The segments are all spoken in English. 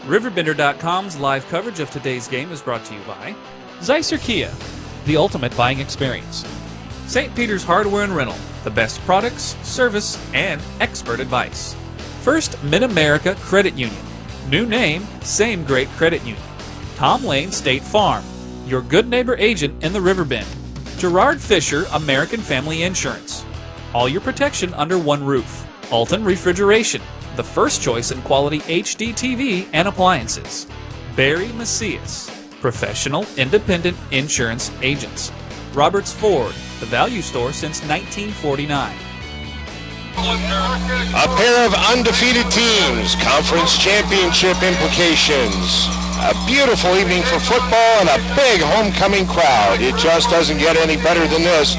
RiverBender.com's live coverage of today's game is brought to you by Zeiser Kia, the ultimate buying experience. St. Peter's Hardware and Rental, the best products, service, and expert advice. First Mid-America Credit Union. New name, same great credit union. Tom Lane State Farm, your good neighbor agent in the Riverbend. Gerard Fisher American Family Insurance. All your protection under one roof. Alton Refrigeration, the first choice in quality HD TV and appliances. Barry Macias, professional independent insurance agents. Roberts Ford, the value store since 1949. A pair of undefeated teams, conference championship implications. A beautiful evening for football and a big homecoming crowd. It just doesn't get any better than this.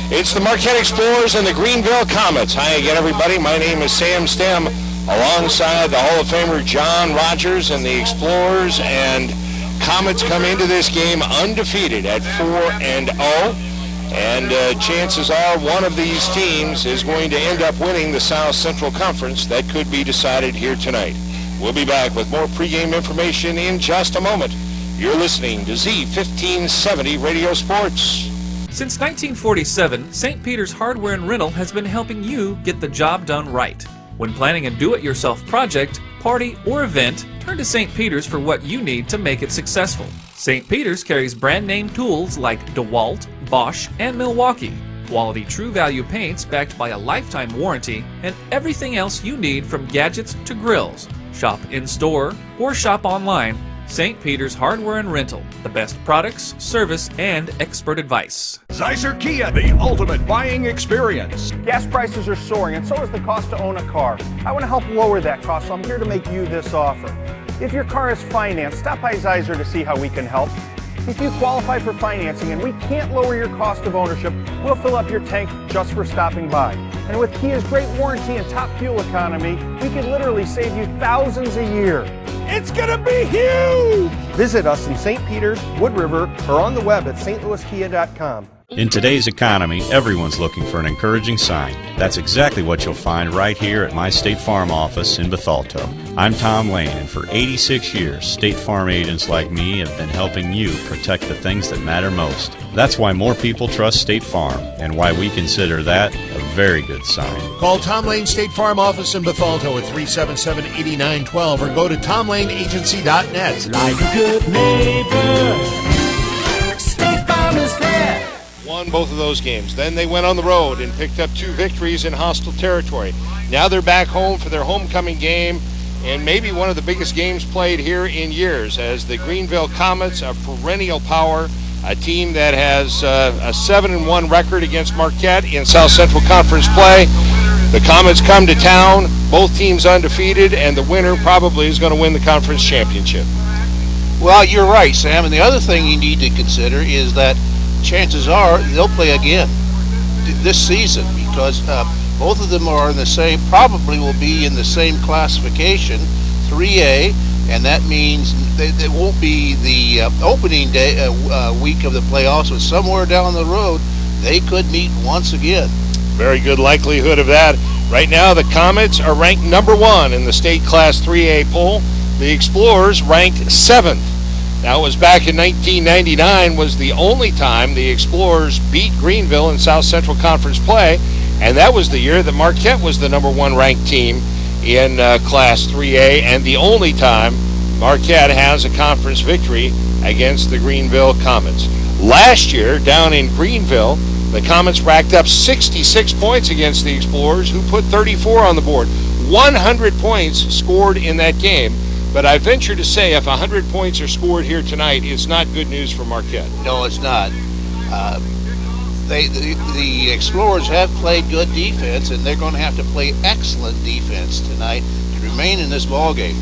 It's the Marquette Explorers and the Greenville Comets. Hi again, everybody. My name is Sam Stem, alongside the Hall of Famer John Rogers, and the Explorers and Comets come into this game undefeated at 4-0. And chances are one of these teams is going to end up winning the South Central Conference. That could be decided here tonight. We'll be back with more pregame information in just a moment. You're listening to Z1570 Radio Sports. Since 1947, St. Peter's Hardware and Rental has been helping you get the job done right. When planning a do-it-yourself project, party, or event, turn to St. Peter's for what you need to make it successful. St. Peter's carries brand-name tools like DeWalt, Bosch, and Milwaukee, quality True Value paints backed by a lifetime warranty, and everything else you need from gadgets to grills. Shop in-store or shop online. St. Peter's Hardware and Rental, the best products, service, and expert advice. Zeiser Kia, the ultimate buying experience. Gas prices are soaring, and so is the cost to own a car. I want to help lower that cost, so I'm here to make you this offer. If your car is financed, stop by Zeiser to see how we can help. If you qualify for financing and we can't lower your cost of ownership, we'll fill up your tank just for stopping by. And with Kia's great warranty and top fuel economy, we can literally save you thousands a year. It's gonna be huge! Visit us in St. Peter's, Wood River, or on the web at stlouiskia.com. In today's economy, everyone's looking for an encouraging sign. That's exactly what you'll find right here at my State Farm office in Bethalto. I'm Tom Lane, and for 86 years, State Farm agents like me have been helping you protect the things that matter most. That's why more people trust State Farm, and why we consider that a very good sign. Call Tom Lane State Farm office in Bethalto at 377-8912 or go to tomlaneagency.net. Like a good neighbor, State Farm is there. Won both of those games. Then they went on the road and picked up 2 victories in hostile territory. Now they're back home for their homecoming game, and maybe one of the biggest games played here in years, as the Greenville Comets, a perennial power, a team that has a 7-1 record against Marquette in South Central Conference play. The Comets come to town, both teams undefeated, and the winner probably is going to win the conference championship. Well, you're right, Sam, and the other thing you need to consider is that chances are they'll play again this season, because both of them are in the same, probably will be in the same classification, 3A, and that means they won't be the opening day week of the playoffs, but somewhere down the road they could meet once again. Very good likelihood of that. Right now the Comets are ranked number 1 in the state Class 3A poll. The Explorers ranked 7th. Now, it was back in 1999 was the only time the Explorers beat Greenville in South Central Conference play, and that was the year that Marquette was the number 1 ranked team in Class 3A, and the only time Marquette has a conference victory against the Greenville Comets. Last year, down in Greenville, the Comets racked up 66 points against the Explorers, who put 34 on the board. 100 points scored in that game. But I venture to say if 100 points are scored here tonight, it's not good news for Marquette. No, it's not. The Explorers have played good defense, and they're going to have to play excellent defense tonight to remain in this ballgame.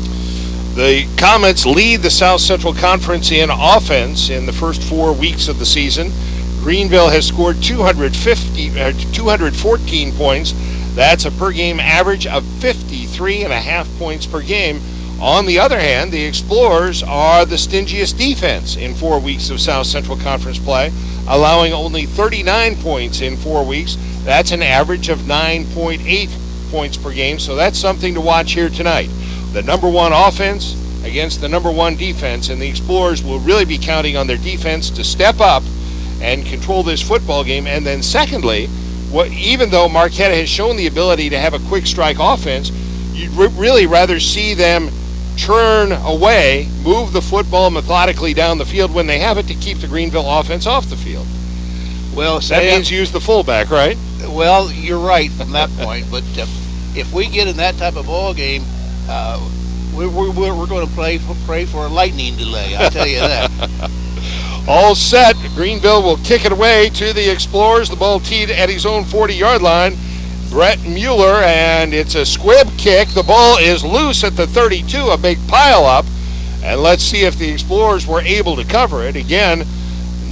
The Comets lead the South Central Conference in offense in the first 4 weeks of the season. Greenville has scored 214 points. That's a per-game average of 53.5 points per game. On the other hand, the Explorers are the stingiest defense in 4 weeks of South Central Conference play, allowing only 39 points in 4 weeks. That's an average of 9.8 points per game, so that's something to watch here tonight. The number 1 offense against the number 1 defense, and the Explorers will really be counting on their defense to step up and control this football game. And then secondly, even though Marquette has shown the ability to have a quick strike offense, you'd really rather see them churn away, move the football methodically down the field when they have it to keep the Greenville offense off the field. Well, that means use the fullback, right? Well, you're right from that point, but if we get in that type of ball game, we're going to pray for a lightning delay, I'll tell you that. All set. Greenville will kick it away to the Explorers. The ball teed at his own 40-yard line. Brett Mueller, and it's a squib kick. The ball is loose at the 32, a big pile-up. And let's see if the Explorers were able to cover it. Again,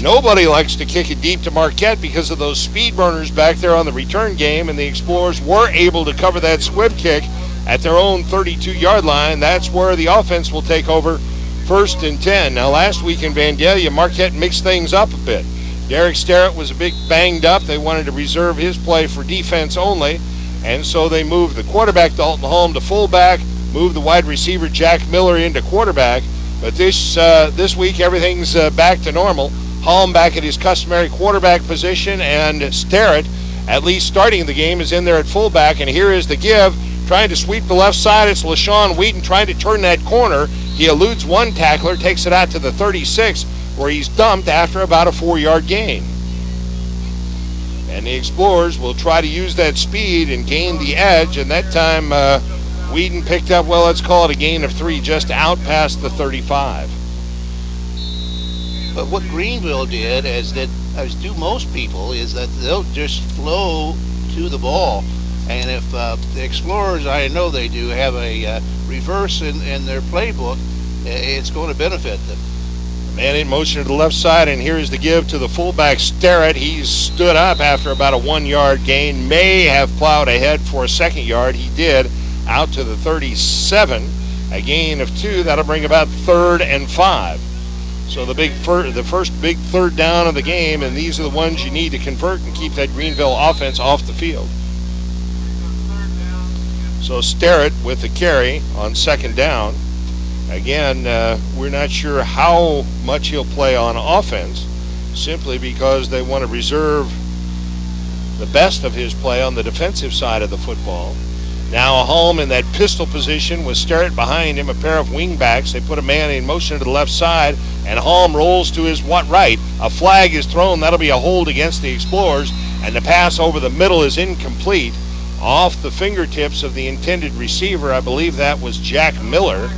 nobody likes to kick it deep to Marquette because of those speed burners back there on the return game, and the Explorers were able to cover that squib kick at their own 32-yard line. That's where the offense will take over, 1st and 10. Now, last week in Vandalia, Marquette mixed things up a bit. Derek Sterrett was a bit banged up. They wanted to reserve his play for defense only, and so they moved the quarterback Dalton Holm to fullback, moved the wide receiver Jack Miller into quarterback. But this week, everything's back to normal. Holm back at his customary quarterback position, and Sterrett, at least starting the game, is in there at fullback. And here is the give, trying to sweep the left side. It's LaShawn Wheaton trying to turn that corner. He eludes one tackler, takes it out to the 36, where he's dumped after about a 4-yard gain. And the Explorers will try to use that speed and gain the edge, and that time Wheaton picked up, well, let's call it a gain of 3, just out past the 35. But what Greenville did, as do most people, is that they'll just flow to the ball. And if the Explorers, I know they do, have a reverse in their playbook, it's going to benefit them. Man in motion to the left side, and here's the give to the fullback Sterrett. He's stood up after about a 1-yard gain, may have plowed ahead for a 2nd yard. He did, out to the 37, a gain of 2. That'll bring about 3rd and 5. So the first big 3rd down of the game, and these are the ones you need to convert and keep that Greenville offense off the field. So Sterrett with the carry on 2nd down. Again, we're not sure how much he'll play on offense, simply because they want to reserve the best of his play on the defensive side of the football. Now Holm in that pistol position with Sterrett behind him, a pair of wingbacks. They put a man in motion to the left side, and Holm rolls to his right. A flag is thrown. That'll be a hold against the Explorers, and the pass over the middle is incomplete, off the fingertips of the intended receiver. I believe that was Jack Miller.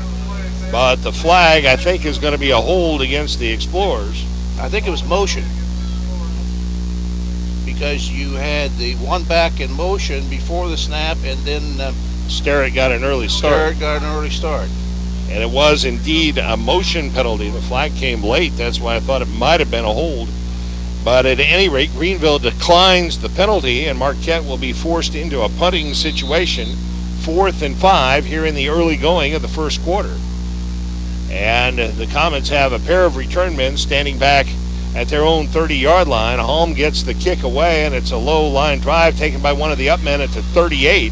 But the flag, I think, is going to be a hold against the Explorers. I think it was motion, because you had the one back in motion before the snap, and then Sterrett got an early start. And it was indeed a motion penalty. The flag came late. That's why I thought it might have been a hold. But at any rate, Greenville declines the penalty, and Marquette will be forced into a punting situation, 4th and 5 here in the early going of the first quarter. And the Comets have a pair of return men standing back at their own 30-yard line. Holm gets the kick away, and it's a low line drive taken by one of the up men at the 38.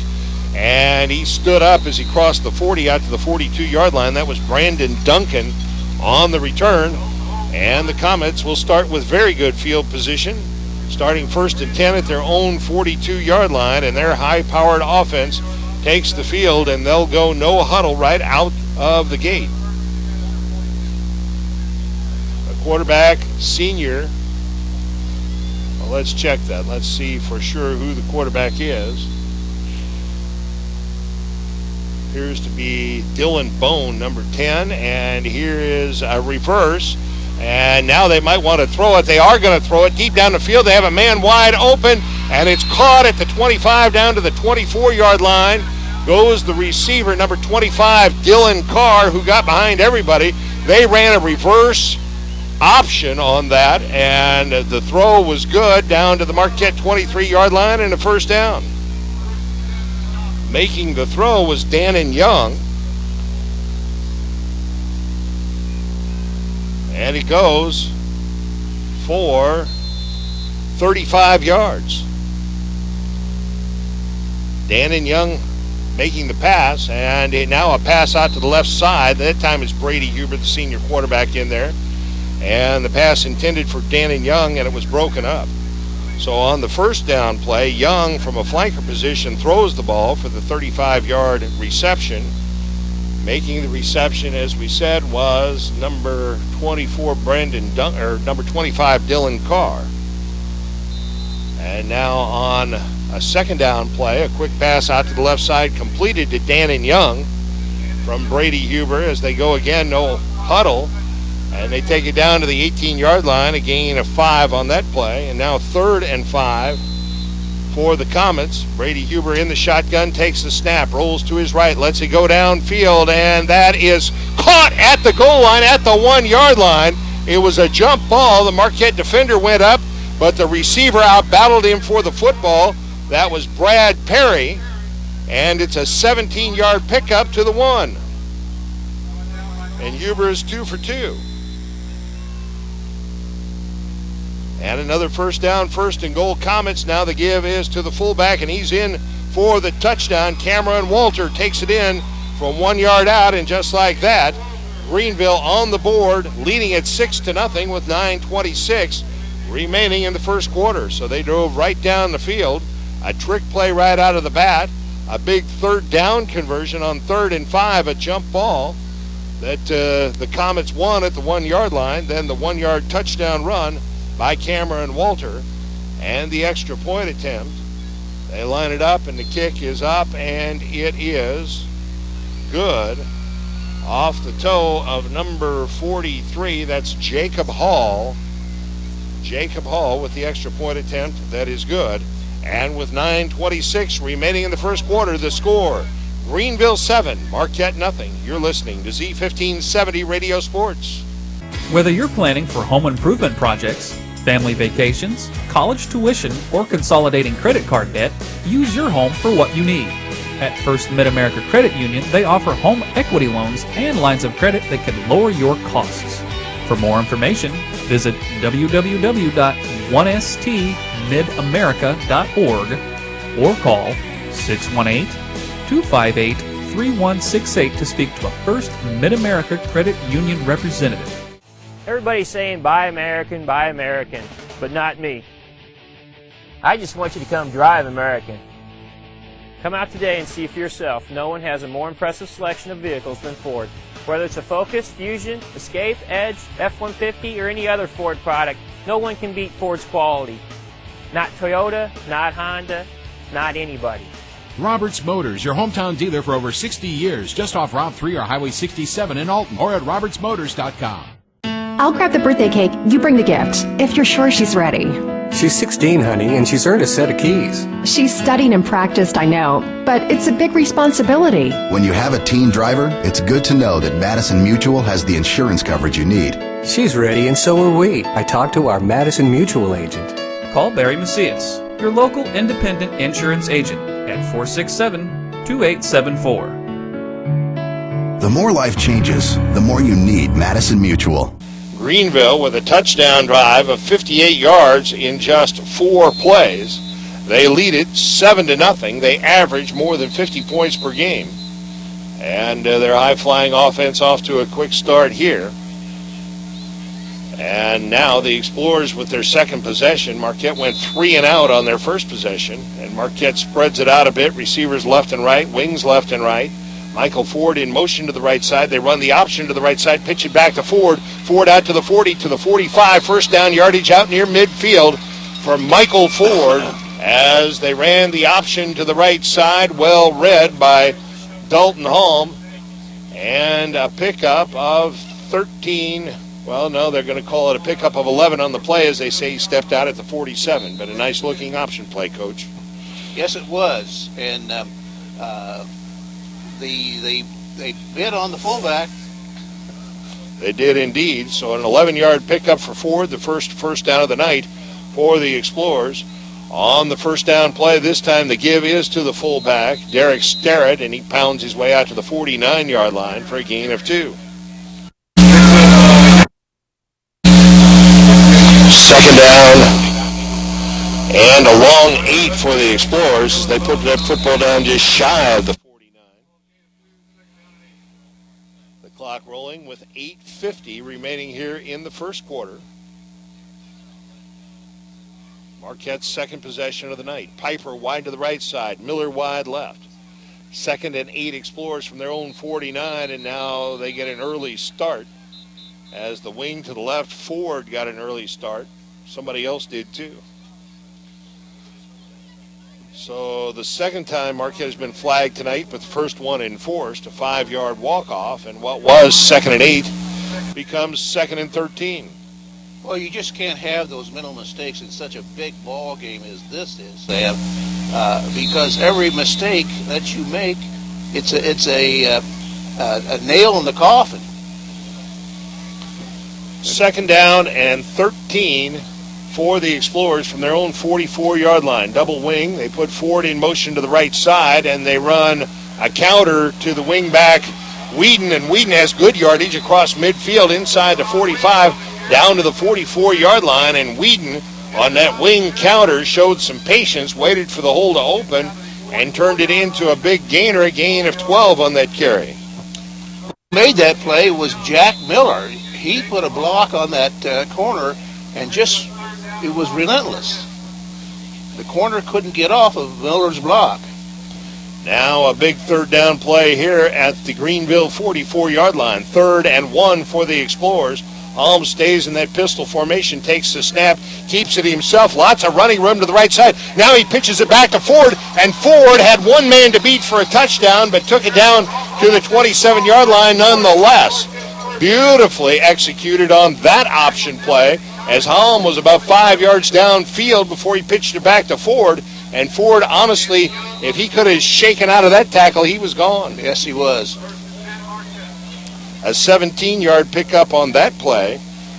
And he stood up as he crossed the 40 out to the 42-yard line. That was Brandon Duncan on the return. And the Comets will start with very good field position, starting 1st and 10 at their own 42-yard line, and their high-powered offense takes the field, and they'll go no huddle right out of the gate. Quarterback, senior. Well, let's check that. Let's see for sure who the quarterback is. Appears to be Dylan Bone, number 10, and here is a reverse. And now they might want to throw it. They are going to throw it deep down the field. They have a man wide open, and it's caught at the 25 down to the 24-yard line. Goes the receiver, number 25, Dylan Carr, who got behind everybody. They ran a reverse option on that, and the throw was good down to the Marquette 23-yard line and a 1st down. Making the throw was Dannon Young, and he goes for 35 yards. Dannon Young making the pass, and now a pass out to the left side. That time it's Brady Huber, the senior quarterback, in there. And the pass intended for Dannon Young, and it was broken up. So on the first down play, Young from a flanker position throws the ball for the 35-yard reception. Making the reception, as we said, was number 24 number 25 Dylan Carr. And now on a second down play, a quick pass out to the left side completed to Dannon Young from Brady Huber as they go again, no huddle. And they take it down to the 18-yard line, a gain of 5 on that play. And now 3rd and 5 for the Comets. Brady Huber in the shotgun, takes the snap, rolls to his right, lets it go downfield, and that is caught at the goal line, at the 1-yard line. It was a jump ball. The Marquette defender went up, but the receiver out-battled him for the football. That was Brad Perry, and it's a 17-yard pickup to the 1. And Huber is 2 for 2. And another first down, 1st and goal, Comets. Now the give is to the fullback, and he's in for the touchdown. Cameron Walter takes it in from 1 yard out, and just like that, Greenville on the board, leading at 6-0 with 9:26 remaining in the first quarter. So they drove right down the field. A trick play right out of the bat. A big 3rd down conversion on 3rd and 5, a jump ball that the Comets won at the 1 yard line. Then the 1 yard touchdown run by Cameron Walter, and the extra point attempt. They line it up, and the kick is up, and it is good. Off the toe of number 43, that's Jacob Hall. Jacob Hall with the extra point attempt, that is good. And with 9:26 remaining in the first quarter, the score, Greenville 7, Marquette nothing. You're listening to Z1570 Radio Sports. Whether you're planning for home improvement projects, family vacations, college tuition, or consolidating credit card debt, use your home for what you need. At First Mid-America Credit Union, they offer home equity loans and lines of credit that can lower your costs. For more information, visit www.1stmidamerica.org or call 618-258-3168 to speak to a First Mid-America Credit Union representative. Everybody's saying buy American, but not me. I just want you to come drive American. Come out today and see for yourself. No one has a more impressive selection of vehicles than Ford. Whether it's a Focus, Fusion, Escape, Edge, F-150, or any other Ford product, no one can beat Ford's quality. Not Toyota, not Honda, not anybody. Roberts Motors, your hometown dealer for over 60 years, just off Route 3 or Highway 67 in Alton, or at RobertsMotors.com. I'll grab the birthday cake, you bring the gift, if you're sure she's ready. She's 16, honey, and she's earned a set of keys. She's studied and practiced, I know, but it's a big responsibility. When you have a teen driver, it's good to know that Madison Mutual has the insurance coverage you need. She's ready, and so are we. I talked to our Madison Mutual agent. Call Barry Macias, your local independent insurance agent, at 467-2874. The more life changes, the more you need Madison Mutual. Greenville with a touchdown drive of 58 yards in just 4 plays. They lead it 7-0. They average more than 50 points per game. And their high-flying offense off to a quick start here. And now the Explorers with their second possession. Marquette went 3 and out on their first possession. And Marquette spreads it out a bit. Receivers left and right, wings left and right. Michael Ford in motion to the right side. They run the option to the right side, pitch it back to Ford. Ford out to the 40, to the 45. First down yardage out near midfield for Michael Ford as they ran the option to the right side. Well read by Dalton Holm. And a pickup of 13. Well, no, they're going to call it a pickup of 11 on the play as they say he stepped out at the 47. But a nice-looking option play, Coach. Yes, it was. And they bid on the fullback. They did indeed. So an 11-yard pickup for Ford, the first down of the night for the Explorers. On the first down play, this time the give is to the fullback, Derek Starrett, and he pounds his way out to the 49-yard line for a gain of 2. Second down and a long 8 for the Explorers as they put that football down just shy of the 49. The clock rolling with 8:50 remaining here in the first quarter. Marquette's second possession of the night. Piper wide to the right side, Miller wide left. 2nd and 8 Explorers from their own 49, and now they get an early start. As the wing to the left, Ford got an early start. Somebody else did too. So the second time Marquette has been flagged tonight, but the first one enforced, a 5-yard walk-off, and what was 2nd and 8 becomes 2nd and 13. Well, you just can't have those mental mistakes in such a big ball game as this is, Sam, because every mistake that you make, it's a nail in the coffin. 2nd down and 13 for the Explorers from their own 44-yard line. Double wing. They put Ford in motion to the right side, and they run a counter to the wing back, Whedon, and Whedon has good yardage across midfield inside the 45 down to the 44-yard line, and Whedon on that wing counter showed some patience, waited for the hole to open, and turned it into a big gainer, a gain of 12 on that carry. Made that play was Jack Miller. He put a block on that corner, and just, it was relentless. The corner couldn't get off of Miller's block. Now a big 3rd down play here at the Greenville 44-yard line. 3rd and 1 for the Explorers. Holmes stays in that pistol formation, takes the snap, keeps it himself. Lots of running room to the right side. Now he pitches it back to Ford, and Ford had one man to beat for a touchdown, but took it down to the 27-yard line nonetheless. Beautifully executed on that option play, as Holm was about 5 yards downfield before he pitched it back to Ford. And Ford, honestly, if he could have shaken out of that tackle, he was gone. Yes, he was. A 17-yard pickup on that play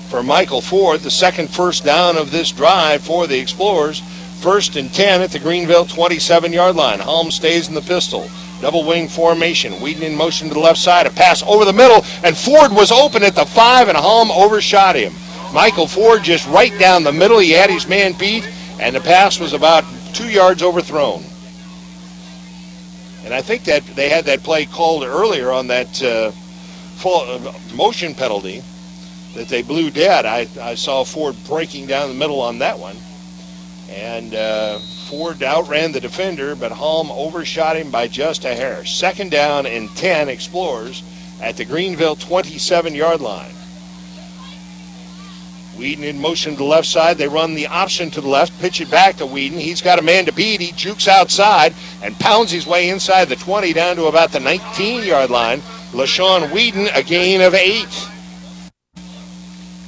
for Michael Ford, the second first down of this drive for the Explorers. 1st and 10 at the Greenville 27-yard line. Holm stays in the pistol. Double wing formation. Whedon in motion to the left side. A pass over the middle, and Ford was open at the 5, and Holm overshot him. Michael Ford just right down the middle. He had his man beat, and the pass was about 2 yards overthrown. And I think that they had that play called earlier on that full motion penalty that they blew dead. I saw Ford breaking down the middle on that one. And Ford outran the defender, but Holm overshot him by just a hair. 2nd down and 10 Explorers at the Greenville 27-yard line. Whedon in motion to the left side. They run the option to the left, pitch it back to Whedon. He's got a man to beat. He jukes outside and pounds his way inside the 20 down to about the 19-yard line. LaShawn Whedon, a gain of 8.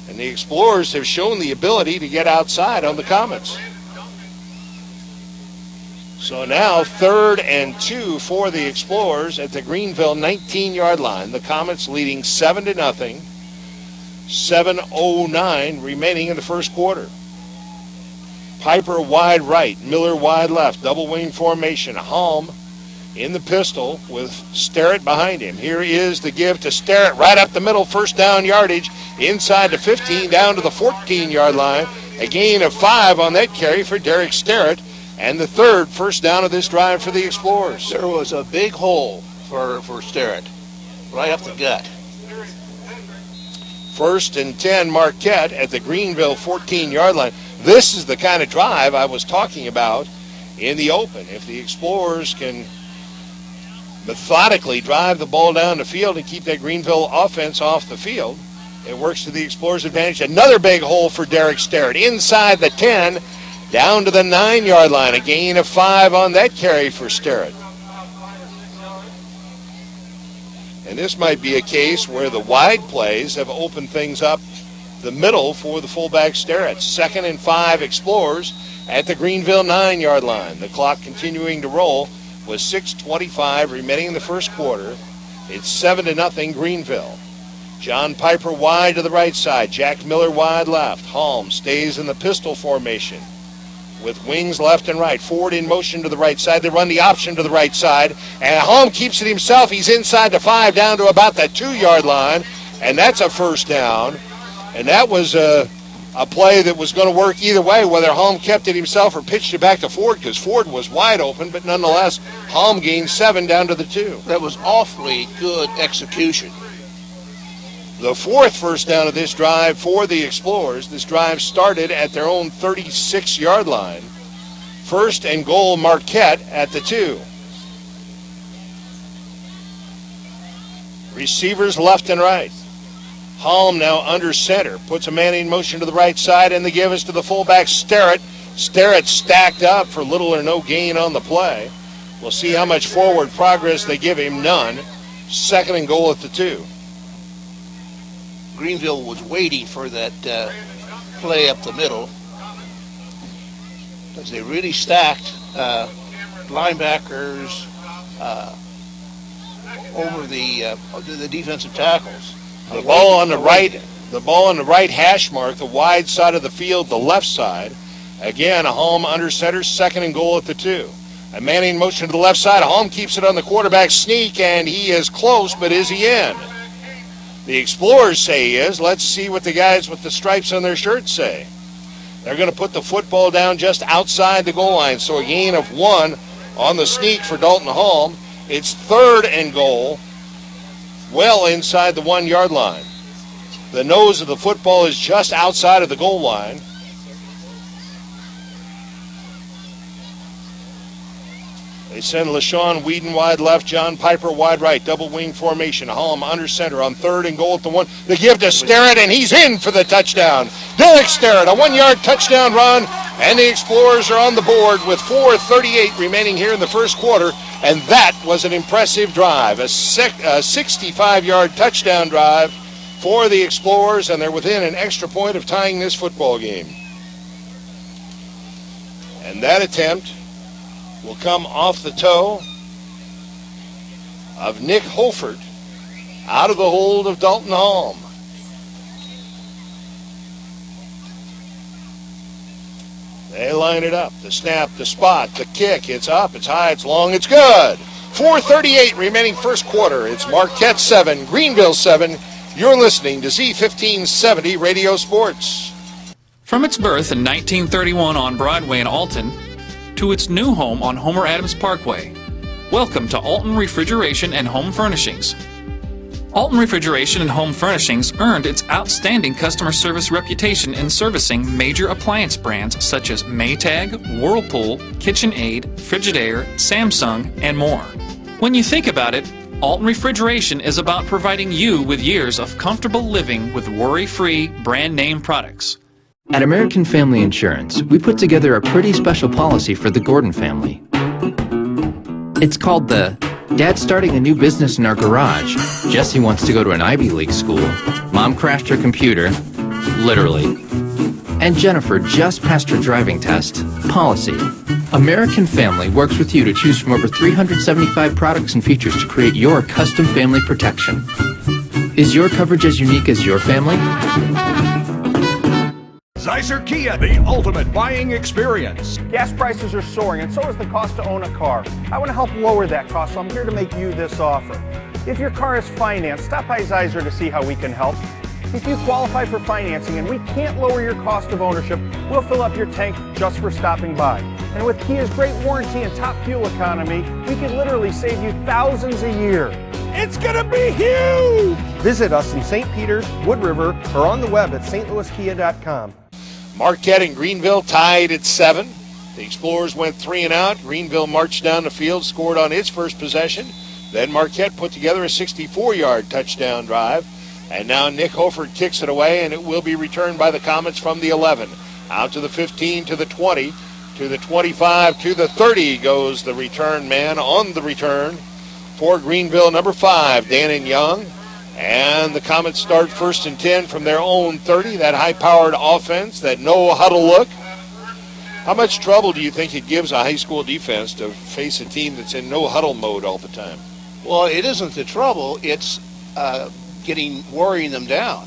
And the Explorers have shown the ability to get outside on the Comets. So now 3rd and 2 for the Explorers at the Greenville 19-yard line. The Comets leading 7-0. 7:09 remaining in the first quarter. Piper wide right, Miller wide left, double wing formation. Holm in the pistol with Sterrett behind him. Here is the give to Sterrett right up the middle, first down yardage, inside the 15 down to the 14-yard line. A gain of 5 on that carry for Derek Sterrett, and the 3rd first down of this drive for the Explorers. There was a big hole for Sterrett, right up the gut. 1st and 10 Marquette at the Greenville 14-yard line. This is the kind of drive I was talking about in the open. If the Explorers can methodically drive the ball down the field and keep that Greenville offense off the field, it works to the Explorers' advantage. Another big hole for Derek Sterrett. Inside the 10, down to the 9-yard line. A gain of 5 on that carry for Sterrett. And this might be a case where the wide plays have opened things up the middle for the fullback Sterrett. 2nd and 5 Explorers at the Greenville 9-yard line. The clock continuing to roll with 6:25 remaining in the first quarter. It's 7-0 Greenville. John Piper wide to the right side. Jack Miller wide left. Holm stays in the pistol formation with wings left and right. Ford in motion to the right side. They run the option to the right side. And Holm keeps it himself. He's inside the 5 down to about the 2-yard line. And that's a first down. And that was a play that was going to work either way, whether Holm kept it himself or pitched it back to Ford, because Ford was wide open. But nonetheless, Holm gained 7 down to the 2. That was awfully good execution. The fourth first down of this drive for the Explorers. This drive started at their own 36-yard line. First and goal, Marquette at the 2. Receivers left and right. Halm now under center. Puts a man in motion to the right side, and the give is to the fullback, Sterrett. Sterrett stacked up for little or no gain on the play. We'll see how much forward progress they give him. None. Second and goal at the 2. Greenville was waiting for that play up the middle, because they really stacked linebackers over the defensive tackles. The ball on the right hash mark, the wide side of the field, the left side. Again, a Halm under center, second and goal at the 2. A man in motion to the left side. Halm keeps it on the quarterback sneak, and he is close, but is he in? The Explorers say he is. Let's see what the guys with the stripes on their shirts say. They're going to put the football down just outside the goal line, so a gain of 1 on the sneak for Dalton Halm. It's third and goal, well inside the 1-yard line. The nose of the football is just outside of the goal line. They send LaShawn Whedon wide left, John Piper wide right, double wing formation. Halm under center on third and goal at the 1. The give to Sterrett, and he's in for the touchdown. Derek Sterrett, a 1-yard touchdown run, and the Explorers are on the board with 4:38 remaining here in the first quarter, and that was an impressive drive, a 65-yard touchdown drive for the Explorers, and they're within an extra point of tying this football game. And that attempt will come off the toe of Nick Holford out of the hold of Dalton Halm. They line it up. The snap, the spot, the kick. It's up, it's high, it's long, it's good. 4:38 remaining first quarter. It's Marquette 7, Greenville 7. You're listening to Z1570 Radio Sports. From its birth in 1931 on Broadway in Alton to its new home on Homer Adams Parkway, welcome to Alton Refrigeration and Home Furnishings. Alton Refrigeration and Home Furnishings earned its outstanding customer service reputation in servicing major appliance brands such as Maytag, Whirlpool, KitchenAid, Frigidaire, Samsung, and more. When you think about it, Alton Refrigeration is about providing you with years of comfortable living with worry-free brand name products. At American Family Insurance, we put together a pretty special policy for the Gordon family. It's called the Dad's starting a new business in our garage. Jesse wants to go to an Ivy League school. Mom crashed her computer, literally. And Jennifer just passed her driving test policy. American Family works with you to choose from over 375 products and features to create your custom family protection. Is your coverage as unique as your family? Zeiser Kia, the ultimate buying experience. Gas prices are soaring, and so is the cost to own a car. I want to help lower that cost, so I'm here to make you this offer. If your car is financed, stop by Zeiser to see how we can help. If you qualify for financing and we can't lower your cost of ownership, we'll fill up your tank just for stopping by. And with Kia's great warranty and top fuel economy, we could literally save you thousands a year. It's gonna be huge! Visit us in St. Peters, Wood River, or on the web at stlouiskia.com. Marquette and Greenville tied at 7. The Explorers went 3 and out. Greenville marched down the field, scored on its first possession. Then Marquette put together a 64-yard touchdown drive. And now Nick Holford kicks it away, and it will be returned by the Comets from the 11. Out to the 15, to the 20, to the 25, to the 30 goes the return man on the return for Greenville, number 5, Dannon Young. And the Comets start 1st and 10 from their own 30, that high-powered offense, that no-huddle look. How much trouble do you think it gives a high school defense to face a team that's in no-huddle mode all the time? Well, it isn't the trouble. It's worrying them down.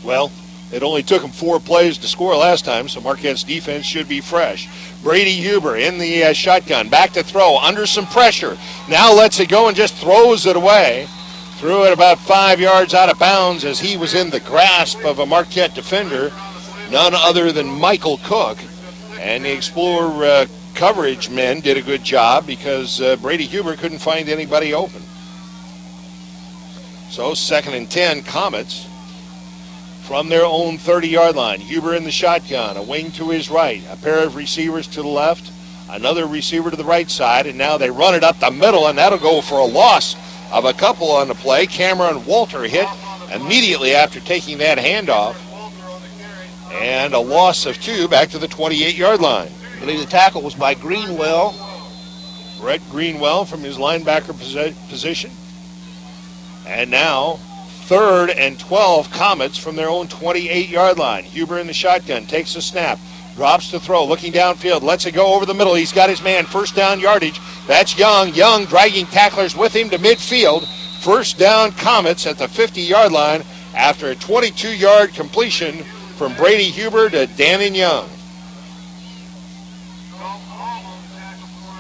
Well, it only took them 4 plays to score last time, so Marquette's defense should be fresh. Brady Huber in the shotgun, back to throw, under some pressure. Now lets it go and just throws it away. Threw it about 5 yards out of bounds as he was in the grasp of a Marquette defender, none other than Michael Cook. And the Explorer coverage men did a good job because Brady Huber couldn't find anybody open. So 2nd and 10, Comets from their own 30-yard line. Huber in the shotgun, a wing to his right, a pair of receivers to the left, another receiver to the right side, and now they run it up the middle, and that'll go for a loss of a couple on the play. Cameron Walter hit immediately after taking that handoff, and a loss of 2 back to the 28-yard line. I believe the tackle was by Greenville. Brett Greenville from his linebacker position. And now 3rd and 12, Comets from their own 28-yard line. Huber in the shotgun, takes a snap, drops to throw, looking downfield, lets it go over the middle. He's got his man, first down yardage. That's Young. Young dragging tacklers with him to midfield. First down, Comets at the 50-yard line after a 22-yard completion from Brady Huber to Dannon Young.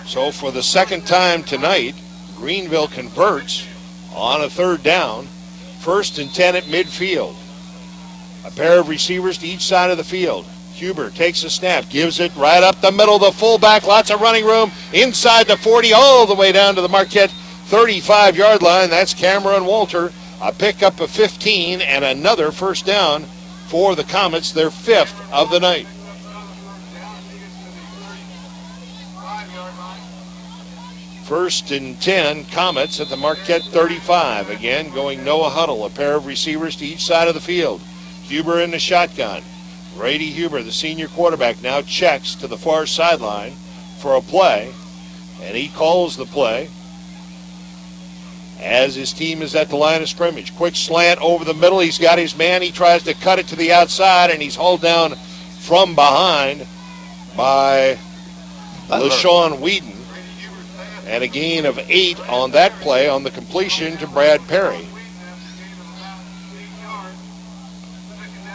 So for the second time tonight, Greenville converts on a 3rd down. 1st and 10 at midfield. A pair of receivers to each side of the field. Huber takes a snap, gives it right up the middle, the fullback, lots of running room, inside the 40, all the way down to the Marquette 35-yard line. That's Cameron Walter. A pickup of 15 and another first down for the Comets, their 5th of the night. First and 10, Comets at the Marquette 35. Again, going Noah Huddle, a pair of receivers to each side of the field. Huber in the shotgun. Brady Huber, the senior quarterback, now checks to the far sideline for a play, and he calls the play as his team is at the line of scrimmage. Quick slant over the middle. He's got his man. He tries to cut it to the outside, and he's hauled down from behind by LaShawn Whedon. And a gain of 8 on that play on the completion to Brad Perry.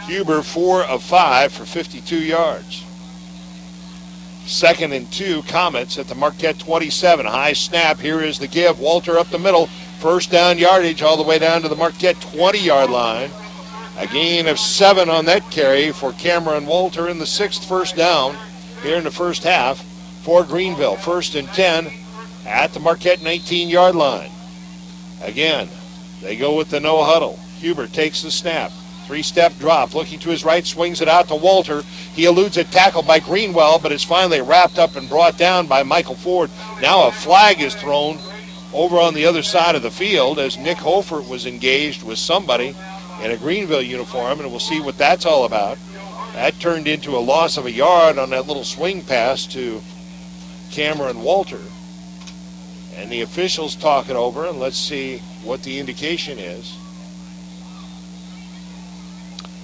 Huber 4 of 5 for 52 yards. 2nd and 2, Comets at the Marquette 27. High snap. Here is the give. Walter up the middle. First down yardage all the way down to the Marquette 20-yard line. A gain of 7 on that carry for Cameron Walter in the 6th first down here in the first half for Greenville. 1st and 10 at the Marquette 19-yard line. Again, they go with the no huddle. Huber takes the snap. 3-step drop, looking to his right, swings it out to Walter. He eludes a tackle by Greenwell, but is finally wrapped up and brought down by Michael Ford. Now a flag is thrown over on the other side of the field as Nick Holford was engaged with somebody in a Greenville uniform, and we'll see what that's all about. That turned into a loss of a yard on that little swing pass to Cameron Walter. And the officials talk it over, and let's see what the indication is.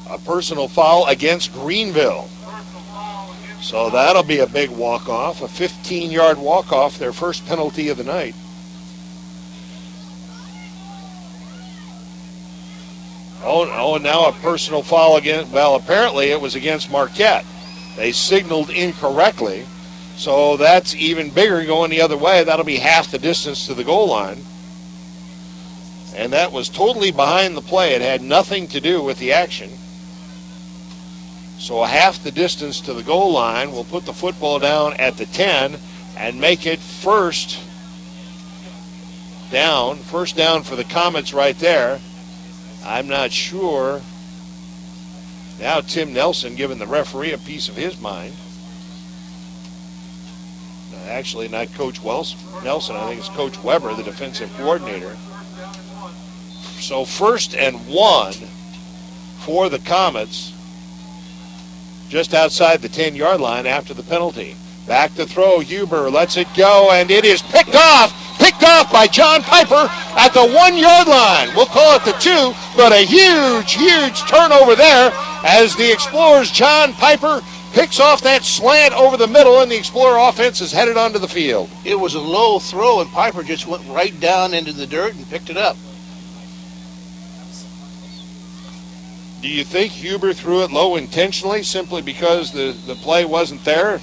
A personal foul against Greenville. So that'll be a big walk-off, a 15-yard walk-off, their first penalty of the night. Oh, now a personal foul against, well, apparently it was against Marquette. They signaled incorrectly. So that's even bigger going the other way. That'll be half the distance to the goal line. And that was totally behind the play. It had nothing to do with the action. So half the distance to the goal line will put the football down at the 10 and make it first down. First down for the Comets right there. I'm not sure. Now Tim Nelson giving the referee a piece of his mind. Actually, not Coach Nelson. I think it's Coach Weber, the defensive coordinator. So 1st and 1 for the Comets just outside the 10-yard line after the penalty. Back to throw. Huber lets it go, and it is picked off by John Piper at the 1-yard line. We'll call it the 2, but a huge turnover there as the Explorers' John Piper picks off that slant over the middle, and the Explorer offense is headed onto the field. It was a low throw, and Piper just went right down into the dirt and picked it up. Do you think Huber threw it low intentionally simply because the play wasn't there?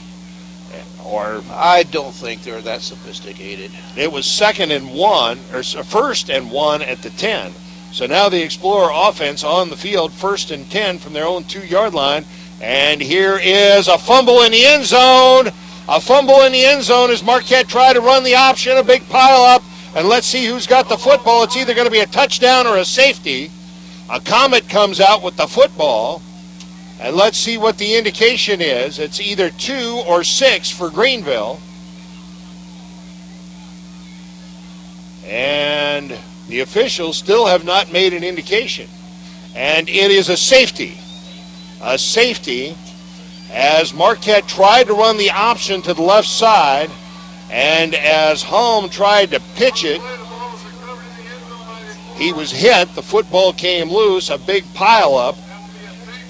Or I don't think they're that sophisticated. It was 2nd and 1, or 1st and 1 at the 10. So now the Explorer offense on the field, 1st and 10 from their own 2-yard line. And here is a fumble in the end zone. A fumble in the end zone as Marquette tried to run the option. A big pile up and let's see who's got the football. It's either going to be a touchdown or a safety. A Comet comes out with the football, and let's see what the indication is. It's either 2 or 6 for Greenville. And the officials still have not made an indication. And it is a safety. A safety as Marquette tried to run the option to the left side, and as Holm tried to pitch it, he was hit. The football came loose, a big pile-up,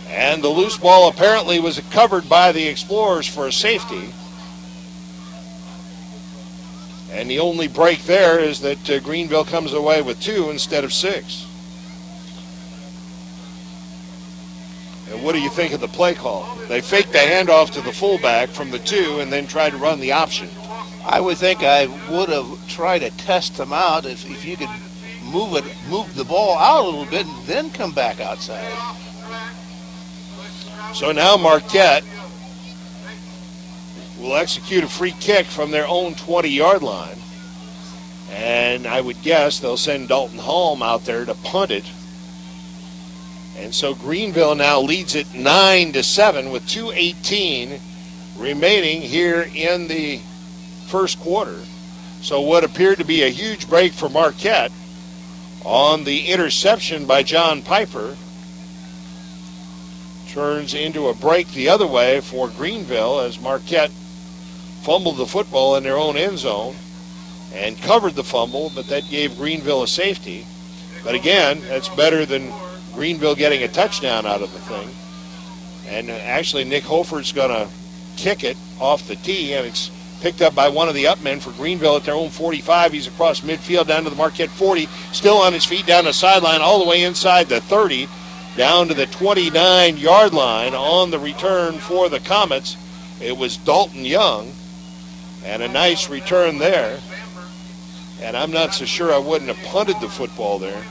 and the loose ball apparently was covered by the Explorers for a safety. And the only break there is that Greenville comes away with 2 instead of 6. And what do you think of the play call? They faked the handoff to the fullback from the 2 and then tried to run the option. I would think I would have tried to test them out if you could move the ball out a little bit and then come back outside. So now Marquette will execute a free kick from their own 20-yard line. And I would guess they'll send Dalton Holm out there to punt it. And so Greenville now leads it 9-7 with 2:18 remaining here in the first quarter. So what appeared to be a huge break for Marquette on the interception by John Piper turns into a break the other way for Greenville as Marquette fumbled the football in their own end zone and covered the fumble, but that gave Greenville a safety. But again, that's better than Greenville getting a touchdown out of the thing. And actually Nick Hofer's going to kick it off the tee, and it's picked up by one of the upmen for Greenville at their own 45. He's across midfield down to the Marquette 40, still on his feet down the sideline, all the way inside the 30, down to the 29-yard line on the return for the Comets. It was Dalton Young, and a nice return there. And I'm not so sure I wouldn't have punted the football there.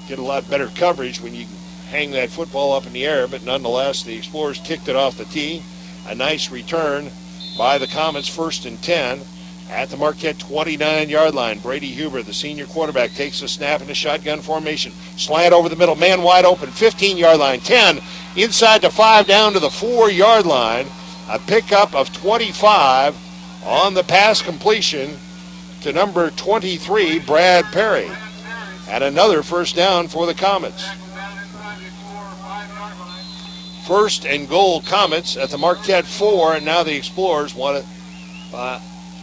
Get a lot better coverage when you hang that football up in the air, but nonetheless, the Explorers kicked it off the tee. A nice return by the Comets, 1st and 10 at the Marquette 29-yard line. Brady Huber, the senior quarterback, takes a snap in a shotgun formation. Slant over the middle, man wide open, 15-yard line, 10, inside the 5, down to the 4-yard line. A pickup of 25 on the pass completion to number 23, Brad Perry. And another first down for the Comets. 1st and goal Comets at the Marquette 4, and now the Explorers want it.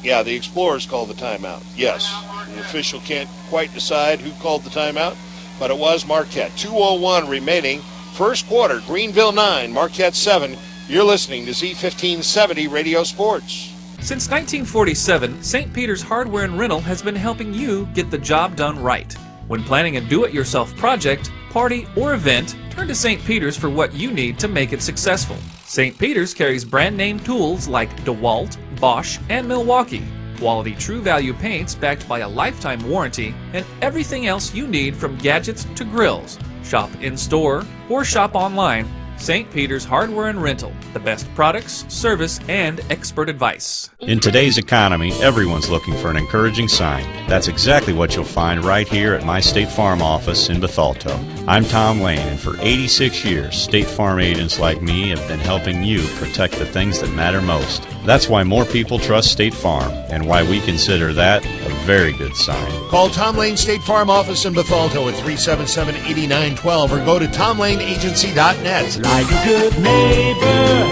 The Explorers called the timeout. Yes, the official can't quite decide who called the timeout, but it was Marquette. 2:01 remaining, first quarter, Greenville 9, Marquette 7. You're listening to Z1570 Radio Sports. Since 1947, St. Peter's Hardware and Rental has been helping you get the job done right. When planning a do-it-yourself project, party, or event, turn to St. Peter's for what you need to make it successful. St. Peter's carries brand-name tools like DeWalt, Bosch, and Milwaukee, quality True Value paints backed by a lifetime warranty, and everything else you need from gadgets to grills. Shop in-store or shop online. St. Peter's Hardware and Rental, the best products, service, and expert advice. In today's economy, everyone's looking for an encouraging sign. That's exactly what you'll find right here at my State Farm office in Bethalto. I'm Tom Lane, and for 86 years, State Farm agents like me have been helping you protect the things that matter most. That's why more people trust State Farm, and why we consider that a very good sign. Call Tom Lane State Farm office in Bethalto at 377-8912 or go to tomlaneagency.net. Like a good neighbor,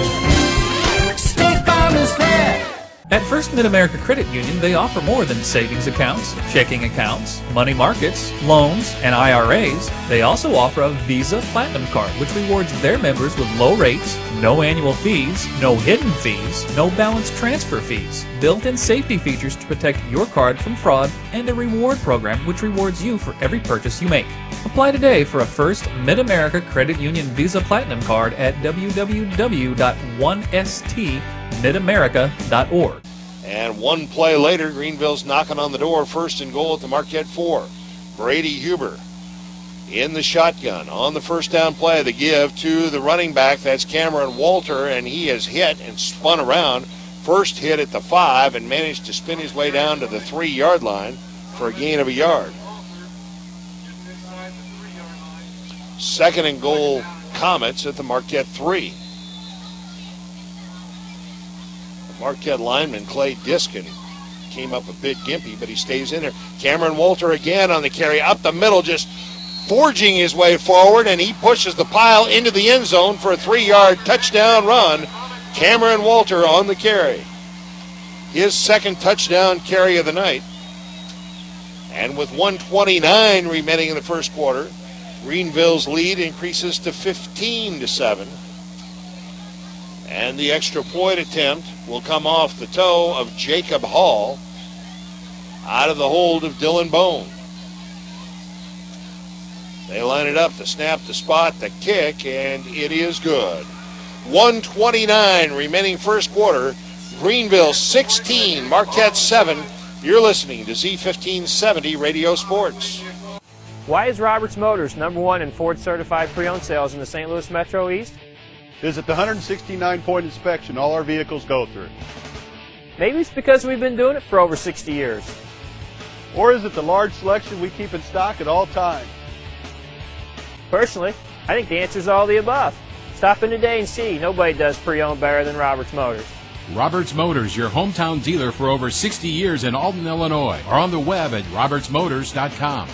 State Farm is there. At First Mid-America Credit Union, they offer more than savings accounts, checking accounts, money markets, loans, and IRAs. They also offer a Visa Platinum Card, which rewards their members with low rates, no annual fees, no hidden fees, no balance transfer fees, built-in safety features to protect your card from fraud, and a reward program which rewards you for every purchase you make. Apply today for a First Mid-America Credit Union Visa Platinum Card at www.1stmidamerica.org. And one play later, Greenville's knocking on the door, 1st and goal at the Marquette 4. Brady Huber in the shotgun on the first down play. The give to the running back, that's Cameron Walter, and he is hit and spun around first hit at the 5 and managed to spin his way down to the 3-yard line for a gain of a yard. Second and goal, Comets at the Marquette 3. The Marquette lineman, Clay Diskin, came up a bit gimpy, but he stays in there. Cameron Walter again on the carry, up the middle, just forging his way forward, and he pushes the pile into the end zone for a 3-yard touchdown run. Cameron Walter on the carry. His second touchdown carry of the night. And with 1:29 remaining in the first quarter, Greenville's lead increases to 15-7. And the extra point attempt will come off the toe of Jacob Hall out of the hold of Dylan Bone. They line it up, the snap, the spot, the kick, and it is good. 1:29 remaining first quarter. Greenville 16, Marquette 7. You're listening to Z1570 Radio Sports. Why is Roberts Motors #1 in Ford certified pre-owned sales in the St. Louis Metro East? Visit the 169-point inspection all our vehicles go through. Maybe it's because we've been doing it for over 60 years. Or is it the large selection we keep in stock at all times? Personally, I think the answer is all the above. Stop in today and see. Nobody does pre-owned better than Roberts Motors. Roberts Motors, your hometown dealer for over 60 years in Alton, Illinois, or on the web at RiverBender.com.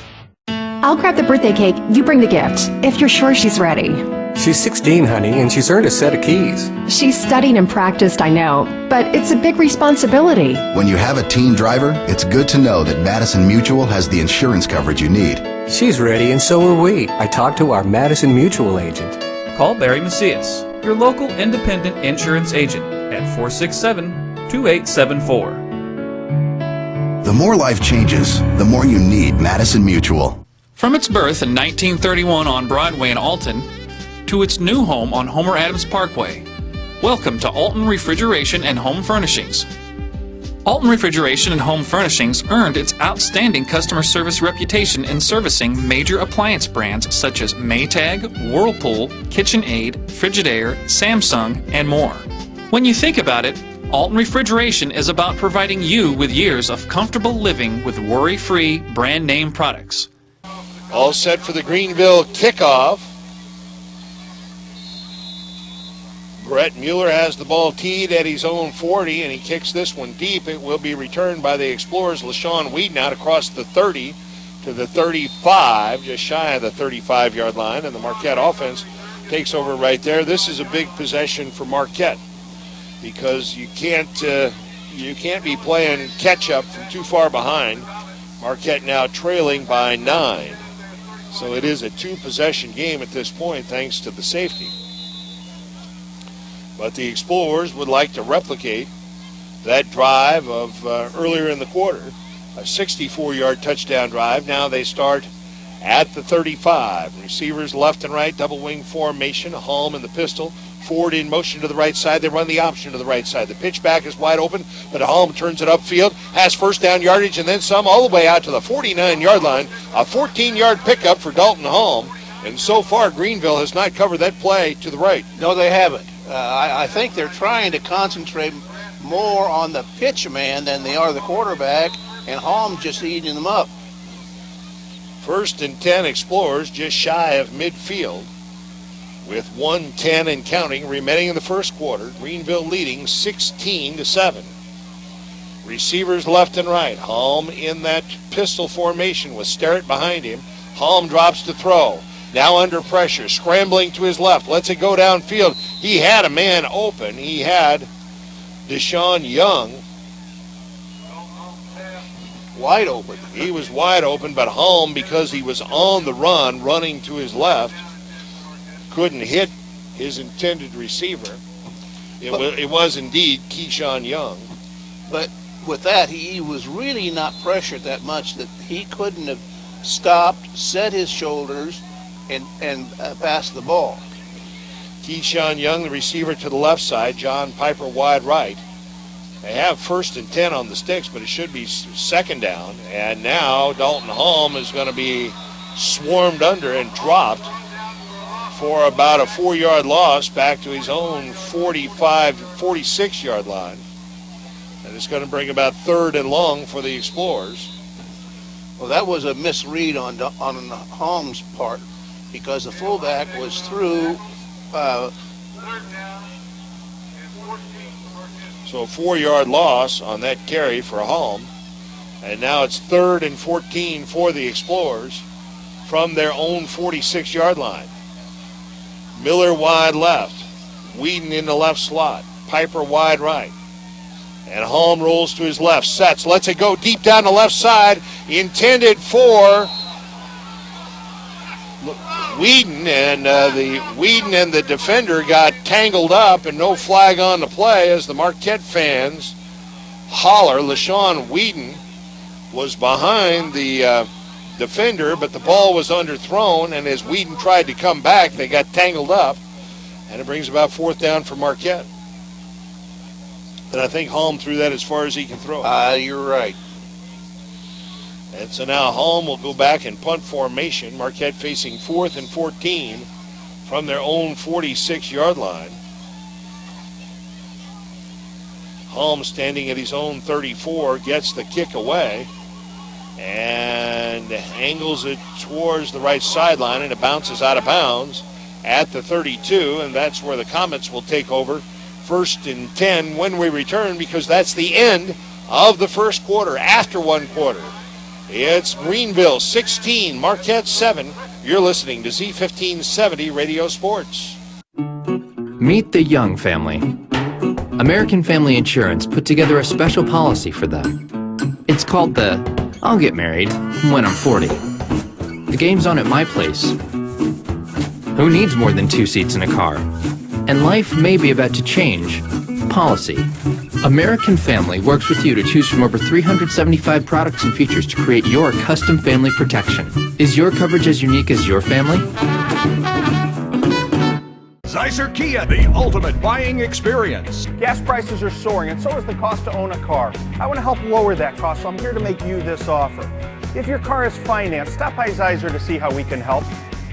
I'll grab the birthday cake, you bring the gift, if you're sure she's ready. She's 16, honey, and she's earned a set of keys. She's studied and practiced, I know, but it's a big responsibility. When you have a teen driver, it's good to know that Madison Mutual has the insurance coverage you need. She's ready, and so are we. I talked to our Madison Mutual agent. Call Barry Macias, your local independent insurance agent, at 467-2874. The more life changes, the more you need Madison Mutual. From its birth in 1931 on Broadway in Alton to its new home on Homer Adams Parkway, welcome to Alton Refrigeration and Home Furnishings. Alton Refrigeration and Home Furnishings earned its outstanding customer service reputation in servicing major appliance brands such as Maytag, Whirlpool, KitchenAid, Frigidaire, Samsung, and more. When you think about it, Alton Refrigeration is about providing you with years of comfortable living with worry-free brand name products. All set for the Greenville kickoff. Brett Mueller has the ball teed at his own 40, and he kicks this one deep. It will be returned by the Explorers. LaShawn Whedon out across the 30 to the 35, just shy of the 35-yard line, and the Marquette offense takes over right there. This is a big possession for Marquette because you can't be playing catch-up from too far behind. Marquette now trailing by 9. So it is a 2-possession game at this point thanks to the safety. But the Explorers would like to replicate that drive of earlier in the quarter, a 64-yard touchdown drive. Now they start at the 35. Receivers left and right, double wing formation, Halm in the pistol. Ford in motion to the right side. They run the option to the right side. The pitch back is wide open, but Halm turns it upfield, has first down yardage, and then some all the way out to the 49-yard line. A 14-yard pickup for Dalton Halm. And so far, Greenville has not covered that play to the right. No, they haven't. I think they're trying to concentrate more on the pitch man than they are the quarterback, and Halm just eating them up. 1st and 10 Explorers just shy of midfield with 1:10 and counting remaining in the first quarter. Greenville leading 16-7. Receivers left and right. Halm in that pistol formation with Sterrett behind him. Halm drops to throw. Now under pressure, scrambling to his left, lets it go downfield. He had a man open. He had Deshaun Young. Wide open. He was wide open, but Halm, because he was on the run, running to his left, couldn't hit his intended receiver. It was indeed Keyshawn Young. But with that, he was really not pressured that much that he couldn't have stopped, set his shoulders, and pass the ball. Keyshawn Young, the receiver to the left side. John Piper wide right. They have 1st and 10 on the sticks, but it should be 2nd down. And now Dalton Halm is going to be swarmed under and dropped for about a 4-yard loss back to his own 46-yard line. And it's going to bring about 3rd and long for the Explorers. Well, that was a misread on Holmes' part because the fullback was through. So a 4-yard loss on that carry for Holm. And now it's 3rd and 14 for the Explorers from their own 46-yard line. Miller wide left. Whedon in the left slot. Piper wide right. And Holm rolls to his left. Sets. Lets it go deep down the left side. Intended for Whedon. And the defender got tangled up and no flag on the play as the Marquette fans holler. LaShawn Whedon was behind the defender, but the ball was underthrown, and as Whedon tried to come back, they got tangled up, and it brings about 4th down for Marquette. And I think Holm threw that as far as he can throw it. You're right. And so now Holm will go back in punt formation. Marquette facing 4th and 14 from their own 46-yard line. Holm standing at his own 34, gets the kick away and angles it towards the right sideline, and it bounces out of bounds at the 32, and that's where the Comets will take over 1st and 10 when we return, because that's the end of the first quarter. After one quarter, it's Greenville 16, Marquette 7. You're listening to Z1570 Radio Sports. Meet the Young family. American Family Insurance put together a special policy for them. It's called the I'll Get Married When I'm 40. The game's on at my place. Who needs more than 2 seats in a car? And life may be about to change. Policy. American Family works with you to choose from over 375 products and features to create your custom family protection. Is your coverage as unique as your family? Zeiser Kia, the ultimate buying experience. Gas prices are soaring, and so is the cost to own a car. I want to help lower that cost, so I'm here to make you this offer. If your car is financed, stop by Zeiser to see how we can help.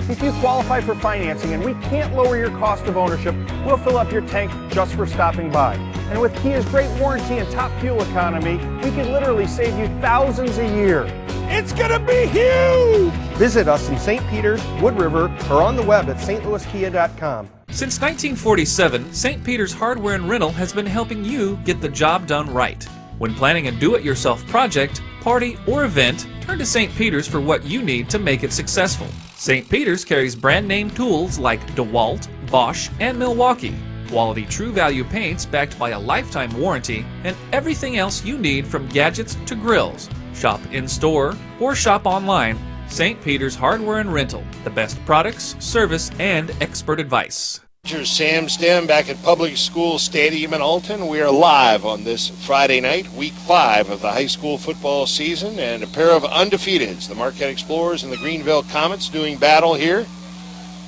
If you qualify for financing and we can't lower your cost of ownership, we'll fill up your tank just for stopping by. And with Kia's great warranty and top fuel economy, we can literally save you thousands a year. It's gonna be huge! Visit us in St. Peters, Wood River, or on the web at stlouiskia.com. Since 1947, St. Peter's Hardware and Rental has been helping you get the job done right. When planning a do-it-yourself project, party, or event, turn to St. Peter's for what you need to make it successful. St. Peter's carries brand-name tools like DeWalt, Bosch, and Milwaukee, quality True Value paints backed by a lifetime warranty, and everything else you need from gadgets to grills. Shop in-store or shop online. St. Peter's Hardware and Rental, the best products, service, and expert advice. Sam Stem back at Public School Stadium in Alton. We are live on this Friday night, week 5 of the high school football season, and a pair of undefeateds, the Marquette Explorers and the Greenville Comets, doing battle here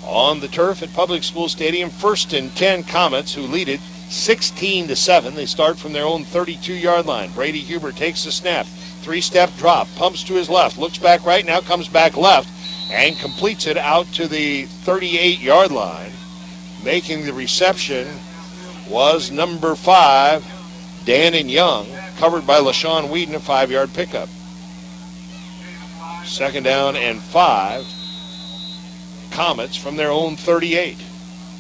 on the turf at Public School Stadium. 1st and 10 Comets, who lead it 16-7. They start from their own 32-yard line. Brady Huber takes the snap. 3-step drop, pumps to his left, looks back right, now comes back left, and completes it out to the 38-yard line. Making the reception was number 5, Dannon Young, covered by LaShawn Whedon, a 5-yard pickup. 2nd down and 5. Comets from their own 38.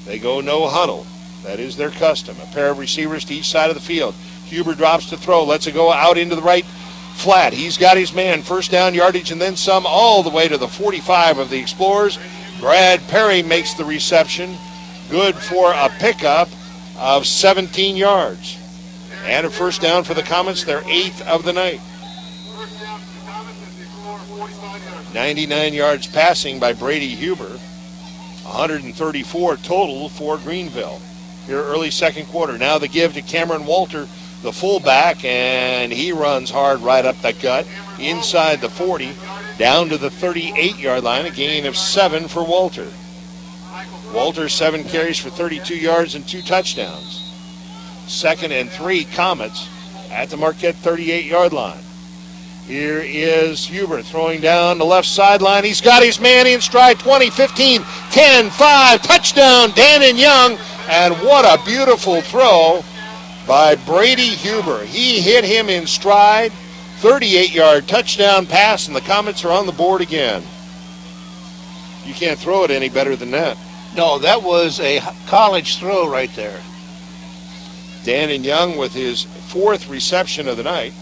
They go no huddle. That is their custom. A pair of receivers to each side of the field. Huber drops to throw, lets it go out into the right flat. He's got his man. 1st down yardage and then some, all the way to the 45 of the Explorers. Brad Perry makes the reception. Good for a pickup of 17 yards. And a 1st down for the Comets, their 8th of the night. 99 yards passing by Brady Huber. 134 total for Greenville. Here early second quarter. Now the give to Cameron Walter, the fullback, and he runs hard right up the gut. Inside the 40, down to the 38-yard line, a gain of 7 for Walter. Walter, 7 carries for 32 yards and 2 touchdowns. 2nd and 3 Comets at the Marquette 38-yard line. Here is Huber throwing down the left sideline. He's got his man in stride. 20, 15, 10, 5. Touchdown, Dannon Young. And what a beautiful throw by Brady Huber. He hit him in stride. 38-yard touchdown pass, and the Comets are on the board again. You can't throw it any better than that. No, that was a college throw right there. Dannon Young with his 4th reception of the night.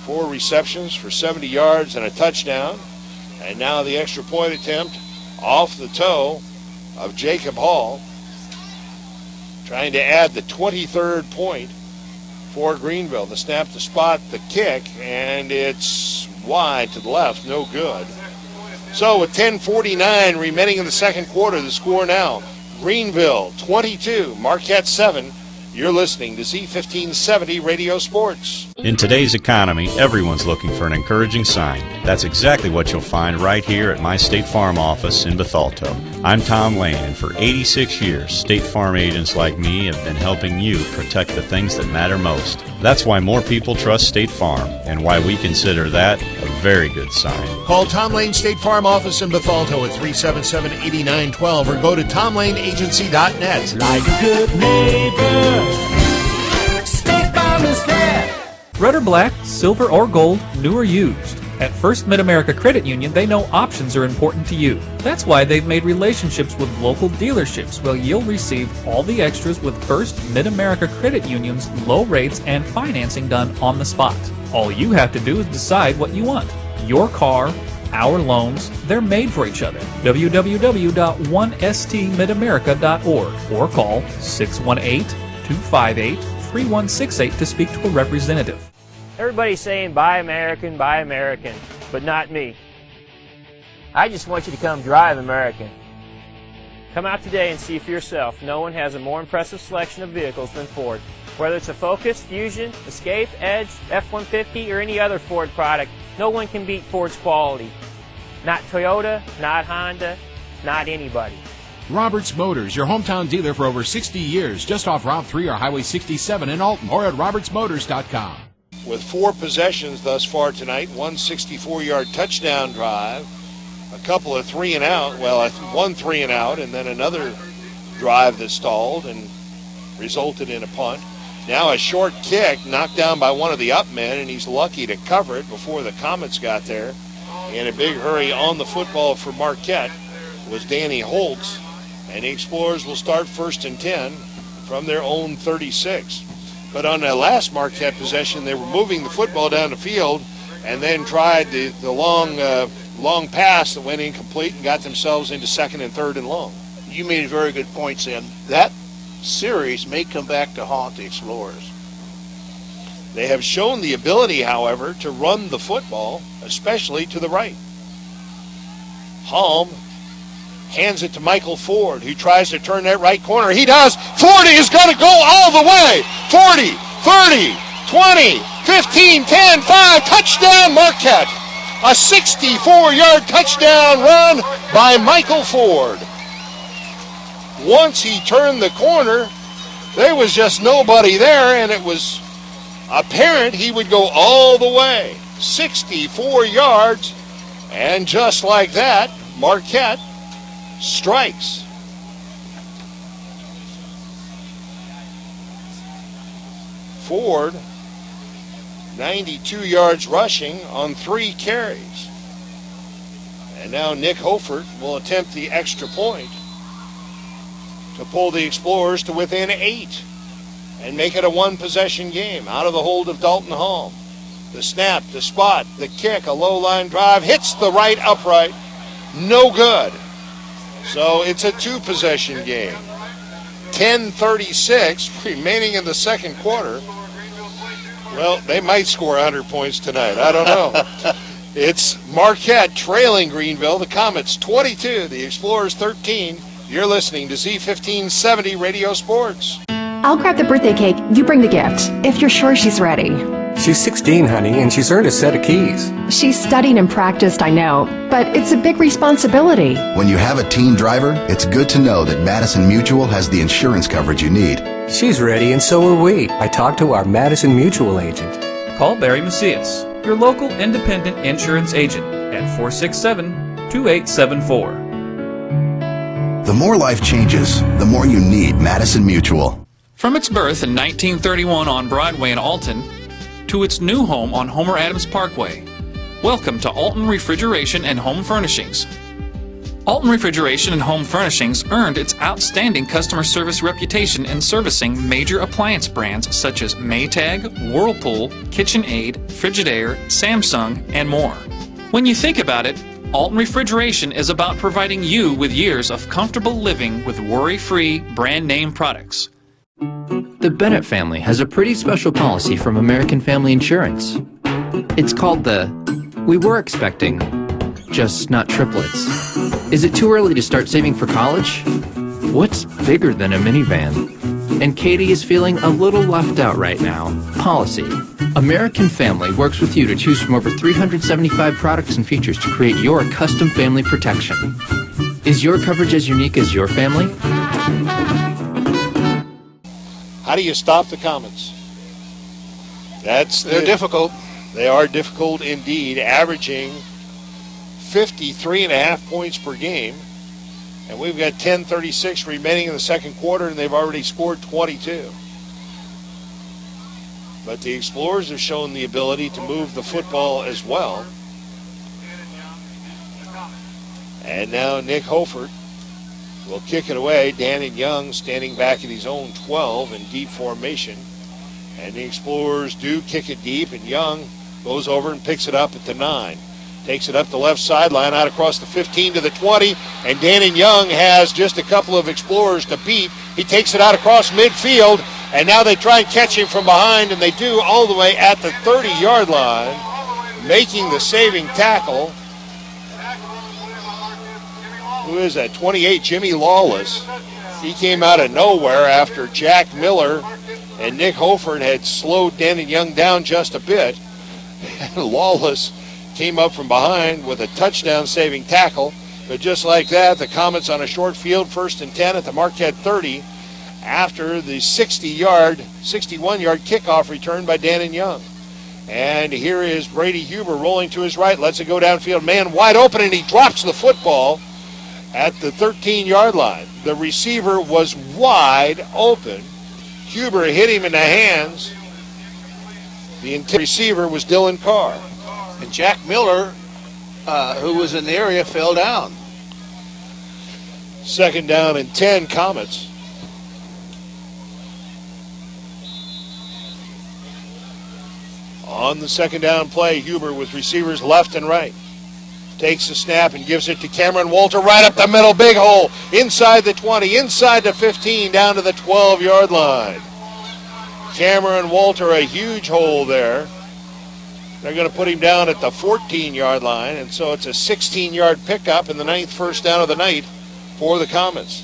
4 receptions for 70 yards and a touchdown. And now the extra point attempt off the toe of Jacob Hall, trying to add the 23rd point for Greenville. The snap, the spot, the kick, and it's wide to the left, no good. So with 10:49 remaining in the second quarter, the score now, Greenville 22, Marquette 7. You're listening to Z1570 Radio Sports. In today's economy, everyone's looking for an encouraging sign. That's exactly what you'll find right here at my State Farm office in Bethalto. I'm Tom Lane, and for 86 years, State Farm agents like me have been helping you protect the things that matter most. That's why more people trust State Farm, and why we consider that a very good sign. Call Tom Lane State Farm office in Bethalto at 377-8912 or go to tomlaneagency.net. Like a good neighbor, State Farm is there. Red or black, silver or gold, new or used. At First Mid-America Credit Union, they know options are important to you. That's why they've made relationships with local dealerships where you'll receive all the extras with First Mid-America Credit Union's low rates and financing done on the spot. All you have to do is decide what you want. Your car, our loans, they're made for each other. www.1stmidamerica.org or call 618-258-3168 to speak to a representative. Everybody's saying buy American, but not me. I just want you to come drive American. Come out today and see for yourself. No one has a more impressive selection of vehicles than Ford. Whether it's a Focus, Fusion, Escape, Edge, F-150, or any other Ford product, no one can beat Ford's quality. Not Toyota, not Honda, not anybody. Roberts Motors, your hometown dealer for over 60 years, just off Route 3 or Highway 67 in Alton, or at RiverBender.com. With 4 possessions thus far tonight, one 64-yard touchdown drive, a couple of 3 and out, well, one 3 and out, and then another drive that stalled and resulted in a punt. Now a short kick knocked down by one of the up men, and he's lucky to cover it before the Comets got there. In a big hurry on the football for Marquette was Danny Holtz, and the Explorers will start 1st and 10 from their own 36. But on the last Marquette possession, they were moving the football down the field and then tried the long pass that went incomplete and got themselves into 2nd and 3rd and long. You made a very good point, Sam. That series may come back to haunt the Explorers. They have shown the ability, however, to run the football, especially to the right. Halm hands it to Michael Ford, who tries to turn that right corner. He does. 40 is going to go all the way. 40, 30, 20, 15, 10, 5. Touchdown, Marquette. A 64-yard touchdown run by Michael Ford. Once he turned the corner, there was just nobody there, and it was apparent he would go all the way. 64 yards, and just like that, Marquette strikes. Ford, 92 yards rushing on 3 carries. And now Nick Hofert will attempt the extra point to pull the Explorers to within 8 and make it a 1-possession game out of the hold of Dalton Halm. The snap, the spot, the kick, a low-line drive, hits the right upright, no good. So it's a 2-possession game. 10:36 remaining in the second quarter. Well, they might score 100 points tonight. I don't know. It's Marquette trailing Greenville. The Comets 22, the Explorers 13. You're listening to Z1570 Radio Sports. I'll grab the birthday cake. You bring the gift, if you're sure she's ready. She's 16, honey, and she's earned a set of keys. She's studied and practiced, I know, but it's a big responsibility. When you have a teen driver, it's good to know that Madison Mutual has the insurance coverage you need. She's ready, and so are we. I talked to our Madison Mutual agent. Call Barry Macias, your local independent insurance agent, at 467-2874. The more life changes, the more you need Madison Mutual. From its birth in 1931 on Broadway in Alton to its new home on Homer Adams Parkway, welcome to Alton Refrigeration and Home Furnishings. Alton Refrigeration and Home Furnishings earned its outstanding customer service reputation in servicing major appliance brands such as Maytag, Whirlpool, KitchenAid, Frigidaire, Samsung, and more. When you think about it, Alton Refrigeration is about providing you with years of comfortable living with worry-free brand name products. The Bennett family has a pretty special policy from American Family Insurance. It's called the "We Were Expecting, Just Not Triplets." Is it too early to start saving for college? What's bigger than a minivan? And Katie is feeling a little left out right now. Policy. American Family works with you to choose from over 375 products and features to create your custom family protection. Is your coverage as unique as your family? How do you stop the Comets? They're difficult. They are difficult indeed, averaging 53.5 points per game. And we've got 10:36 remaining in the second quarter, and they've already scored 22. But the Explorers have shown the ability to move the football as well. And now Nick Hofert will kick it away. Dannon Young standing back at his own 12 in deep formation. And the Explorers do kick it deep, and Young goes over and picks it up at the 9. Takes it up the left sideline, out across the 15 to the 20, and Dannon Young has just a couple of Explorers to beat. He takes it out across midfield, and now they try and catch him from behind, and they do all the way at the 30-yard line, making the saving tackle. Who is that? 28, Jimmy Lawless. He came out of nowhere after Jack Miller and Nick Hofert had slowed Dannon Young down just a bit. And Lawless came up from behind with a touchdown-saving tackle. But just like that, the Comets on a short field, 1st and 10 at the Marquette 30 after the 61-yard kickoff return by Dannon Young. And here is Brady Huber rolling to his right, lets it go downfield. Man wide open, and he drops the football at the 13-yard line. The receiver was wide open. Huber hit him in the hands. The receiver was Dylan Carr. And Jack Miller, who was in the area, fell down. 2nd down and 10, Comets. On the 2nd down play, Huber with receivers left and right. Takes the snap and gives it to Cameron Walter right up the middle, big hole, inside the 20, inside the 15, down to the 12-yard line. Cameron Walter, a huge hole there. They're going to put him down at the 14-yard line, and so it's a 16-yard pickup and the 9th first down of the night for the Comets.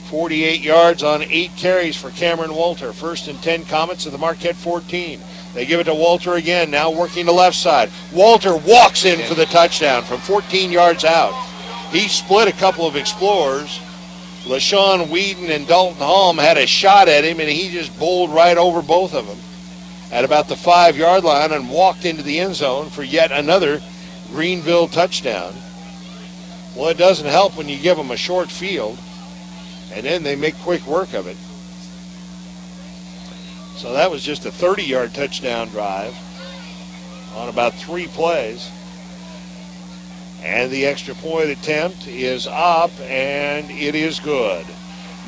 48 yards on 8 carries for Cameron Walter. 1st and 10, Comets at the Marquette 14. They give it to Walter again, now working the left side. Walter walks in for the touchdown from 14 yards out. He split a couple of Explorers. LaShawn Whedon and Dalton Holm had a shot at him, and he just bowled right over both of them at about the 5-yard line and walked into the end zone for yet another Greenville touchdown. Well, it doesn't help when you give them a short field, and then they make quick work of it. So that was just a 30-yard touchdown drive on about 3 plays. And the extra point attempt is up, and it is good.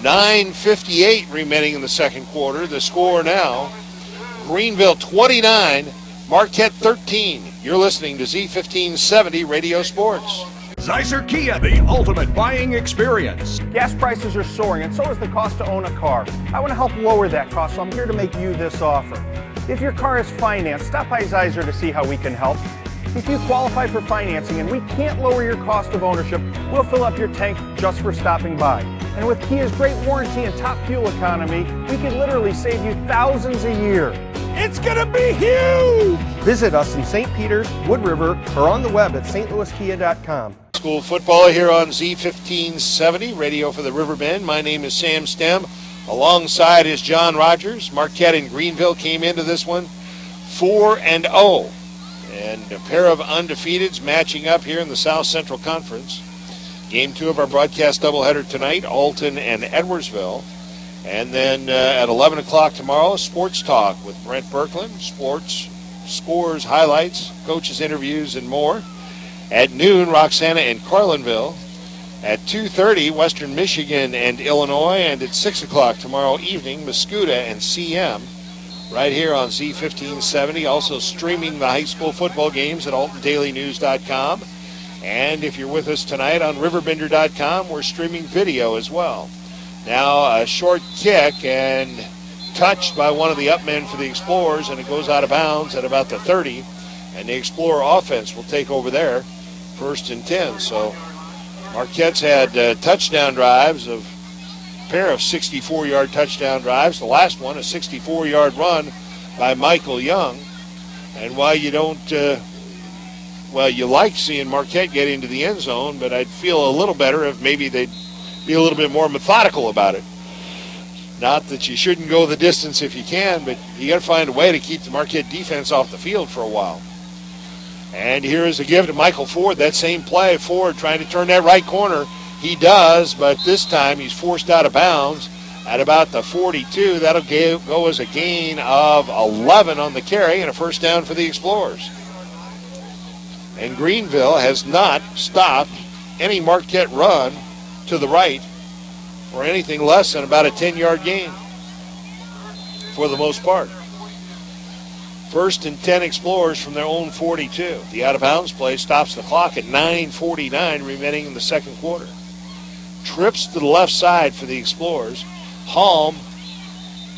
9:58 remaining in the second quarter. The score now, Greenville 29, Marquette 13. You're listening to Z1570 Radio Sports. Zeiser Kia, the ultimate buying experience. Gas prices are soaring, and so is the cost to own a car. I want to help lower that cost, so I'm here to make you this offer. If your car is financed, stop by Zeiser to see how we can help. If you qualify for financing and we can't lower your cost of ownership, we'll fill up your tank just for stopping by. And with Kia's great warranty and top fuel economy, we can literally save you thousands a year. It's gonna be huge! Visit us in St. Peters, Wood River, or on the web at stlouiskia.com. School football here on Z1570, radio for the Riverbend. My name is Sam Stem. Alongside is John Rogers. Marquette and Greenville came into this one 4-0. And a pair of undefeateds matching up here in the South Central Conference. Game 2 of our broadcast doubleheader tonight, Alton and Edwardsville. And then at 11 o'clock tomorrow, Sports Talk with Brent Birkeland. Sports, scores, highlights, coaches' interviews, and more. At noon, Roxana and Carlinville. At 2:30, Western Michigan and Illinois. And at 6 o'clock tomorrow evening, Muscuda and CM. Right here on Z1570. Also streaming the high school football games at AltonDailyNews.com. And if you're with us tonight on RiverBender.com, we're streaming video as well. Now a short kick and touched by one of the upmen for the Explorers, and it goes out of bounds at about the 30. And the Explorer offense will take over there, 1st and 10. So Marquette's had touchdown drives, a pair of 64-yard touchdown drives. The last one, a 64-yard run by Michael Young. And while you don't, you like seeing Marquette get into the end zone, but I'd feel a little better if maybe they'd be a little bit more methodical about it. Not that you shouldn't go the distance if you can, but you got to find a way to keep the Marquette defense off the field for a while. And here is a give to Michael Ford. That same play, Ford trying to turn that right corner. He does, but this time he's forced out of bounds at about the 42. That'll go as a gain of 11 on the carry and a 1st down for the Explorers. And Greenville has not stopped any Marquette run to the right for anything less than about a 10-yard gain for the most part. 1st and 10 Explorers from their own 42. The out-of-bounds play stops the clock at 9:49 remaining in the second quarter. Trips to the left side for the Explorers. Halm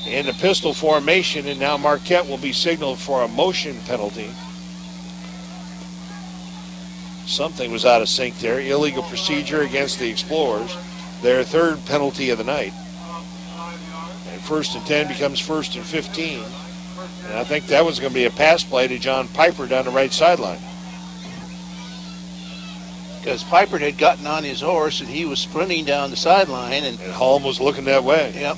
in the pistol formation, and now Marquette will be signaled for a motion penalty. Something was out of sync there. Illegal procedure against the Explorers. Their 3rd penalty of the night. And 1st and 10 becomes 1st and 15. And I think that was going to be a pass play to John Piper down the right sideline. Because Piper had gotten on his horse and he was sprinting down the sideline. And Halm was looking that way. Yep.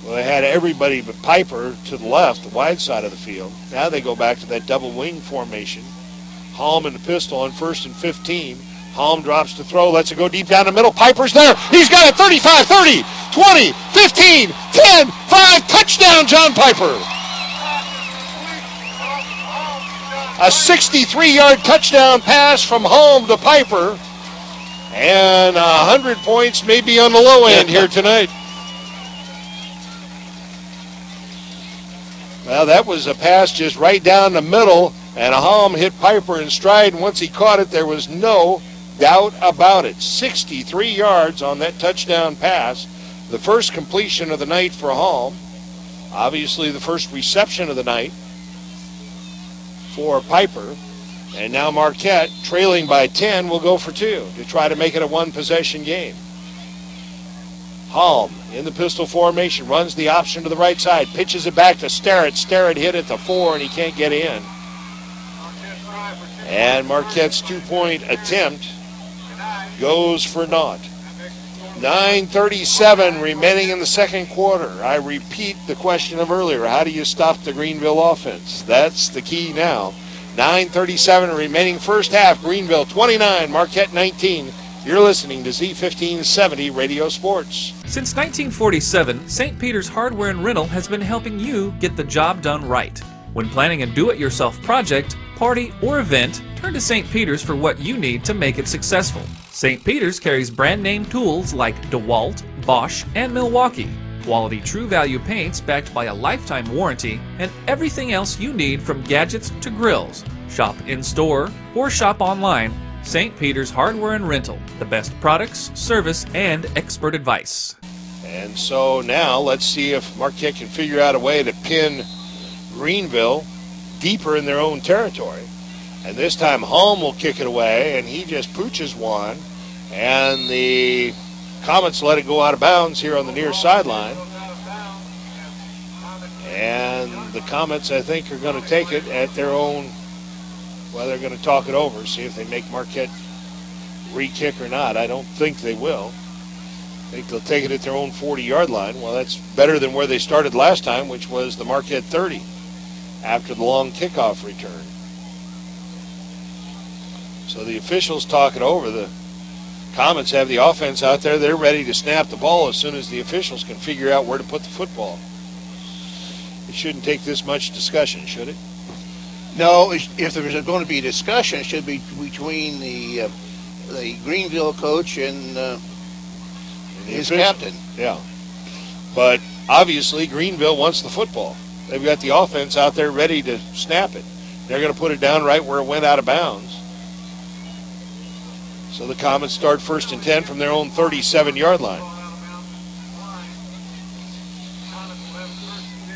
Well, they had everybody but Piper to the left, the wide side of the field. Now they go back to that double wing formation. Halm in the pistol on 1st and 15. Halm drops to throw, lets it go deep down the middle. Piper's there. He's got it. 35, 30, 20, 15, 10, 5. Touchdown, John Piper. A 63-yard touchdown pass from Halm to Piper. And 100 points may be on the low end here tonight. Well, that was a pass just right down the middle, and Halm hit Piper in stride, and once he caught it, there was no doubt about it. 63 yards on that touchdown pass. The first completion of the night for Halm. Obviously the first reception of the night for Piper. And now Marquette, trailing by 10, will go for 2 to try to make it a one-possession game. Halm in the pistol formation, runs the option to the right side, pitches it back to Starrett. Starrett hit at the 4, and he can't get in. And Marquette's 2-point attempt goes for naught. 9:37 remaining in the second quarter. I repeat the question of earlier. How do you stop the Greenville offense? That's the key now. 9:37 remaining first half. Greenville 29, Marquette 19. You're listening to Z1570 Radio Sports. Since 1947, St. Peter's Hardware and Rental has been helping you get the job done right. When planning a do-it-yourself project, party, or event, turn to St. Peter's for what you need to make it successful. St. Peter's carries brand-name tools like DeWalt, Bosch, and Milwaukee, quality True Value paints backed by a lifetime warranty, and everything else you need from gadgets to grills. Shop in-store or shop online. St. Peter's Hardware and Rental, the best products, service, and expert advice. And so now let's see if Marquette can figure out a way to pin Greenville deeper in their own territory. And this time Halm will kick it away, and he just pooches one. And the Comets let it go out of bounds here on the near sideline. And the Comets, I think, are going to take it at their own. Well, they're going to talk it over, see if they make Marquette re-kick or not. I don't think they will. I think they'll take it at their own 40-yard line. Well, that's better than where they started last time, which was the Marquette 30 after the long kickoff return. So the officials talk it over. The Comets have the offense out there. They're ready to snap the ball as soon as the officials can figure out where to put the football. It shouldn't take this much discussion, should it? No, if there's going to be a discussion, it should be between the Greenville coach and his captain. Yeah. But obviously Greenville wants the football. They've got the offense out there ready to snap it. They're going to put it down right where it went out of bounds. So the Comets start 1st and 10 from their own 37-yard line.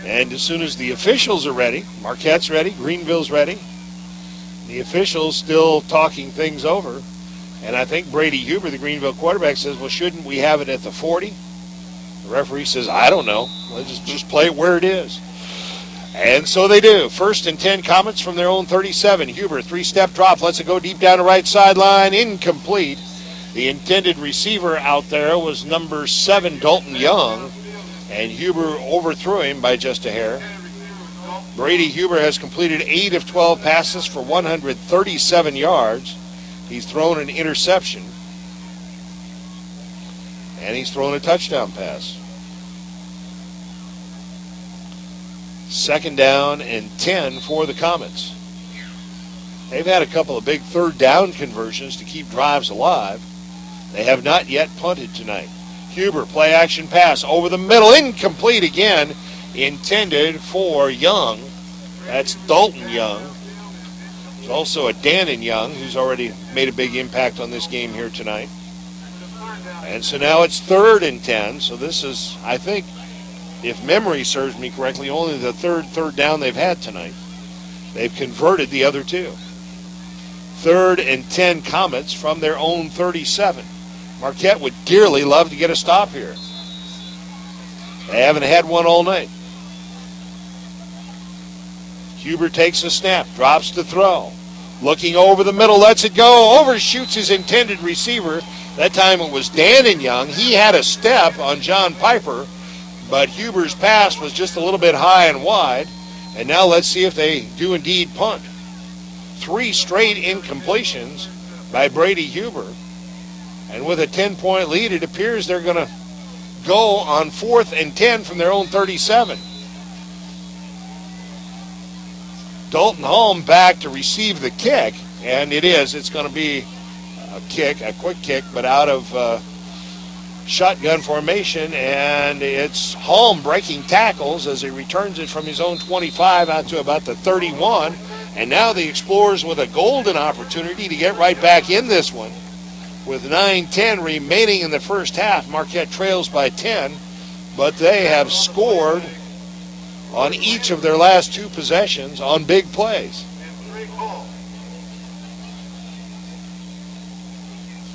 And as soon as the officials are ready, Marquette's ready, Greenville's ready, the officials still talking things over. And I think Brady Huber, the Greenville quarterback, says, well, shouldn't we have it at the 40? The referee says, I don't know. Let's just play it where it is. And so they do. 1st and 10 Comets from their own 37. Huber, 3-step drop, lets it go deep down the right sideline, incomplete. The intended receiver out there was number 7, Dalton Young, and Huber overthrew him by just a hair. Brady Huber has completed 8 of 12 passes for 137 yards. He's thrown an interception, and he's thrown a touchdown pass. 2nd down and 10 for the Comets. They've had a couple of big 3rd down conversions to keep drives alive. They have not yet punted tonight. Huber, play action pass over the middle, incomplete again, intended for Young. That's Dalton Young. There's also a Dannon Young who's already made a big impact on this game here tonight. And so now it's 3rd and 10. So this is, I think, if memory serves me correctly, only the third down they've had tonight. They've converted the other 2. 3rd and 10 Comets from their own 37. Marquette would dearly love to get a stop here. They haven't had one all night. Huber takes a snap, drops to throw. Looking over the middle, lets it go, overshoots his intended receiver. That time it was Dannon Young. He had a step on John Piper, but Huber's pass was just a little bit high and wide. And now let's see if they do indeed punt. 3 straight incompletions by Brady Huber. And with a 10-point lead, it appears they're going to go on 4th and 10 from their own 37. Dalton Holm back to receive the kick, and it's going to be a quick kick, but out of shotgun formation, and it's Holm breaking tackles as he returns it from his own 25 out to about the 31, and now the Explorers with a golden opportunity to get right back in this one. With 9:10 remaining in the first half, Marquette trails by 10, but they have scored on each of their last 2 possessions on big plays.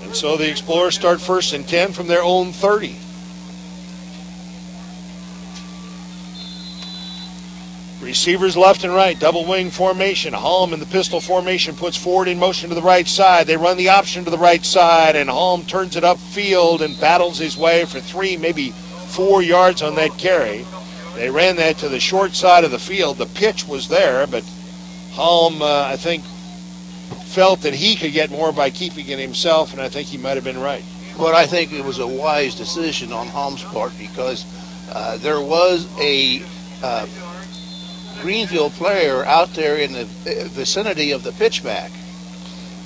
And so the Explorers start 1st and 10 from their own 30. Receivers left and right, double wing formation. Holm in the pistol formation puts forward in motion to the right side. They run the option to the right side, and Holm turns it upfield and battles his way for 3, maybe 4 yards on that carry. They ran that to the short side of the field. The pitch was there, but Holm, I think, felt that he could get more by keeping it himself, and I think he might have been right. But I think it was a wise decision on Holm's part because there was a Greenville player out there in the vicinity of the pitchback.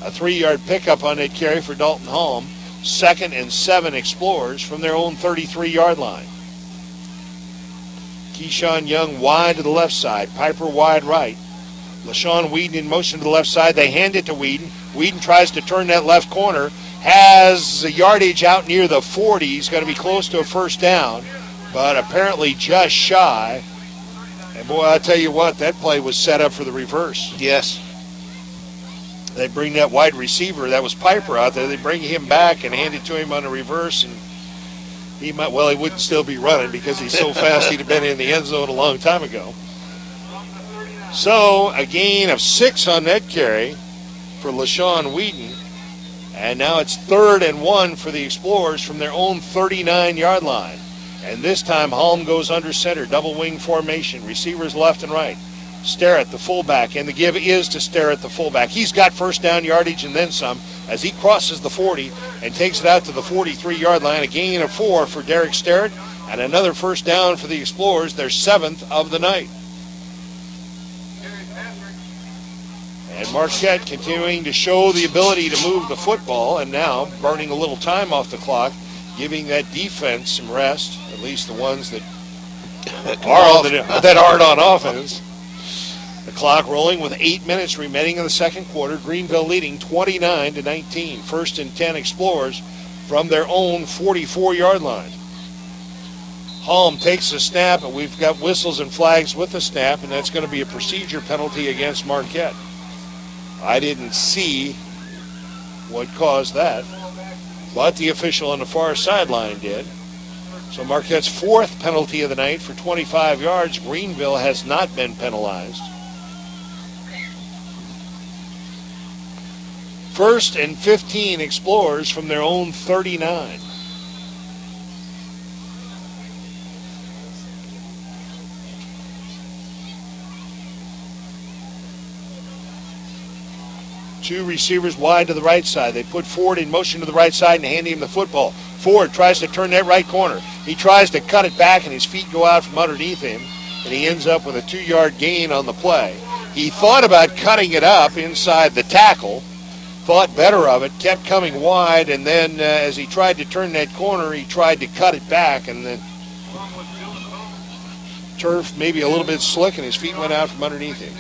A 3-yard pickup on that carry for Dalton Holm. 2nd and 7 Explorers from their own 33-yard line. Keyshawn Young wide to the left side. Piper wide right. LaShawn Whedon in motion to the left side. They hand it to Whedon. Whedon tries to turn that left corner. Has the yardage out near the 40. He's going to be close to a 1st down, but apparently just shy. And boy, I'll tell you what, that play was set up for the reverse. Yes. They bring that wide receiver, that was Piper out there. They bring him back and hand it to him on a reverse, and he wouldn't still be running because he's so fast he'd have been in the end zone a long time ago. So a gain of 6 on that carry for LaShawn Whedon. And now it's 3rd and 1 for the Explorers from their own 39-yard line. And this time Holm goes under center, double wing formation, receivers left and right. Sterrett, the fullback, and the give is to Sterrett, the fullback. He's got first down yardage and then some as he crosses the 40 and takes it out to the 43-yard line. A gain of 4 for Derek Sterrett, and another first down for the Explorers, their 7th of the night. And Marquette continuing to show the ability to move the football, and now burning a little time off the clock, giving that defense some rest, at least the ones that aren't on offense. The clock rolling with 8 minutes remaining in the second quarter. Greenville leading 29-19. First and 10 Explorers from their own 44-yard line. Halm takes the snap, and we've got whistles and flags with the snap, and that's going to be a procedure penalty against Marquette. I didn't see what caused that, but the official on the far sideline did. So Marquette's 4th penalty of the night for 25 yards. Greenville has not been penalized. First and 15 Explorers from their own 39. Two receivers wide to the right side. They put Ford in motion to the right side and hand him the football. Ford tries to turn that right corner. He tries to cut it back, and his feet go out from underneath him, and he ends up with a 2-yard gain on the play. He thought about cutting it up inside the tackle, thought better of it, kept coming wide, and then as he tried to turn that corner, he tried to cut it back, and then turf maybe a little bit slick, and his feet went out from underneath him.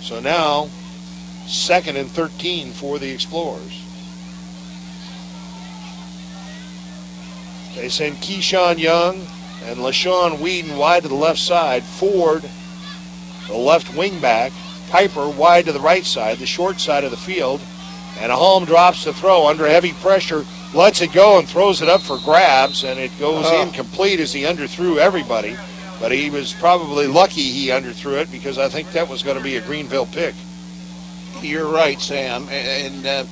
So now, 2nd and 13 for the Explorers. They send Keyshawn Young and LaShawn Whedon wide to the left side. Ford, the left wingback. Piper wide to the right side, the short side of the field. And Halm drops the throw under heavy pressure, lets it go and throws it up for grabs, and it goes incomplete as he underthrew everybody. But he was probably lucky he underthrew it, because I think that was going to be a Greenville pick. You're right, Sam. And of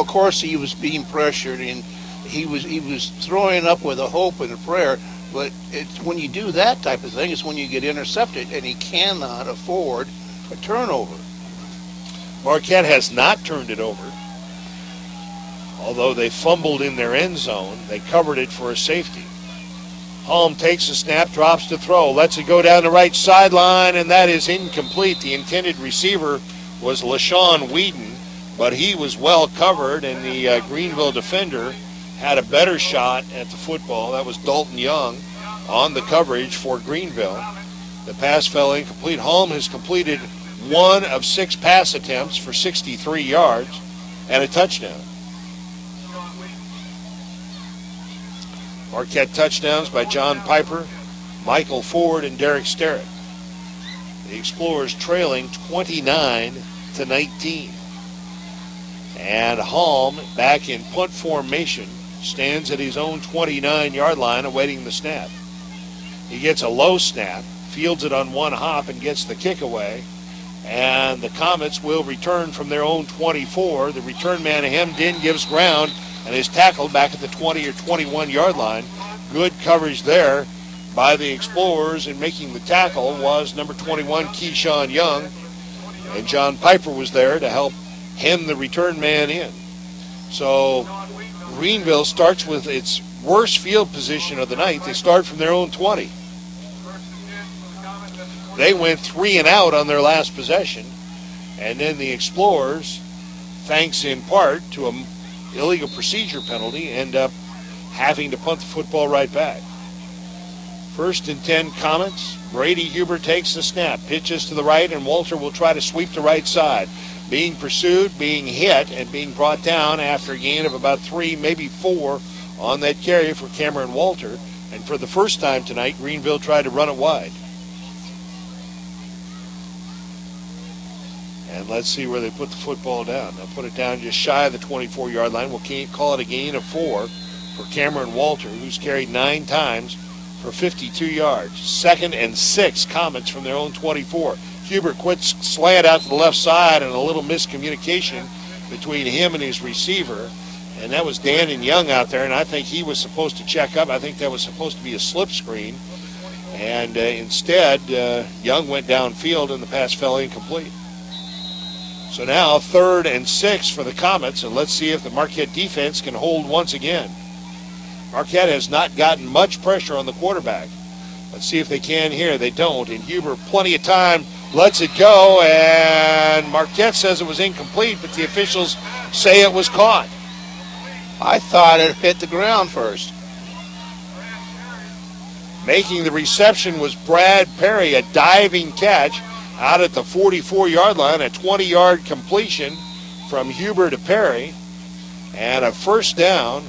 course he was being pressured, and he was throwing up with a hope and a prayer. But it's when you do that type of thing, it's when you get intercepted, and he cannot afford a turnover. Marquette has not turned it over. Although they fumbled in their end zone, they covered it for a safety. Halm takes the snap, drops the throw, lets it go down the right sideline, and that is incomplete. The intended receiver was LaShawn Whedon, but he was well covered, and the Greenville defender had a better shot at the football. That was Dalton Young on the coverage for Greenville. The pass fell incomplete. Halm has completed 1 of 6 pass attempts for 63 yards and a touchdown. Marquette touchdowns by John Piper, Michael Ford, and Derek Sterrett. The Explorers trailing 29-19. And Halm, back in punt formation, stands at his own 29-yard line awaiting the snap. He gets a low snap, fields it on one hop, and gets the kick away. And the Comets will return from their own 24. The return man hemmed in, gives ground, and is tackled back at the 20 or 21-yard line. Good coverage there by the Explorers, and making the tackle was number 21, Keyshawn Young. And John Piper was there to help hem the return man in. So Greenville starts with its worst field position of the night. They start from their own 20. They went 3 and out on their last possession, and then the Explorers, thanks in part to an illegal procedure penalty, end up having to punt the football right back. First and 10 Comets. Brady Huber takes the snap, pitches to the right, and Walter will try to sweep the right side. Being pursued, being hit, and being brought down after a gain of about 3, maybe 4 on that carry for Cameron Walter. And for the first time tonight, Greenville tried to run it wide. And let's see where they put the football down. They'll put it down just shy of the 24-yard line. We'll call it a gain of 4 for Cameron Walter, who's carried 9 times for 52 yards. 2nd and 6 Comets from their own 24. Huber quits slant out to the left side, and a little miscommunication between him and his receiver. And that was Dan and Young out there, and I think he was supposed to check up. I think that was supposed to be a slip screen. And instead, Young went downfield and the pass fell incomplete. So now 3rd and 6 for the Comets, and let's see if the Marquette defense can hold once again. Marquette has not gotten much pressure on the quarterback. Let's see if they can here. They don't, and Huber, plenty of time, lets it go, and Marquette says it was incomplete, but the officials say it was caught. I thought it hit the ground first. Making the reception was Brad Perry, a diving catch out at the 44-yard line, a 20-yard completion from Huber to Perry, and a first down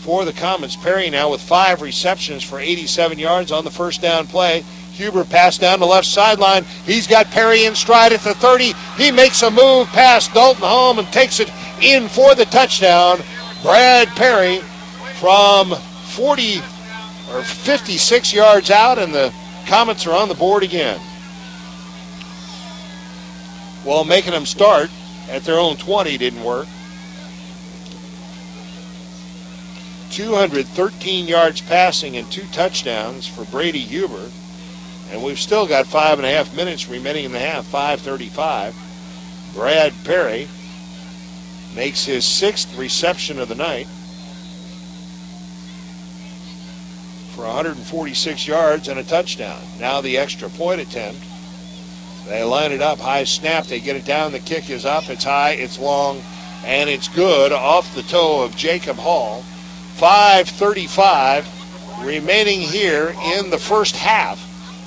for the Comets. Perry now with 5 receptions for 87 yards on the first down play. Huber passed down the left sideline. He's got Perry in stride at the 30. He makes a move past Dalton Holm and takes it in for the touchdown. Brad Perry from 40 or 56 yards out, and the Comets are on the board again. Well, making them start at their own 20 didn't work. 213 yards passing and 2 touchdowns for Brady Huber. And we've still got 5.5 minutes remaining in the half, 5:35. Brad Perry makes his 6th reception of the night for 146 yards and a touchdown. Now the extra point attempt. They line it up, high snap, they get it down, the kick is up, it's high, it's long, and it's good off the toe of Jacob Hall. 5:35 remaining here in the first half.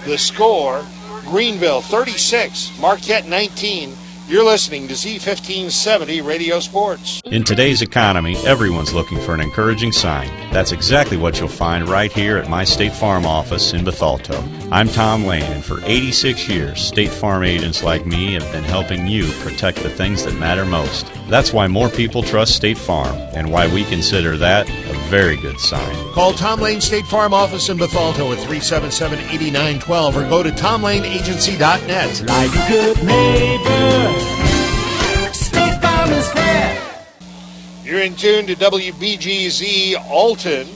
The score, Greenville 36, Marquette 19. You're listening to Z1570 Radio Sports. In today's economy, everyone's looking for an encouraging sign. That's exactly what you'll find right here at my State Farm office in Bethalto. I'm Tom Lane, and for 86 years, State Farm agents like me have been helping you protect the things that matter most. That's why more people trust State Farm, and why we consider that a very good sign. Call Tom Lane State Farm office in Bethalto at 377-8912 or go to tomlaneagency.net. Like a good neighbor, State Farm is there. You're in tune to WBGZ Alton.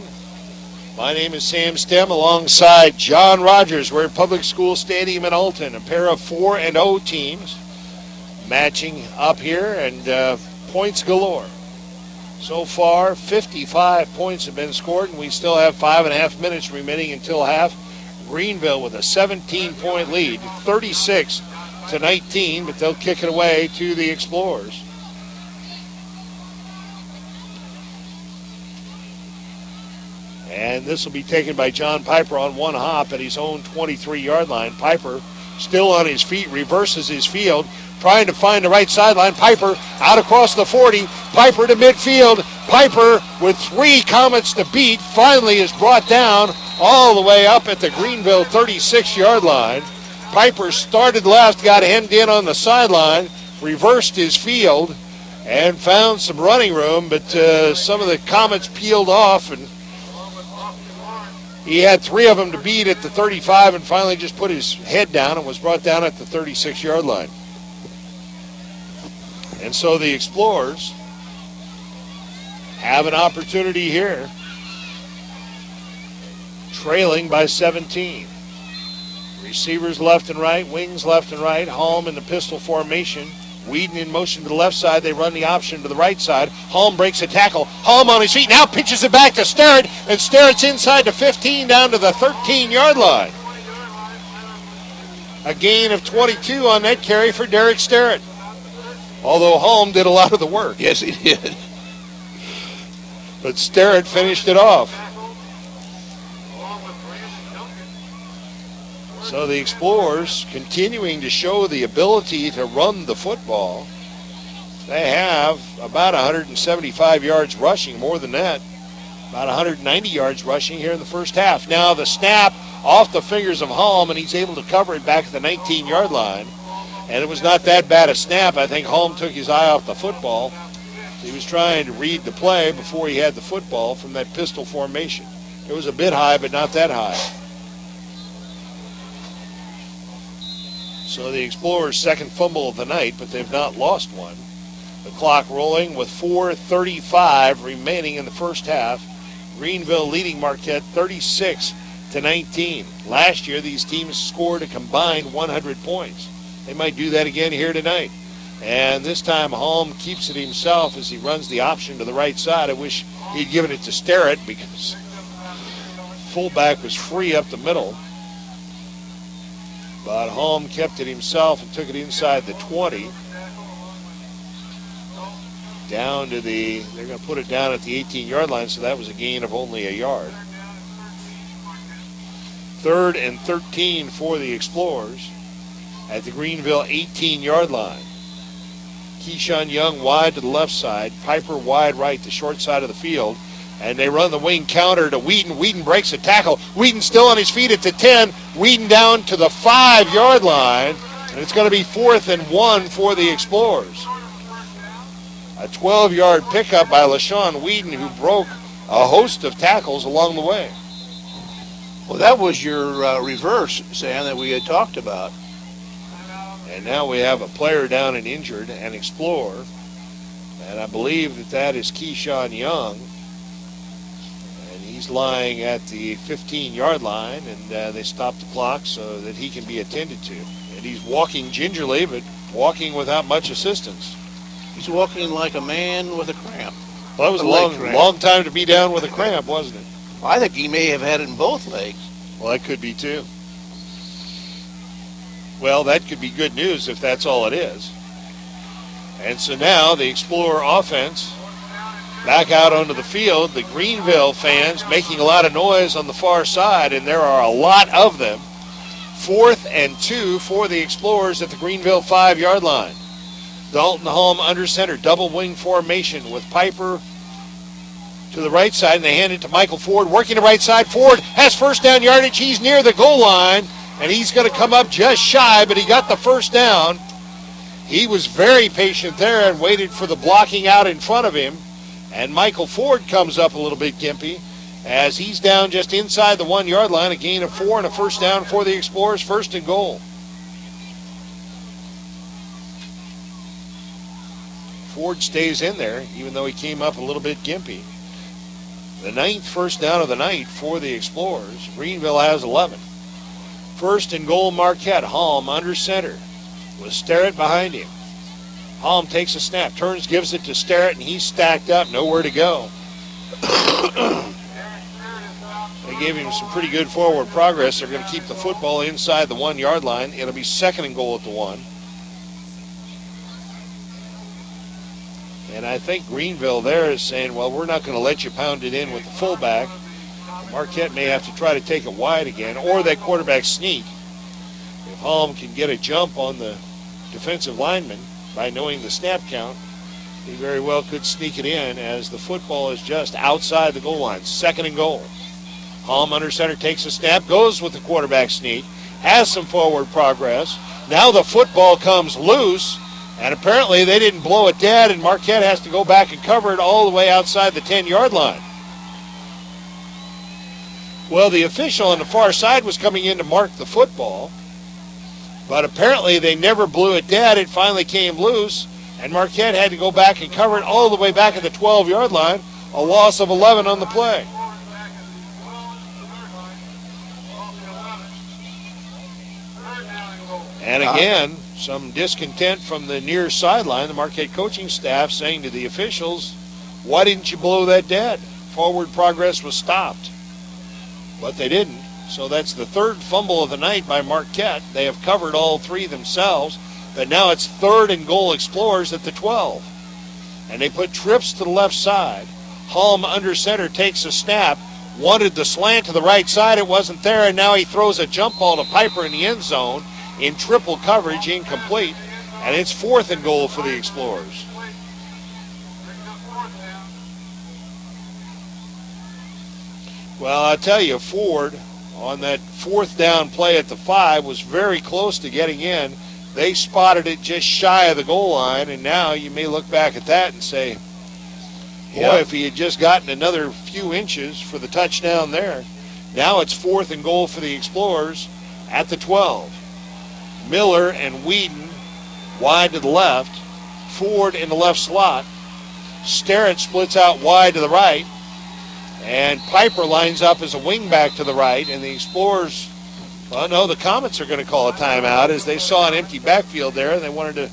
My name is Sam Stem alongside John Rogers. We're at Public School Stadium in Alton, a pair of 4-0 teams matching up here, and points galore. So far, 55 points have been scored, and we still have 5.5 minutes remaining until half. Greenville with a 17-point lead, 36-19, but they'll kick it away to the Explorers. And this will be taken by John Piper on one hop at his own 23-yard line. Piper still on his feet, reverses his field, trying to find the right sideline. Piper out across the 40. Piper to midfield. Piper with 3 Comets to beat finally is brought down all the way up at the Greenville 36-yard line. Piper started left, got hemmed in on the sideline, reversed his field, and found some running room, but some of the Comets peeled off, and he had 3 of them to beat at the 35 and finally just put his head down and was brought down at the 36-yard line. And so the Explorers have an opportunity here, trailing by 17. Receivers left and right, wings left and right, Holm in the pistol formation. Whedon in motion to the left side. They run the option to the right side. Holm breaks a tackle. Holm on his feet. Now pitches it back to Sterrett. And Sterrett's inside the 15 down to the 13-yard line. A gain of 22 on that carry for Derek Sterrett. Although Holm did a lot of the work. Yes, he did. But Sterrett finished it off. So the Explorers continuing to show the ability to run the football. They have about 175 yards rushing, more than that. About 190 yards rushing here in the first half. Now the snap off the fingers of Holm, and he's able to cover it back at the 19-yard line. And it was not that bad a snap. I think Holm took his eye off the football. He was trying to read the play before he had the football from that pistol formation. It was a bit high, but not that high. So the Explorers' second fumble of the night, but they've not lost one. The clock rolling with 4:35 remaining in the first half. Greenville leading Marquette 36-19. to 19. Last year, these teams scored a combined 100 points. They might do that again here tonight. And this time, Halm keeps it himself as he runs the option to the right side. I wish he'd given it to Sterrett because fullback was free up the middle. But Halm kept it himself and took it inside the 20. Down to they're going to put it down at the 18-yard line, so that was a gain of only a yard. 3rd and 13 for the Explorers at the Greenville 18-yard line. Keyshawn Young wide to the left side, Piper wide right, the short side of the field, and they run the wing counter to Whedon. Whedon breaks a tackle. Whedon still on his feet at the 10. Whedon down to the 5-yard line, and it's going to be 4th and 1 for the Explorers. A 12-yard pickup by LaShawn Whedon, who broke a host of tackles along the way. Well, that was your reverse, Sam, that we had talked about. And now we have a player down and injured, an Explorer. And I believe that is Keyshawn Young. And he's lying at the 15-yard line, and they stop the clock so that he can be attended to. And he's walking gingerly, but walking without much assistance. He's walking like a man with a cramp. Well, that was a long time to be down with a cramp, wasn't it? I think he may have had it in both legs. Well, that could be too. Well, that could be good news if that's all it is. And so now the Explorer offense back out onto the field. The Greenville fans making a lot of noise on the far side, and there are a lot of them. 4th and 2 for the Explorers at the Greenville 5-yard line. Dalton Halm under center, double wing formation with Piper to the right side, and they hand it to Michael Ford, working the right side. Ford has first down yardage. He's near the goal line, and he's going to come up just shy, but he got the first down. He was very patient there and waited for the blocking out in front of him, and Michael Ford comes up a little bit gimpy as he's down just inside the 1-yard line, a gain of 4 and a first down for the Explorers, 1st and goal. Ford stays in there, even though he came up a little bit gimpy. The 9th first down of the night for the Explorers. Greenville has 11. 1st and goal, Marquette. Halm under center with Sterrett behind him. Halm takes a snap, turns, gives it to Sterrett, and he's stacked up, nowhere to go. They gave him some pretty good forward progress. They're going to keep the football inside the 1-yard line. It'll be 2nd and goal at the 1. And I think Greenville there is saying, well, we're not going to let you pound it in with the fullback. Marquette may have to try to take it wide again, or that quarterback sneak. If Halm can get a jump on the defensive lineman by knowing the snap count, he very well could sneak it in as the football is just outside the goal line. 2nd and goal. Halm under center takes a snap, goes with the quarterback sneak, has some forward progress. Now the football comes loose. And apparently they didn't blow it dead, and Marquette has to go back and cover it all the way outside the 10-yard line. Well, the official on the far side was coming in to mark the football, but apparently they never blew it dead. It finally came loose, and Marquette had to go back and cover it all the way back at the 12-yard line, a loss of 11 on the play. And again, some discontent from the near sideline. The Marquette coaching staff saying to the officials, why didn't you blow that dead? Forward progress was stopped. But they didn't. So that's the 3rd fumble of the night by Marquette. They have covered all 3 themselves. But now it's 3rd and goal, Explorers at the 12. And they put trips to the left side. Halm under center takes a snap. Wanted the slant to the right side. It wasn't there. And now he throws a jump ball to Piper in the end zone. In triple coverage, incomplete, and it's 4th and goal for the Explorers. Well, I'll tell you, Ford, on that 4th down play at the 5, was very close to getting in. They spotted it just shy of the goal line, and now you may look back at that and say, boy, if he had just gotten another few inches for the touchdown there. Now it's 4th and goal for the Explorers at the 12. Miller and Whedon wide to the left. Ford in the left slot. Sterrett splits out wide to the right. And Piper lines up as a wingback to the right, and the Explorers, well, no, the Comets are going to call a timeout as they saw an empty backfield there, and they wanted to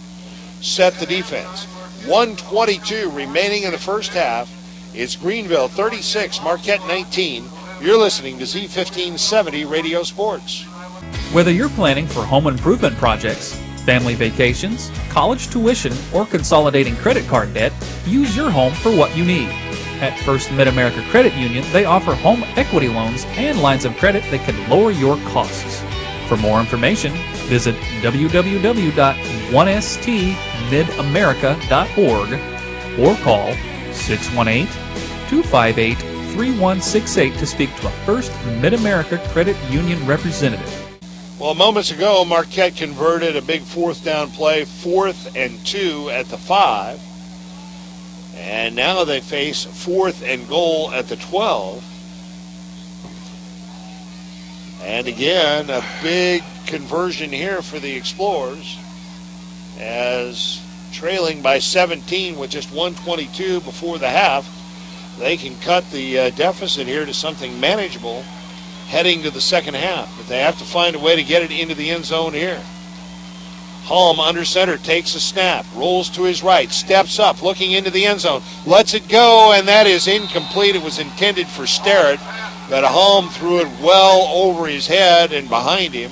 set the defense. 1:22 remaining in the first half. It's Greenville 36, Marquette 19. You're listening to Z1570 Radio Sports. Whether you're planning for home improvement projects, family vacations, college tuition, or consolidating credit card debt, use your home for what you need. At First Mid-America Credit Union, they offer home equity loans and lines of credit that can lower your costs. For more information, visit www.1stmidamerica.org or call 618-258-3168 to speak to a First Mid-America Credit Union representative. Well, moments ago, Marquette converted a big fourth down play, 4th and 2 at the 5. And now they face 4th and goal at the 12. And again, a big conversion here for the Explorers, as trailing by 17 with just 1:22 before the half, they can cut the deficit here to something manageable heading to the second half. But they have to find a way to get it into the end zone here. Holm under center takes a snap, rolls to his right, steps up, looking into the end zone, lets it go, and that is incomplete. It was intended for Sterrett, but Holm threw it well over his head and behind him.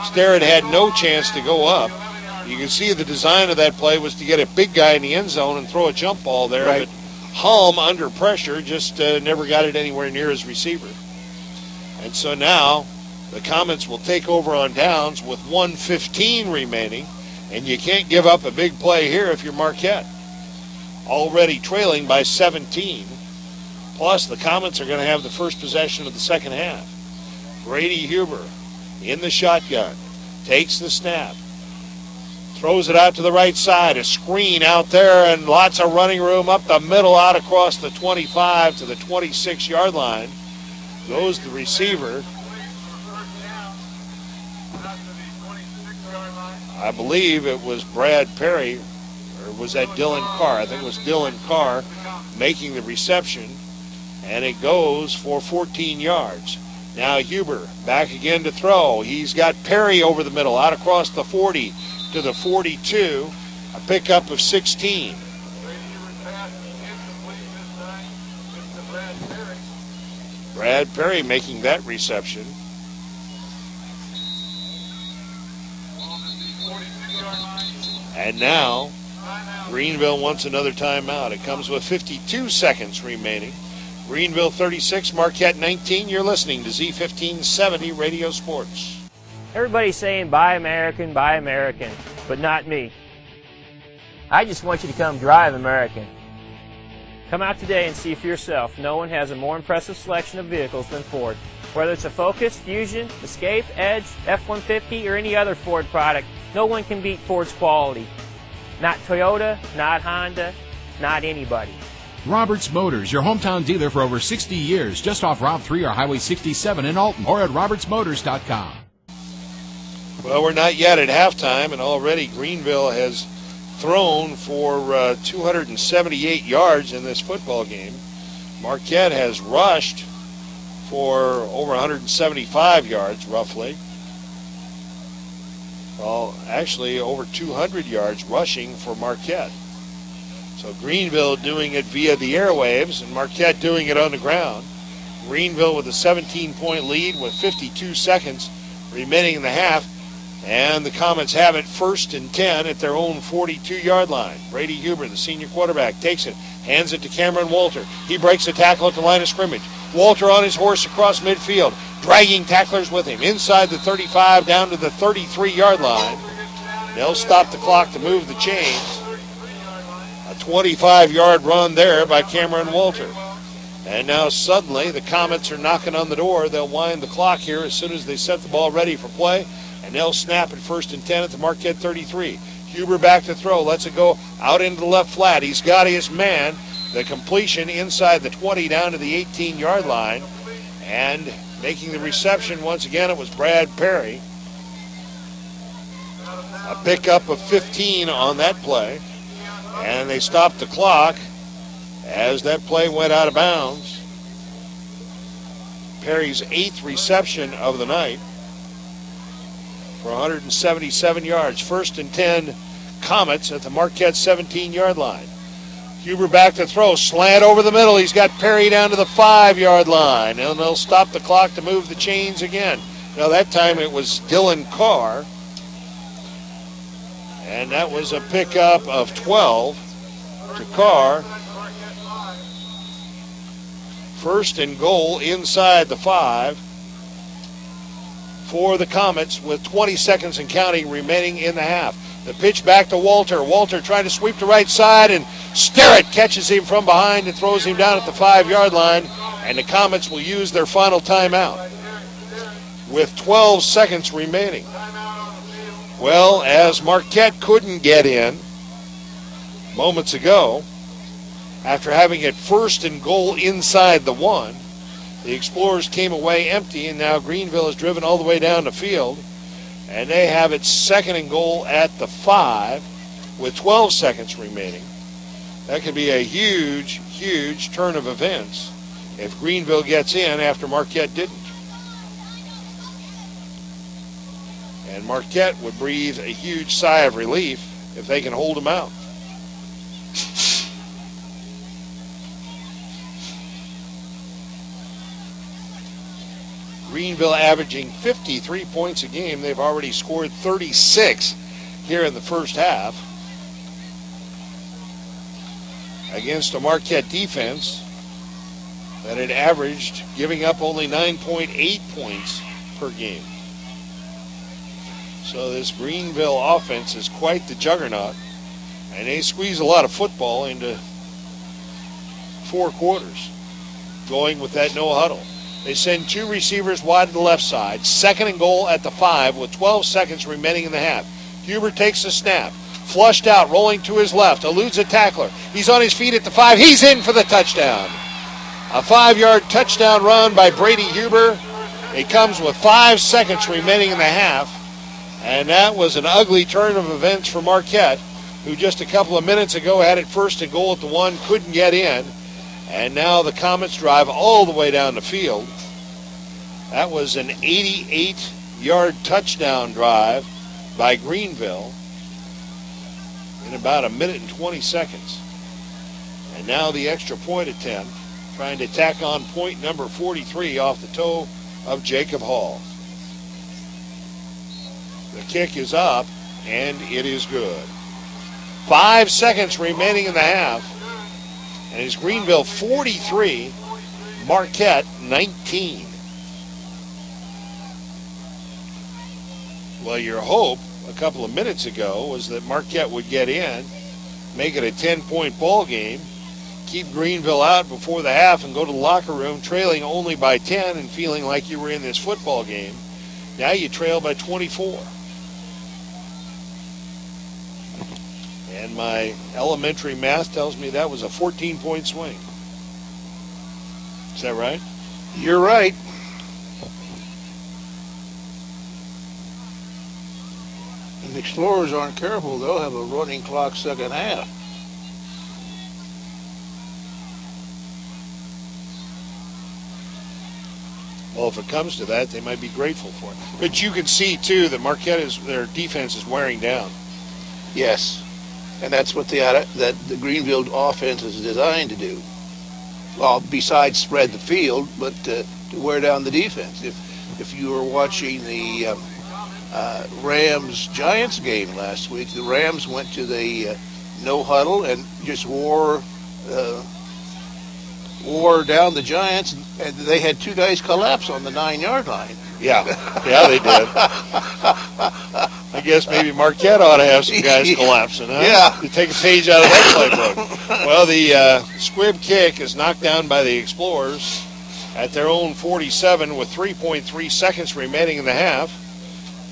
Sterrett had no chance to go up. You can see the design of that play was to get a big guy in the end zone and throw a jump ball there, right. But Holm, under pressure, just never got it anywhere near his receiver. And so now the Comets will take over on downs with 1:15 remaining, and you can't give up a big play here if you're Marquette. Already trailing by 17. Plus, the Comets are going to have the first possession of the second half. Grady Huber in the shotgun, takes the snap, throws it out to the right side, a screen out there, and lots of running room up the middle, out across the 25 to the 26-yard line. Goes the receiver. I believe it was Brad Perry, or was that Dylan Carr? I think it was Dylan Carr making the reception, and it goes for 14 yards. Now Huber back again to throw. He's got Perry over the middle, out across the 40 to the 42, a pickup of 16. Brad Perry making that reception. And now Greenville wants another timeout. It comes with 52 seconds remaining. Greenville 36, Marquette 19. You're listening to Z1570 Radio Sports. Everybody's saying buy American, but not me. I just want you to come drive American. Come out today and see for yourself. No one has a more impressive selection of vehicles than Ford. Whether it's a Focus, Fusion, Escape, Edge, F-150, or any other Ford product, no one can beat Ford's quality. Not Toyota, not Honda, not anybody. Roberts Motors, your hometown dealer for over 60 years, just off Route 3 or Highway 67 in Alton, or at RiverBender.com. Well, we're not yet at halftime, and already Greenville has thrown for 278 yards in this football game. Marquette has rushed for over 175 yards, roughly. Well, actually over 200 yards rushing for Marquette. So Greenville doing it via the airwaves and Marquette doing it on the ground. Greenville with a 17-point lead with 52 seconds remaining in the half. And the Comets have it 1st and 10 at their own 42-yard line. Brady Huber, the senior quarterback, takes it, hands it to Cameron Walter. He breaks a tackle at the line of scrimmage. Walter on his horse across midfield, dragging tacklers with him inside the 35 down to the 33-yard line. They'll stop the clock to move the chains. A 25-yard run there by Cameron Walter. And now suddenly the Comets are knocking on the door. They'll wind the clock here as soon as they set the ball ready for play. And they'll snap at 1st and 10 at the Marquette 33. Huber back to throw. Lets it go out into the left flat. He's got his man. The completion inside the 20 down to the 18-yard line. And making the reception once again, it was Brad Perry. A pickup of 15 on that play. And they stopped the clock as that play went out of bounds. Perry's 8th reception of the night for 177 yards. 1st and 10, Comets at the Marquette 17-yard line. Huber back to throw, slant over the middle. He's got Perry down to the 5-yard line, and they'll stop the clock to move the chains again. Now that time it was Dylan Carr, and that was a pickup of 12 to Carr. 1st and goal inside the 5 for the Comets with 20 seconds and counting remaining in the half. The pitch back to Walter. Walter trying to sweep to right side, and Sterrett catches him from behind and throws him down at the 5-yard line, and the Comets will use their final timeout with 12 seconds remaining. Well, as Marquette couldn't get in moments ago, after having it 1st and goal inside the 1, the Explorers came away empty, and now Greenville is driven all the way down the field, and they have it 2nd and goal at the 5 with 12 seconds remaining. That could be a huge, huge turn of events if Greenville gets in after Marquette didn't. And Marquette would breathe a huge sigh of relief if they can hold them out. Greenville averaging 53 points a game. They've already scored 36 here in the first half against a Marquette defense that had averaged giving up only 9.8 points per game. So this Greenville offense is quite the juggernaut, and they squeeze a lot of football into 4 quarters, going with that no huddle. They send 2 receivers wide to the left side. 2nd and goal at the 5 with 12 seconds remaining in the half. Huber takes the snap. Flushed out, rolling to his left. Eludes a tackler. He's on his feet at the 5. He's in for the touchdown. A 5-yard touchdown run by Brady Huber. It comes with 5 seconds remaining in the half. And that was an ugly turn of events for Marquette, who just a couple of minutes ago had it 1st and goal at the 1, couldn't get in. And now the Comets drive all the way down the field. That was an 88-yard touchdown drive by Greenville in about 1 minute and 20 seconds. And now the extra point attempt, trying to tack on point number 43 off the toe of Jacob Hall. The kick is up, and it is good. 5 seconds remaining in the half. And it's Greenville 43, Marquette 19. Well, your hope a couple of minutes ago was that Marquette would get in, make it a 10-point ball game, keep Greenville out before the half, and go to the locker room trailing only by 10 and feeling like you were in this football game. Now you trail by 24. And my elementary math tells me that was a 14-point swing. Is that right? You're right. If the Explorers aren't careful, they'll have a running clock second half. Well, if it comes to that, they might be grateful for it. But you can see, too, that Marquette their defense is wearing down. Yes. And that's what the Greenville offense is designed to do. Well, besides spread the field, but to wear down the defense. If you were watching the Rams-Giants game last week, the Rams went to the no huddle and just wore down the Giants, and they had 2 guys collapse on the 9-yard line. Yeah, they did. I guess maybe Marquette ought to have some guys collapsing, huh? Yeah. To take a page out of that playbook. Well, the squib kick is knocked down by the Explorers at their own 47 with 3.3 seconds remaining in the half.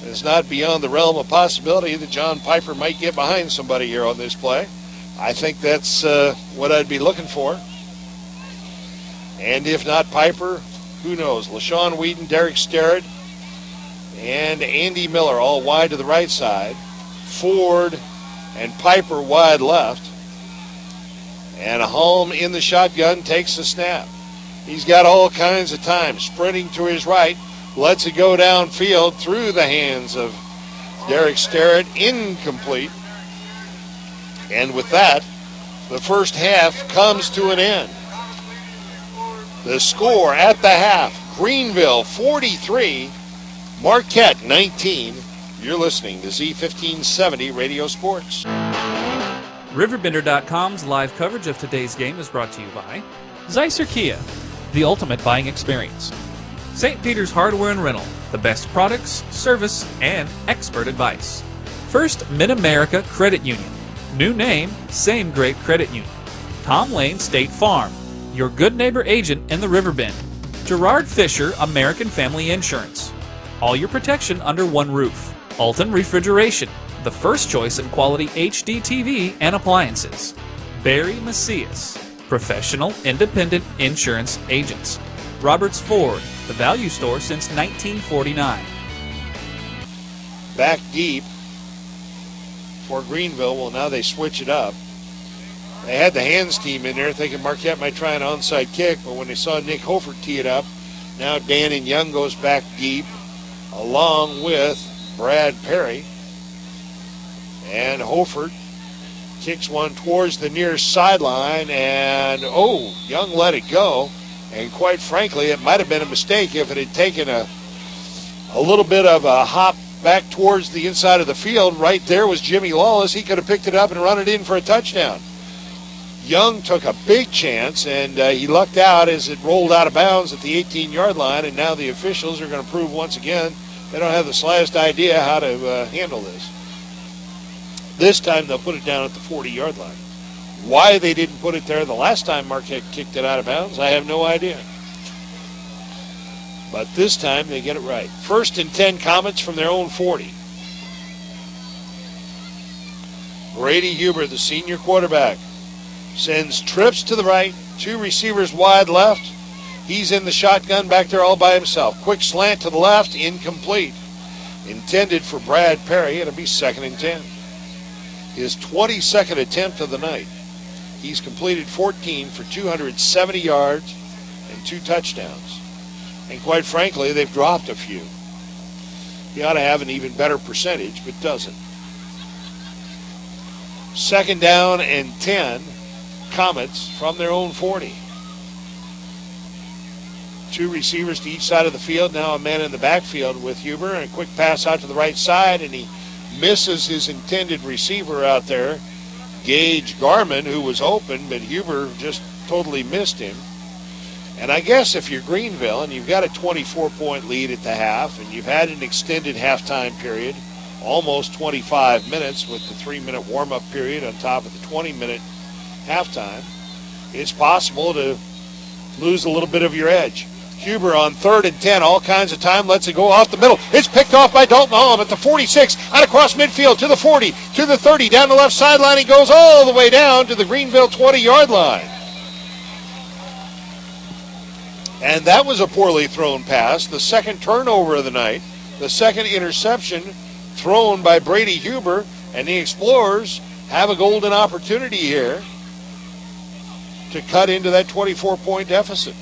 It's not beyond the realm of possibility that John Piper might get behind somebody here on this play. I think that's what I'd be looking for. And if not Piper, who knows? LaShawn Wheaton, Derek Sterrett, and Andy Miller all wide to the right side. Ford and Piper wide left. And Holm in the shotgun takes the snap. He's got all kinds of time. Sprinting to his right. Lets it go downfield through the hands of Derek Sterrett. Incomplete. And with that, the first half comes to an end. The score at the half, Greenville 43, Marquette 19. You're listening to Z1570 Radio Sports. RiverBender.com's live coverage of today's game is brought to you by Zeisser Kia, the ultimate buying experience. St. Peter's Hardware and Rental, the best products, service, and expert advice. First Mid-America Credit Union. New name, same great credit union. Tom Lane State Farm, your good neighbor agent in the Riverbend. Gerard Fisher American Family Insurance. All your protection under one roof. Alton Refrigeration, the first choice in quality HD TV and appliances. Barry Macias, professional independent insurance agents. Roberts Ford, the value store since 1949. Back deep for Greenville. Well, now they switch it up. They had the hands team in there thinking Marquette might try an onside kick, but when they saw Nick Hofert tee it up, now Dan and Young goes back deep along with Brad Perry. And Hofert kicks one towards the near sideline, and Young let it go. And quite frankly, it might have been a mistake if it had taken a little bit of a hop back towards the inside of the field. Right there was Jimmy Lawless. He could have picked it up and run it in for a touchdown. Young took a big chance, and he lucked out as it rolled out of bounds at the 18-yard line, and now the officials are going to prove once again they don't have the slightest idea how to handle this. This time they'll put it down at the 40-yard line. Why they didn't put it there the last time Marquette kicked it out of bounds, I have no idea. But this time they get it right. 1st and 10 Comets from their own 40. Brady Huber, the senior quarterback, sends trips to the right, 2 receivers wide left. He's in the shotgun back there all by himself. Quick slant to the left, incomplete. Intended for Brad Perry. It'll be 2nd and 10. His 22nd attempt of the night. He's completed 14 for 270 yards and 2 touchdowns. And quite frankly, they've dropped a few. He ought to have an even better percentage, but doesn't. 2nd down and 10, Comets from their own 40. 2 receivers to each side of the field. Now a man in the backfield with Huber, and a quick pass out to the right side, and he misses his intended receiver out there, Gage Garman, who was open, but Huber just totally missed him. And I guess if you're Greenville and you've got a 24-point lead at the half and you've had an extended halftime period, almost 25 minutes with the 3-minute warm-up period on top of the 20-minute halftime, it's possible to lose a little bit of your edge. Huber on 3rd and 10, all kinds of time, lets it go off the middle. It's picked off by Dalton Holm at the 46, out across midfield to the 40, to the 30, down the left sideline. He goes all the way down to the Greenville 20-yard line. And that was a poorly thrown pass, the 2nd turnover of the night, the 2nd interception thrown by Brady Huber, and the Explorers have a golden opportunity here to cut into that 24-point deficit.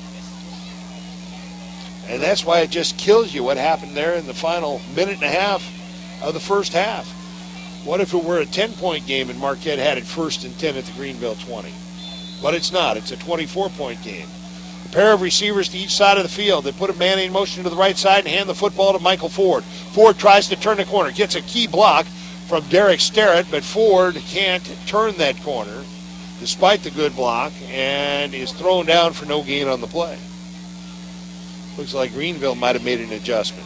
And that's why it just kills you what happened there in the final minute and a half of the first half. What if it were a 10-point game and Marquette had it 1st and 10 at the Greenville 20? But it's not. It's a 24-point game. A pair of receivers to each side of the field. They put a man in motion to the right side and hand the football to Michael Ford. Ford tries to turn the corner. Gets a key block from Derek Sterrett, but Ford can't turn that corner despite the good block and is thrown down for no gain on the play. Looks like Greenville might have made an adjustment.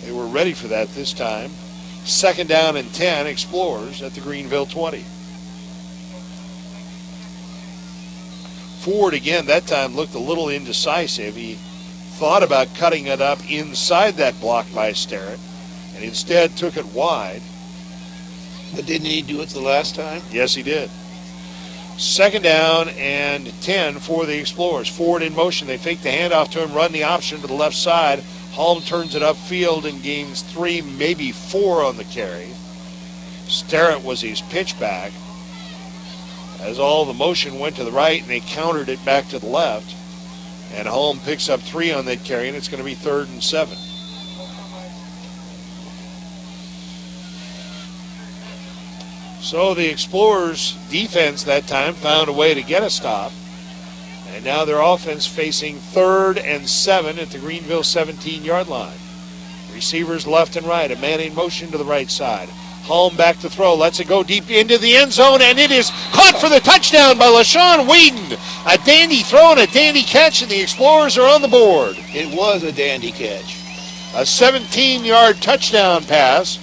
They were ready for that this time. 2nd down and 10, Explorers at the Greenville 20. Ford, again, that time looked a little indecisive. He thought about cutting it up inside that block by Sterrett, and instead took it wide. But didn't he do it the last time? Yes, he did. 2nd down and 10 for the Explorers. Ford in motion. They fake the handoff to him, run the option to the left side. Holm turns it upfield and gains 3, maybe 4 on the carry. Sterrett was his pitchback. As all the motion went to the right and they countered it back to the left. And Holm picks up 3 on that carry, and it's going to be 3rd and 7. So the Explorers' defense that time found a way to get a stop. And now their offense facing 3rd and 7 at the Greenville 17-yard line. Receivers left and right, a man in motion to the right side. Holm back to throw, lets it go deep into the end zone, and it is caught for the touchdown by LaShawn Whedon. A dandy throw and a dandy catch, and the Explorers are on the board. It was a dandy catch. A 17-yard touchdown pass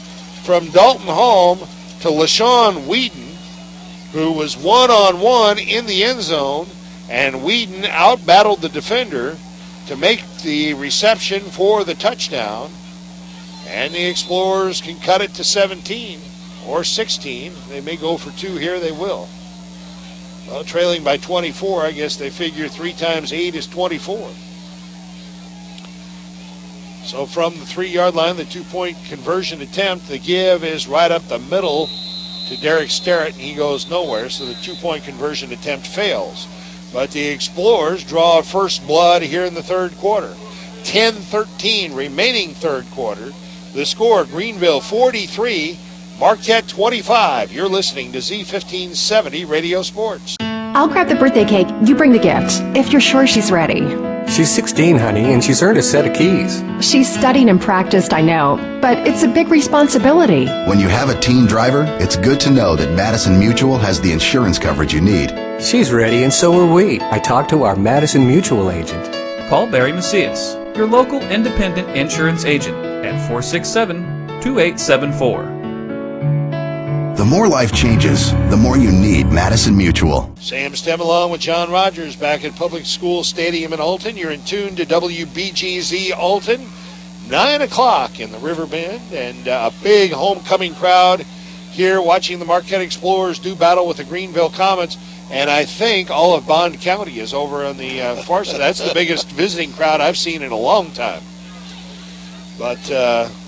from Dalton Holm to LaShawn Whedon, who was one-on-one in the end zone, and Whedon out-battled the defender to make the reception for the touchdown. And the Explorers can cut it to 17 or 16. They may go for 2 here. They will. Well, trailing by 24, I guess they figure 3 times 8 is 24. So from the 3-yard line, the 2-point conversion attempt, the give is right up the middle to Derek Sterrett, and he goes nowhere. So the 2-point conversion attempt fails. But the Explorers draw first blood here in the 3rd quarter. 10-13 remaining 3rd quarter. The score, Greenville 43, Marquette 25. You're listening to Z1570 Radio Sports. I'll grab the birthday cake. You bring the gift, if you're sure she's ready. She's 16, honey, and she's earned a set of keys. She's studied and practiced, I know, but it's a big responsibility. When you have a teen driver, it's good to know that Madison Mutual has the insurance coverage you need. She's ready, and so are we. I talked to our Madison Mutual agent. Call Barry Macias, your local independent insurance agent, at 467-2874. The more life changes, the more you need Madison Mutual. Sam Stem along with John Rogers back at Public School Stadium in Alton. You're in tune to WBGZ Alton. 9 o'clock in the River Bend, and a big homecoming crowd here watching the Marquette Explorers do battle with the Greenville Comets. And I think all of Bond County is over on the far side. That's the biggest visiting crowd I've seen in a long time. But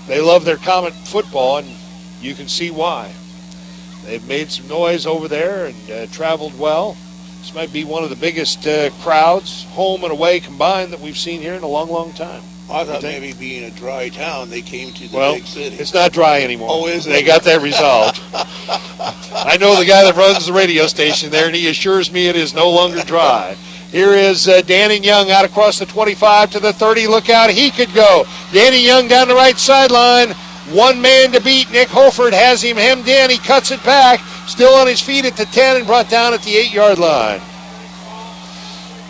they love their Comet football, and you can see why. They've made some noise over there and traveled well. This might be one of the biggest crowds, home and away combined, that we've seen here in a long, long time. I thought maybe being a dry town, they came to the big city. It's not dry anymore. Oh, is it? They got that resolved. I know the guy that runs the radio station there, and he assures me it is no longer dry. Here is Danny Young out across the 25 to the 30. Look out, he could go. Danny Young down the right sideline. One man to beat. Nick Holford has him hemmed in. He cuts it back. Still on his feet at the 10 and brought down at the 8-yard line.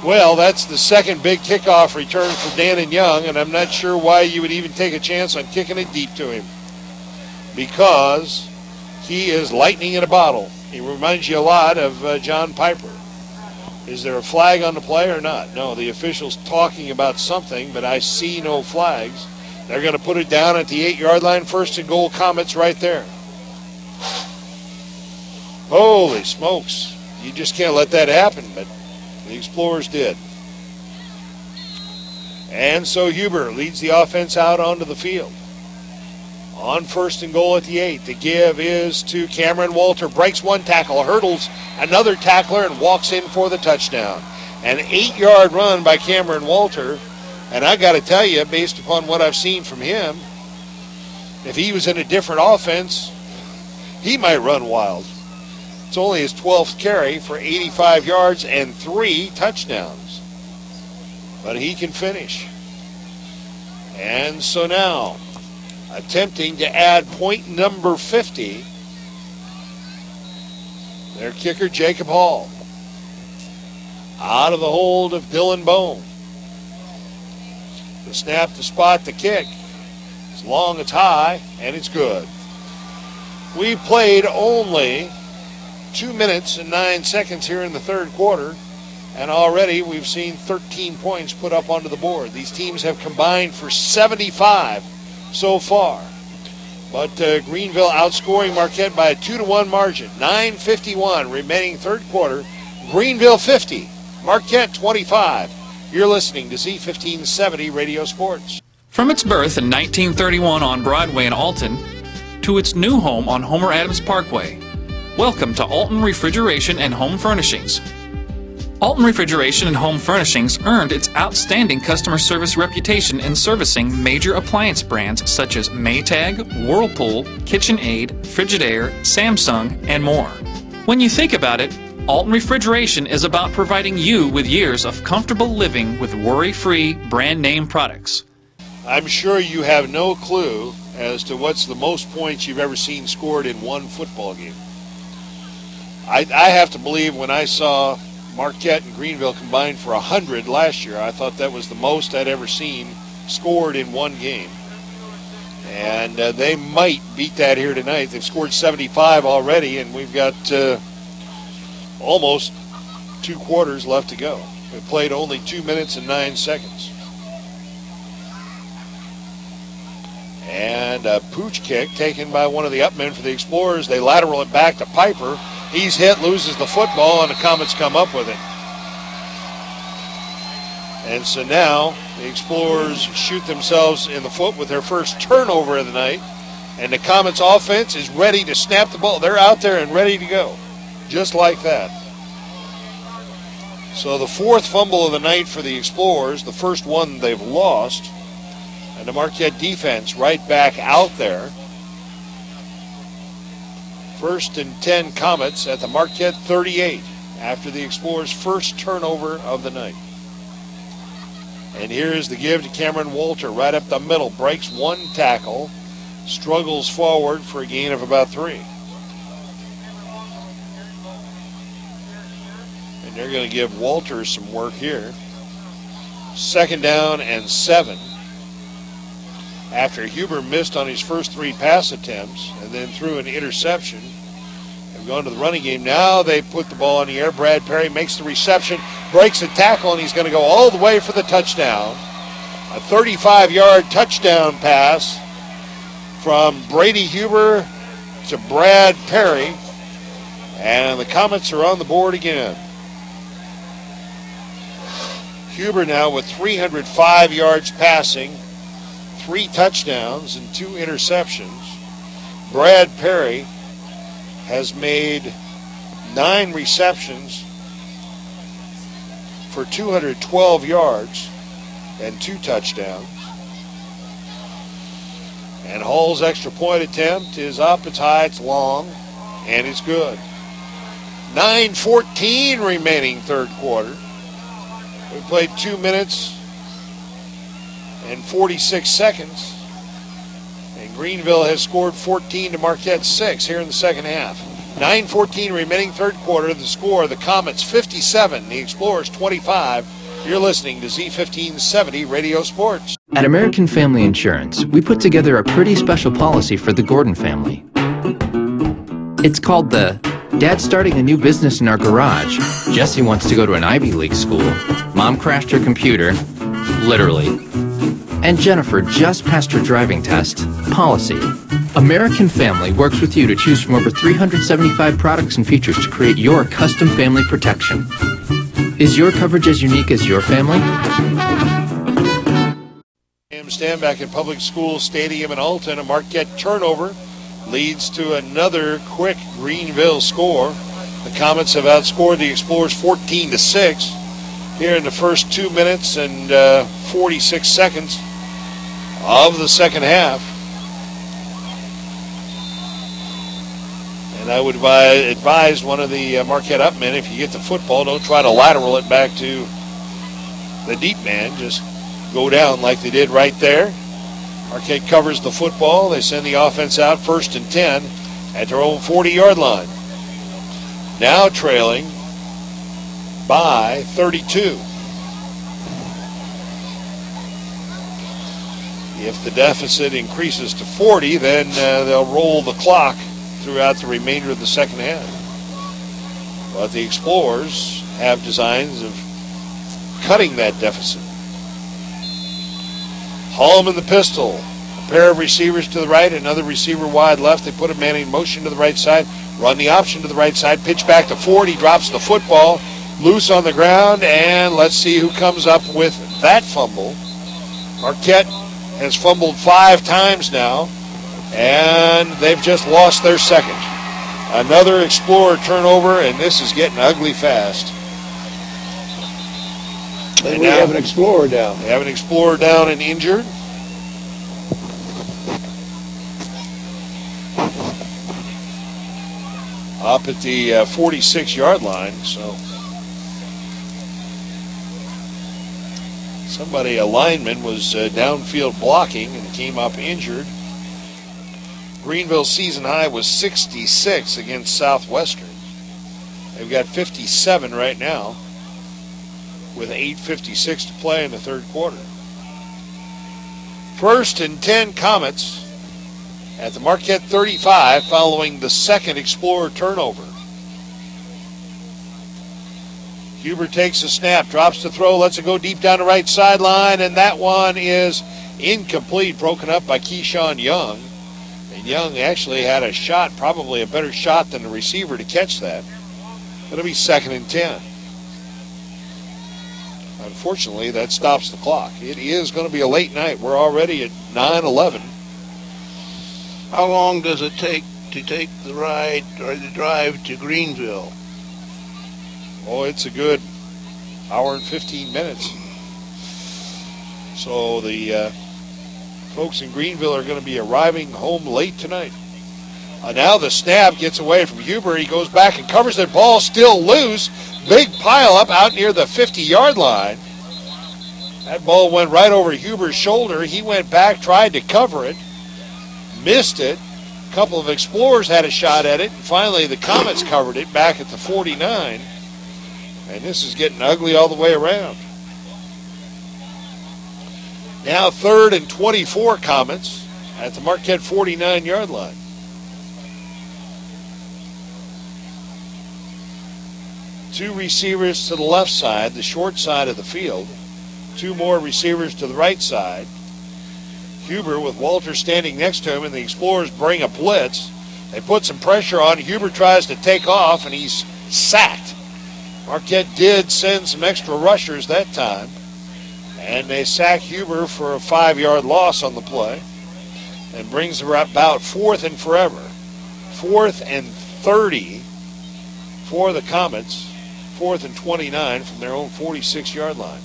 Well, that's the second big kickoff return for Dan Young, and I'm not sure why you would even take a chance on kicking it deep to him, because he is lightning in a bottle. He reminds you a lot of John Piper. Is there a flag on the play or not? No, the official's talking about something, but I see no flags. They're going to put it down at the 8-yard line. 1st and goal, Comets right there. Holy smokes. You just can't let that happen, but the Explorers did. And so Huber leads the offense out onto the field. On 1st and goal at the 8. The give is to Cameron Walter. Breaks one tackle, hurdles another tackler, and walks in for the touchdown. An 8-yard run by Cameron Walter. And I got to tell you, based upon what I've seen from him, if he was in a different offense, he might run wild. It's only his 12th carry for 85 yards and 3 touchdowns. But he can finish. And so now, attempting to add point number 50, their kicker, Jacob Hall. Out of the hold of Dylan Bone. The snap, the spot, the kick. It's long, it's high, and it's good. We played only 2 minutes and 9 seconds here in the 3rd quarter, and already we've seen 13 points put up onto the board. These teams have combined for 75 so far. But Greenville outscoring Marquette by a 2-1 margin. 9:51 remaining 3rd quarter. Greenville 50, Marquette 25. You're listening to Z1570 Radio Sports. From its birth in 1931 on Broadway in Alton to its new home on Homer Adams Parkway, welcome to Alton Refrigeration and Home Furnishings. Alton Refrigeration and Home Furnishings earned its outstanding customer service reputation in servicing major appliance brands such as Maytag, Whirlpool, KitchenAid, Frigidaire, Samsung, and more. When you think about it, Alton Refrigeration is about providing you with years of comfortable living with worry-free brand name products. I'm sure you have no clue as to what's the most points you've ever seen scored in one football game. I have to believe when I saw Marquette and Greenville combined for 100 last year, I thought that was the most I'd ever seen scored in one game. And they might beat that here tonight. They've scored 75 already, and we've got almost 2 quarters left to go. We've played only 2 minutes and 9 seconds. And a pooch kick taken by one of the upmen for the Explorers. They lateral it back to Piper. He's hit, loses the football, and the Comets come up with it. And so now the Explorers shoot themselves in the foot with their first turnover of the night. And the Comets offense is ready to snap the ball. They're out there and ready to go. Just like that. So the 4th fumble of the night for the Explorers, the first one they've lost. And the Marquette defense right back out there. 1st and 10 Comets at the Marquette 38 after the Explorers' first turnover of the night. And here's the give to Cameron Walter right up the middle. Breaks 1 tackle. Struggles forward for a gain of about 3. And they're going to give Walter some work here. 2nd down and 7. After Huber missed on his first 3 pass attempts and then threw an interception. They've gone to the running game. Now they put the ball in the air. Brad Perry makes the reception, breaks a tackle, and he's going to go all the way for the touchdown. A 35-yard touchdown pass from Brady Huber to Brad Perry. And the Comets are on the board again. Huber now with 305 yards passing, 3 touchdowns and 2 interceptions. Brad Perry has made 9 receptions for 212 yards and 2 touchdowns. And Hall's extra point attempt is up, it's high, it's long, and it's good. 9:14 remaining 3rd quarter. We played 2 minutes and 46 seconds. And Greenville has scored 14 to Marquette 6 here in the second half. 9:14 remaining 3rd quarter. The score, the Comets 57, the Explorers 25. You're listening to Z1570 Radio Sports. At American Family Insurance, we put together a pretty special policy for the Gordon family. It's called the Dad's starting a new business in our garage. Jesse wants to go to an Ivy League school. Mom crashed her computer, literally. And Jennifer just passed her driving test. Policy. American Family works with you to choose from over 375 products and features to create your custom family protection. Is your coverage as unique as your family? Stand back at Public School Stadium in Alton. A Marquette turnover leads to another quick Greenville score. The Comets have outscored the Explorers 14-6 here in the first 2 minutes and 46 seconds of the second half. And I would advise one of the Marquette upmen, if you get the football, don't try to lateral it back to the deep man. Just go down like they did right there. Marquette covers the football. They send the offense out 1st and 10 at their own 40-yard line. Now trailing by 32. If the deficit increases to 40, then they'll roll the clock throughout the remainder of the second half. But the Explorers have designs of cutting that deficit. Hallman the pistol. A pair of receivers to the right, another receiver wide left. They put a man in motion to the right side, run the option to the right side, pitch back to Ford. He drops the football, loose on the ground, and let's see who comes up with that fumble. Marquette has fumbled 5 times now, and they've just lost their second. Another Explorer turnover, and this is getting ugly fast. And we have an Explorer down. We have an Explorer down and injured. Up at the 46-yard line, so a lineman was downfield blocking and came up injured. Greenville's season high was 66 against Southwestern. They've got 57 right now with 8:56 to play in the third quarter. 1st and 10 Comets at the Marquette 35 following the second Explorer turnover. Huber takes a snap, drops the throw, lets it go deep down the right sideline, and that one is incomplete, broken up by Keyshawn Young. And Young actually had a shot, probably a better shot than the receiver to catch that. It'll be 2nd and 10. Unfortunately, that stops the clock. It is going to be a late night. We're already at 9:11. How long does it take to take the ride or the drive to Greenville? Oh, it's a good hour and 15 minutes. So the folks in Greenville are going to be arriving home late tonight. Now the snap gets away from Huber. He goes back and covers that ball, still loose. Big pile up out near the 50-yard line. That ball went right over Huber's shoulder. He went back, tried to cover it, missed it. A couple of Explorers had a shot at it, and finally the Comets covered it back at the 49. And this is getting ugly all the way around. Now 3rd and 24 Comets at the Marquette 49-yard line. Two receivers to the left side, the short side of the field. Two more receivers to the right side. Huber with Walter standing next to him, and the Explorers bring a blitz. They put some pressure on. Huber tries to take off, and he's sacked. Marquette did send some extra rushers that time, and they sack Huber for a 5-yard loss on the play and brings about 4th and forever. 4th and 30 for the Comets. 4th and 29 from their own 46-yard line.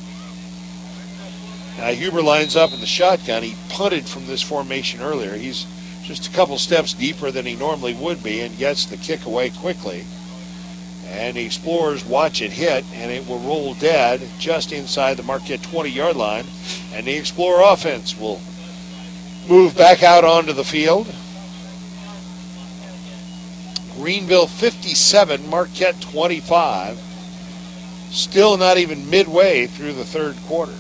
Now Huber lines up in the shotgun. He punted from this formation earlier. He's just a couple steps deeper than he normally would be and gets the kick away quickly. And the Explorers watch it hit, and it will roll dead just inside the Marquette 20-yard line. And the Explorer offense will move back out onto the field. Greenville 57, Marquette 25. Still not even midway through the third quarter.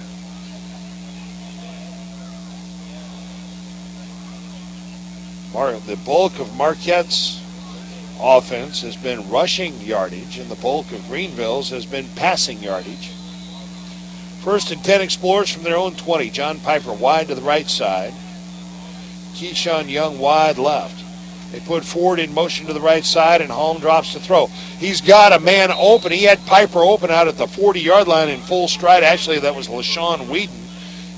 The bulk of Marquette's offense has been rushing yardage, and the bulk of Greenville's has been passing yardage. 1st and 10 Explorers from their own 20. John Piper wide to the right side. Keyshawn Young wide left. They put Ford in motion to the right side, and Holm drops to throw. He's got a man open. He had Piper open out at the 40-yard line in full stride. Actually, that was LaShawn Whedon.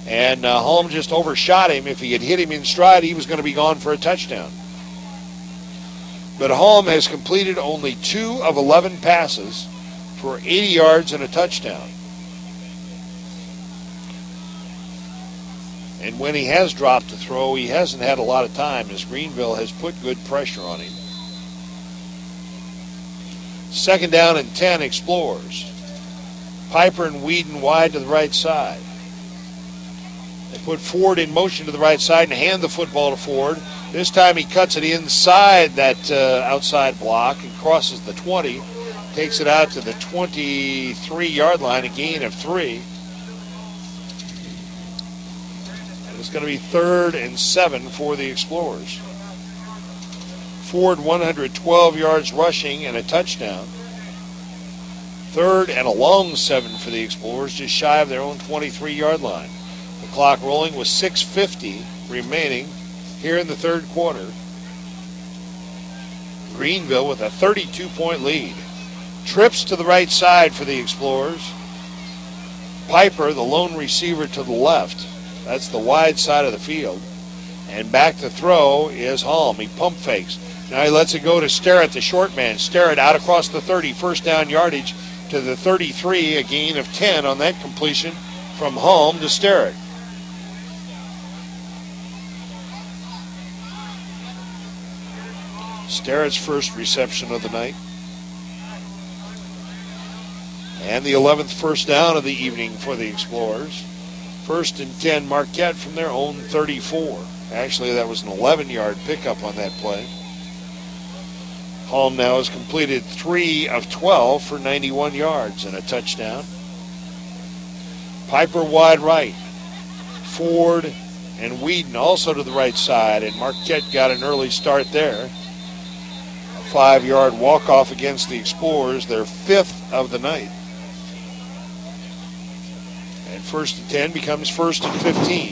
And Holm just overshot him. If he had hit him in stride, he was going to be gone for a touchdown. But Holm has completed only 2 of 11 passes for 80 yards and a touchdown. And when he has dropped a throw, he hasn't had a lot of time as Greenville has put good pressure on him. 2nd down and 10 Explorers. Piper and Whedon wide to the right side. They put Ford in motion to the right side and hand the football to Ford. This time he cuts it inside that outside block and crosses the 20. Takes it out to the 23-yard line, a gain of 3. And it's going to be 3rd and 7 for the Explorers. Ford 112 yards rushing and a touchdown. 3rd and a long 7 for the Explorers, just shy of their own 23-yard line. The clock rolling with 6:50 remaining here in the third quarter. Greenville with a 32-point lead. Trips to the right side for the Explorers. Piper, the lone receiver, to the left. That's the wide side of the field. And back to throw is Holm. He pump fakes. Now he lets it go to Sterrett, the short man. Sterrett out across the 30, 1st down yardage to to the 33, a gain of 10 on that completion from Halm to Sterritt. Sterritt's first reception of the night. And the 11th first down of the evening for the Explorers. 1st and 10 Marquette from their own 34. Actually, that was an 11-yard pickup on that play. Halm now has completed 3 of 12 for 91 yards and a touchdown. Piper wide right. Ford and Whedon also to the right side, and Marquette got an early start there. A 5-yard walk-off against the Explorers, their 5th of the night. And 1st and 10 becomes 1st and 15.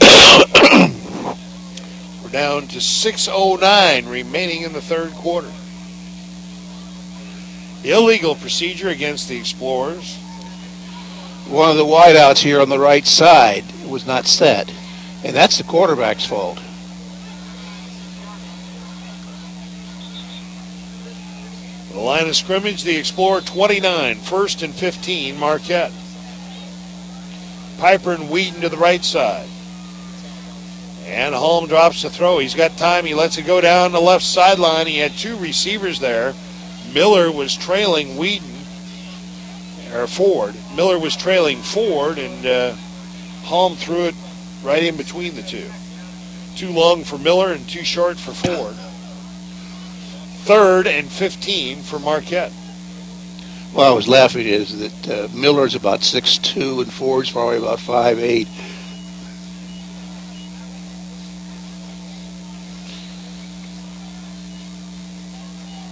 We're down to 6:09 remaining in the third quarter. Illegal procedure against the Explorers. One of the wideouts here on the right side was not set, and that's the quarterback's fault. The line of scrimmage, the Explorer 29, 1st and 15, Marquette. Piper and Whedon to the right side. And Halm drops the throw. He's got time. He lets it go down the left sideline. He had 2 receivers there. Miller was trailing Ford. Miller was trailing Ford, and Halm threw it right in between the two. Too long for Miller and too short for Ford. 3rd and 15 for Marquette. Well, I was laughing is that Miller's about 6'2", and Ford's probably about 5'8".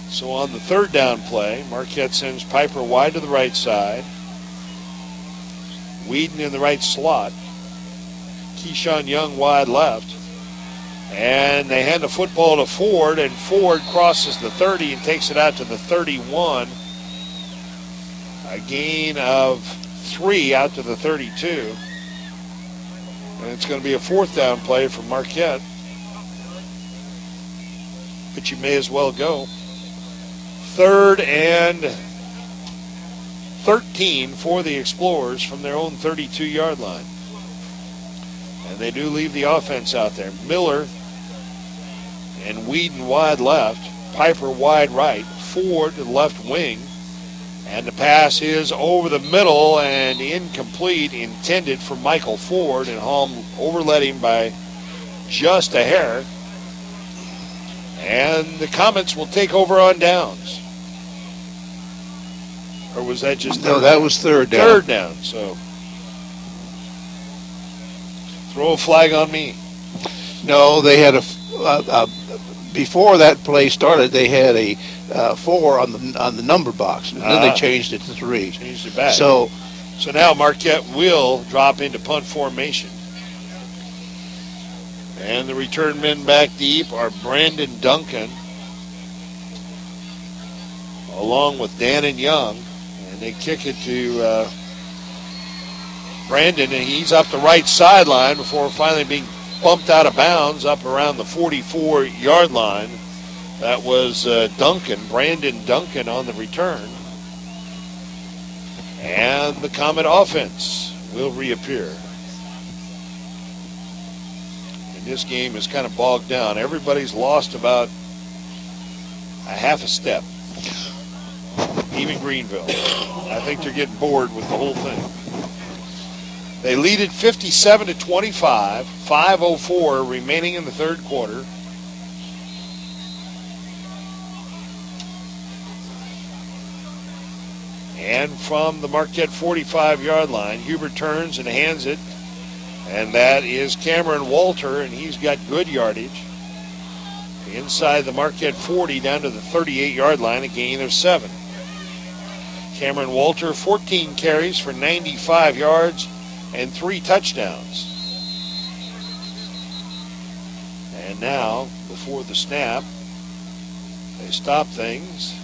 So on the 3rd down play, Marquette sends Piper wide to the right side. Whedon in the right slot. Keyshawn Young wide left. And they hand the football to Ford, and Ford crosses the 30 and takes it out to the 31. A gain of 3 out to the 32. And it's going to be a 4th down play for Marquette. But you may as well go. 3rd and 13 for the Explorers from their own 32-yard line. And they do leave the offense out there. Miller and Whedon wide left. Piper wide right. Ford to the left wing. And the pass is over the middle and incomplete, intended for Michael Ford. And Halm overled him by just a hair. And the Comets will take over on downs. Or was that just No, that was 3rd down. 3rd down, so throw a flag on me. No, they had before that play started, they had a 4 on the number box, and then they changed it to 3. Changed it back. So now Marquette will drop into punt formation. And the return men back deep are Brandon Duncan, along with Dan and Young. And they kick it to Brandon, and he's up the right sideline before finally being bumped out of bounds up around the 44-yard line. That was Brandon Duncan on the return. And the Comet offense will reappear. And this game is kind of bogged down. Everybody's lost about a half a step. Even Greenville. I think they're getting bored with the whole thing. They lead it 57-25. 5:04 remaining in the third quarter. And from the Marquette 45-yard line, Hubert turns and hands it. And that is Cameron Walter, and he's got good yardage. Inside the Marquette 40 down to the 38-yard line, a gain of 7. Cameron Walter, 14 carries for 95 yards and 3 touchdowns. And now, before the snap, they stop things.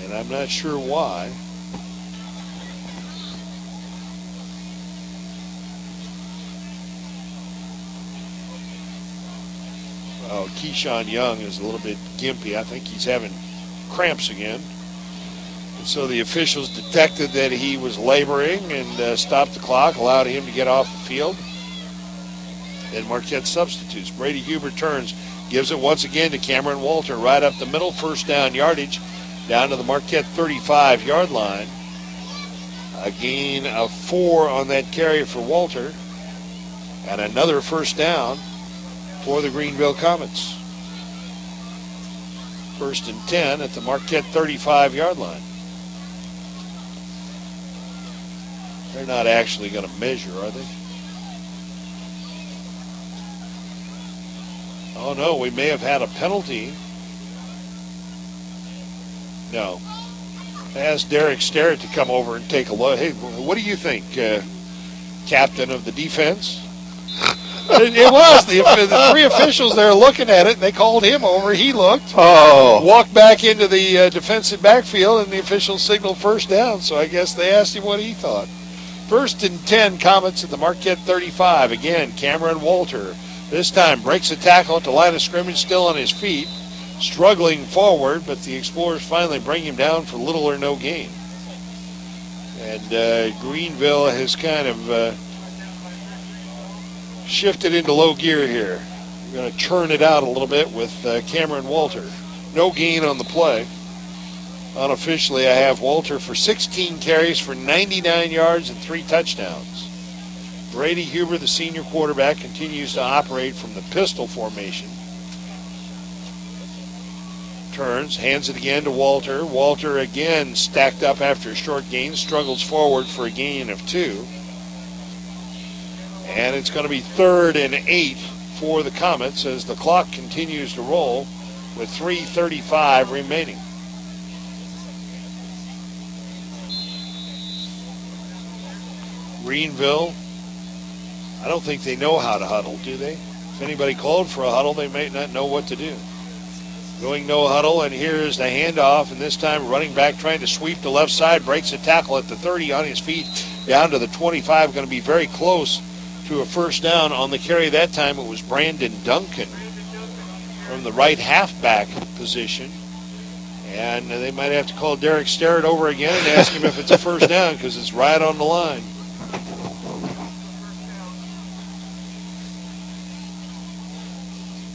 And I'm not sure why. Oh, Keyshawn Young is a little bit gimpy. I think he's having cramps again. So the officials detected that he was laboring and stopped the clock, allowed him to get off the field. And Marquette substitutes. Brady Huber turns, gives it once again to Cameron Walter, right up the middle, first down yardage, down to the Marquette 35-yard line. A gain of 4 on that carry for Walter, and another first down for the Greenville Comets. 1st and 10 at the Marquette 35-yard line. They're not actually going to measure, are they? Oh, no, we may have had a penalty. No. I asked Derek Sterrett to come over and take a look. Hey, what do you think, captain of the defense? It was. The 3 officials there looking at it, and they called him over. He looked. Oh. Walked back into the defensive backfield, and the officials signaled first down, so I guess they asked him what he thought. 1st and 10, Comets at the Marquette 35. Again, Cameron Walter. This time breaks a tackle at the line of scrimmage, still on his feet, struggling forward, but the Explorers finally bring him down for little or no gain. And Greenville has kind of shifted into low gear here. We're going to churn it out a little bit with Cameron Walter. No gain on the play. Unofficially, I have Walter for 16 carries for 99 yards and 3 touchdowns. Brady Huber, the senior quarterback, continues to operate from the pistol formation. Turns, hands it again to Walter. Walter again stacked up after a short gain, struggles forward for a gain of 2. And it's going to be 3rd and 8 for the Comets as the clock continues to roll with 3:35 remaining. Greenville, I don't think they know how to huddle, do they? If anybody called for a huddle, they may not know what to do. Going no huddle, and here's the handoff, and this time running back trying to sweep the left side, breaks a tackle at the 30 on his feet, down to the 25, going to be very close to a first down on the carry. That time it was Brandon Duncan from the right halfback position. And they might have to call Derek Sterrett over again and ask him if it's a first down because it's right on the line.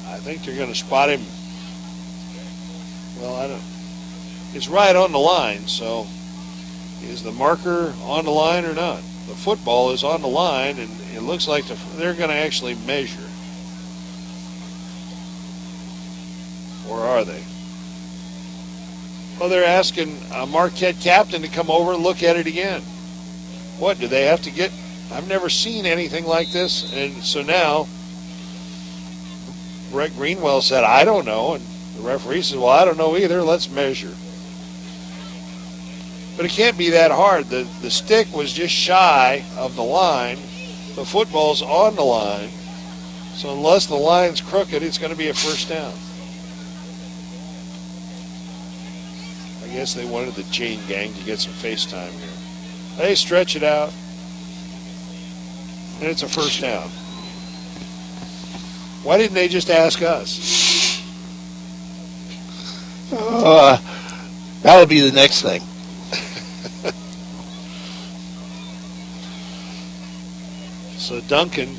I think they're going to spot him. Well, I don't. It's right on the line, so is the marker on the line or not? The football is on the line, and it looks like they're going to actually measure. Or are they? Well, they're asking a Marquette captain to come over and look at it again. What, do they have to get? I've never seen anything like this. And so now, Brett Greenwell said, I don't know. And the referee said, well, I don't know either. Let's measure. But it can't be that hard. The stick was just shy of the line. The football's on the line. So unless the line's crooked, it's going to be a first down. I guess they wanted the chain gang to get some FaceTime here. They stretch it out. And it's a first down. Why didn't they just ask us? That would be the next thing. So Duncan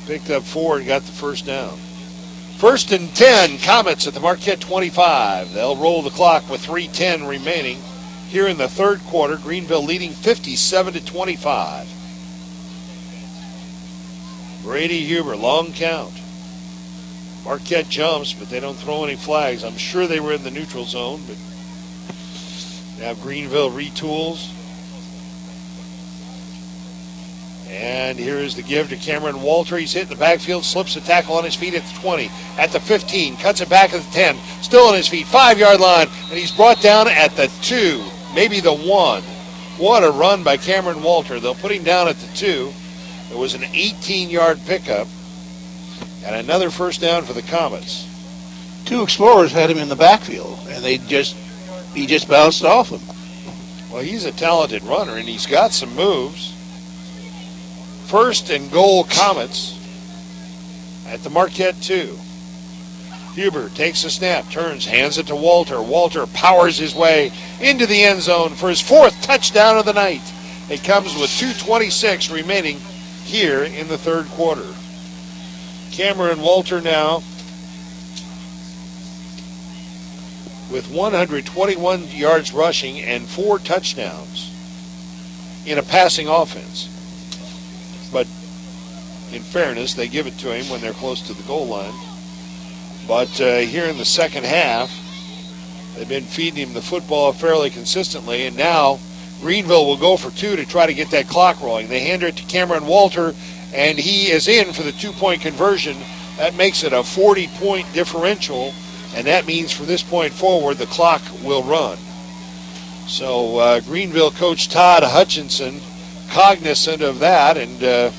picked up 4 and got the first down. 1st and 10, Comets at the Marquette 25. They'll roll the clock with 3:10 remaining. Here in the third quarter, Greenville leading 57-25. Brady Huber, long count. Marquette jumps, but they don't throw any flags. I'm sure they were in the neutral zone, but now Greenville retools. And here is the give to Cameron Walter. He's hit in the backfield, slips a tackle on his feet at the 20, at the 15, cuts it back at the 10, still on his feet, 5-yard line, and he's brought down at the 2, maybe the 1. What a run by Cameron Walter. They'll put him down at the 2. It was an 18-yard pickup, and another first down for the Comets. 2 Explorers had him in the backfield, and he just bounced off him. Well, he's a talented runner, and he's got some moves. 1st and goal, Comets at the Marquette 2. Huber takes the snap, turns, hands it to Walter. Walter powers his way into the end zone for his 4th touchdown of the night. It comes with 2:26 remaining here in the third quarter. Cameron Walter now with 121 yards rushing and 4 touchdowns in a passing offense. But in fairness, they give it to him when they're close to the goal line. But here in the second half, they've been feeding him the football fairly consistently, and now Greenville will go for 2 to try to get that clock rolling. They hand it to Cameron Walter, and he is in for the 2-point conversion. That makes it a 40-point differential, and that means from this point forward the clock will run. So Greenville coach Todd Hutchinson, cognizant of that, and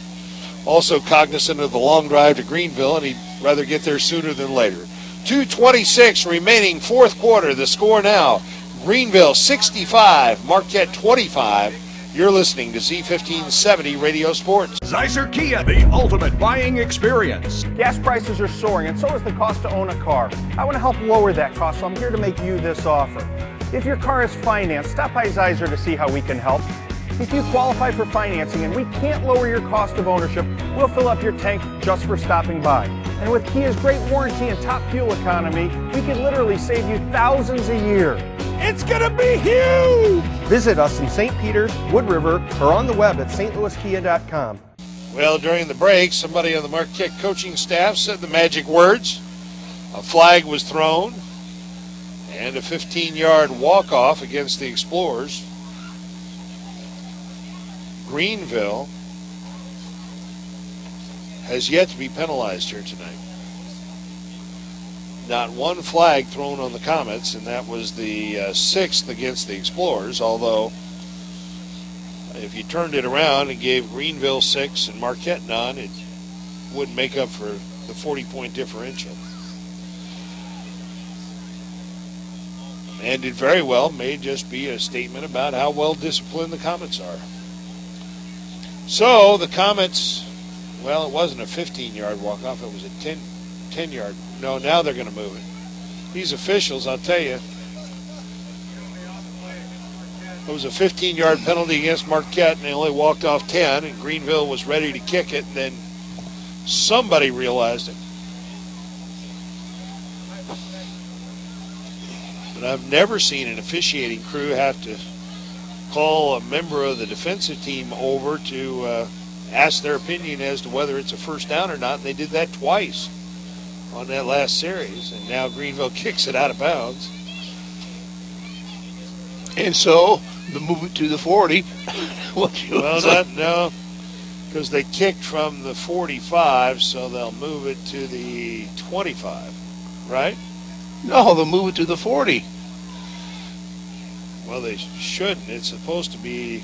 also cognizant of the long drive to Greenville, and he'd rather get there sooner than later. 2:26 remaining, fourth quarter. The score now, Greenville 65, Marquette 25. You're listening to Z1570 Radio Sports. Zeiser Kia, the ultimate buying experience. Gas prices are soaring, and so is the cost to own a car. I want to help lower that cost, so I'm here to make you this offer. If your car is financed, stop by Zeiser to see how we can help. If you qualify for financing and we can't lower your cost of ownership, we'll fill up your tank just for stopping by. And with Kia's great warranty and top fuel economy, we could literally save you thousands a year. It's gonna be huge! Visit us in St. Peters, Wood River, or on the web at stlouiskia.com. Well, during the break, somebody on the Marquette coaching staff said the magic words. A flag was thrown and a 15-yard walk-off against the Explorers. Greenville has yet to be penalized here tonight. Not one flag thrown on the Comets, and that was the 6th against the Explorers, although if you turned it around and gave Greenville 6 and Marquette none, it wouldn't make up for the 40-point differential. And it very well may just be a statement about how well disciplined the Comets are. So the Comets, well, it wasn't a 15-yard walk-off, it was a 10-yard. No, now they're going to move it. These officials, I'll tell you, it was a 15-yard penalty against Marquette, and they only walked off 10, and Greenville was ready to kick it, and then somebody realized it. But I've never seen an officiating crew have to call a member of the defensive team over to ask their opinion as to whether it's a first down or not, and they did that twice on that last series, and now Greenville kicks it out of bounds. And so, the move it to the 40. No, because they kicked from the 45, so they'll move it to the 25, right? No, they'll move it to the 40. Well, they shouldn't. It's supposed to be,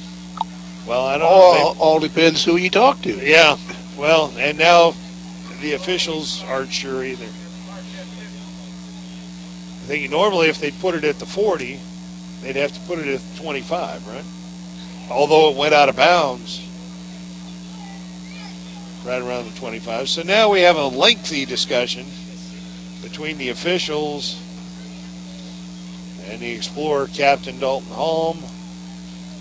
well, I don't know. All depends who you talk to. Yeah, well, and now the officials aren't sure either. I think normally if they'd put it at the 40, they'd have to put it at the 25, right? Although it went out of bounds right around the 25. So now we have a lengthy discussion between the officials and the Explorer captain Dalton Holm,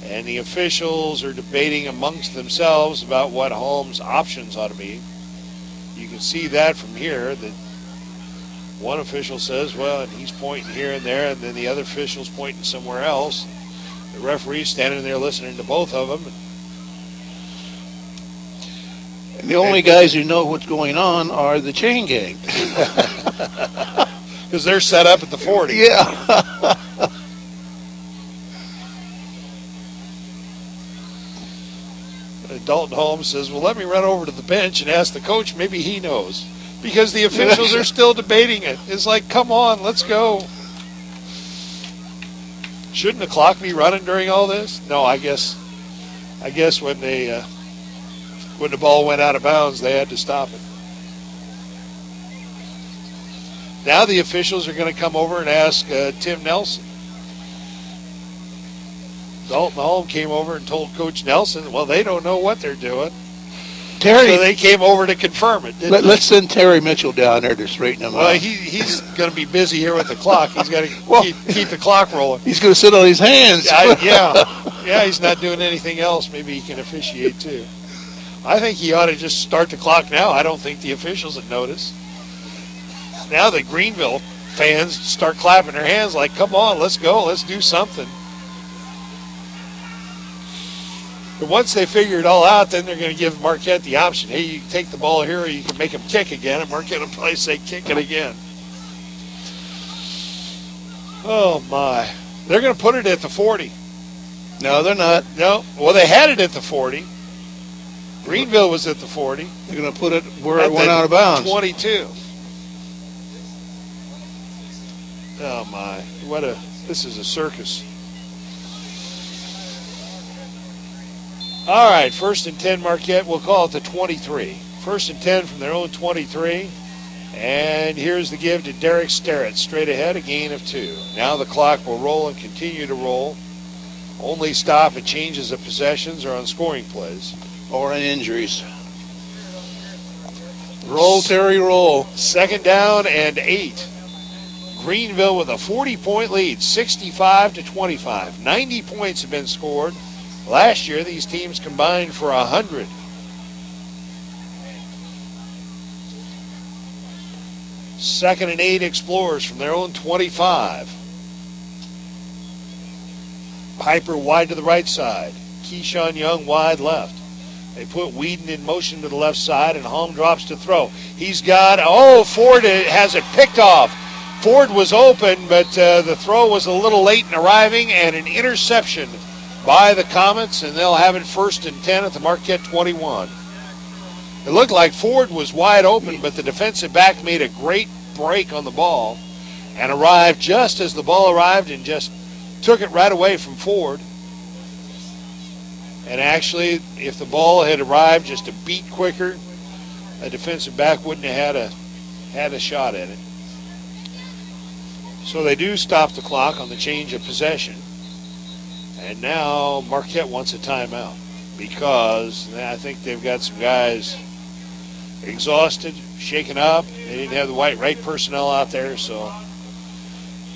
and the officials are debating amongst themselves about what Holm's options ought to be. You can see that from here, that one official says, well, and he's pointing here and there, and then the other official's pointing somewhere else. The referee's standing there listening to both of them. And the only guys who know what's going on are the chain gang. Because they're set up at the 40. Yeah. Dalton Holmes says, well, let me run over to the bench and ask the coach. Maybe he knows. Because the officials are still debating it. It's like, come on, let's go. Shouldn't the clock be running during all this? No, I guess when when the ball went out of bounds, they had to stop it. Now the officials are going to come over and ask Tim Nelson. Dalton Holm came over and told Coach Nelson, well, they don't know what they're doing. Terry, so they came over to confirm it. Let's send Terry Mitchell down there to straighten him Well, out. he's going to be busy here with the clock. He's got to keep the clock rolling. He's going to sit on his hands. Yeah, he's not doing anything else. Maybe he can officiate too. I think he ought to just start the clock now. I don't think the officials would notice. Now the Greenville fans start clapping their hands like, come on, let's go, let's do something. But once they figure it all out, then they're going to give Marquette the option. Hey, you can take the ball here or you can make them kick again. And Marquette will probably say kick it again. Oh, my. They're going to put it at the 40. No, they're not. No. Well, they had it at the 40. Greenville was at the 40. They're going to put it where it went out of bounds. 22. Oh, my. This is a circus. All right, 1st and 10 Marquette. We'll call it the 23. 1st and 10 from their own 23. And here's the give to Derek Starrett. Straight ahead, a gain of 2. Now the clock will roll and continue to roll. Only stop at changes of possessions or on scoring plays. Or in injuries. Roll, Terry, roll. 2nd down and 8. Greenville with a 40-point lead, 65-25. 90 points have been scored. Last year, these teams combined for 100. Second and 8 Explorers from their own 25. Piper wide to the right side. Keyshawn Young wide left. They put Whedon in motion to the left side, and Holm drops to throw. He's got, Ford has it picked off. Ford was open, but the throw was a little late in arriving, and an interception by the Comets, and they'll have it 1st and 10 at the Marquette 21. It looked like Ford was wide open, but the defensive back made a great break on the ball and arrived just as the ball arrived and just took it right away from Ford. And actually, if the ball had arrived just a beat quicker, a defensive back wouldn't have had a shot at it. So they do stop the clock on the change of possession. And now Marquette wants a timeout because I think they've got some guys exhausted, shaken up. They didn't have the right personnel out there, so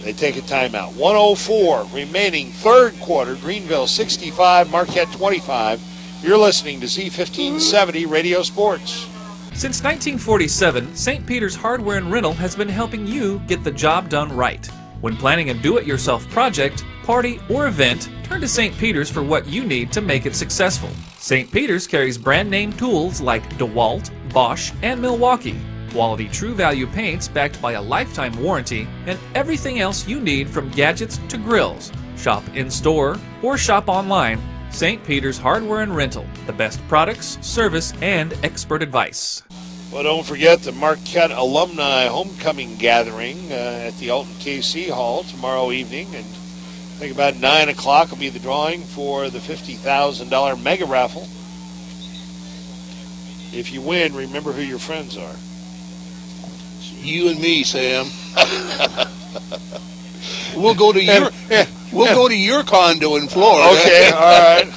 they take a timeout. 1:04 remaining, 3rd quarter. Greenville 65, Marquette 25. You're listening to Z1570 Radio Sports. Since 1947, St. Peter's Hardware and Rental has been helping you get the job done right. When planning a do-it-yourself project, party, or event, turn to St. Peter's for what you need to make it successful. St. Peter's carries brand-name tools like DeWalt, Bosch, and Milwaukee, quality True Value paints backed by a lifetime warranty, and everything else you need from gadgets to grills. Shop in-store or shop online. St. Peter's Hardware and Rental, the best products, service, and expert advice. Well, don't forget the Marquette Alumni Homecoming Gathering at the Alton KC Hall tomorrow evening. And I think about 9 o'clock will be the drawing for the $50,000 mega raffle. If you win, remember who your friends are. You and me, Sam. We'll go to your condo in Florida. Okay, all right.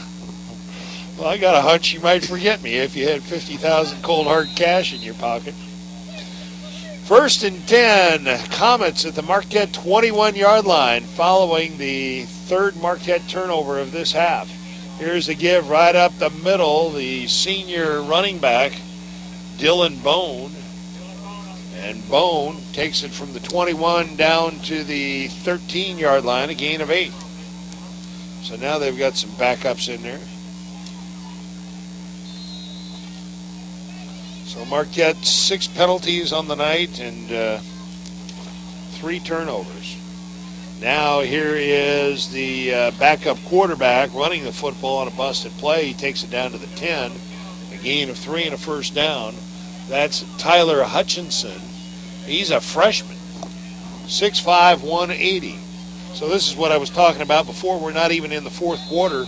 Well, I got a hunch you might forget me if you had 50,000 cold hard cash in your pocket. 1st and 10, Comets at the Marquette 21-yard line following the 3rd Marquette turnover of this half. Here's a give right up the middle, the senior running back, Dylan Bone. And Bone takes it from the 21 down to the 13-yard line, a gain of 8. So now they've got some backups in there. So Marquette, 6 penalties on the night and 3 turnovers. Now here is the backup quarterback running the football on a busted play. He takes it down to the 10, a gain of 3 and a 1st down. That's Tyler Hutchinson. He's a freshman, 6'5", 180. So this is what I was talking about before. We're not even in the 4th quarter,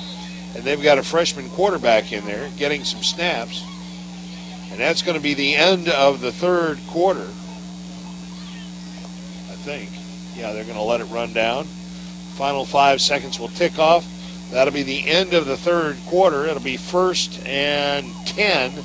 and they've got a freshman quarterback in there getting some snaps. And that's going to be the end of the 3rd quarter, I think. Yeah, they're going to let it run down. Final 5 seconds will tick off. That'll be the end of the 3rd quarter. It'll be 1st and 10.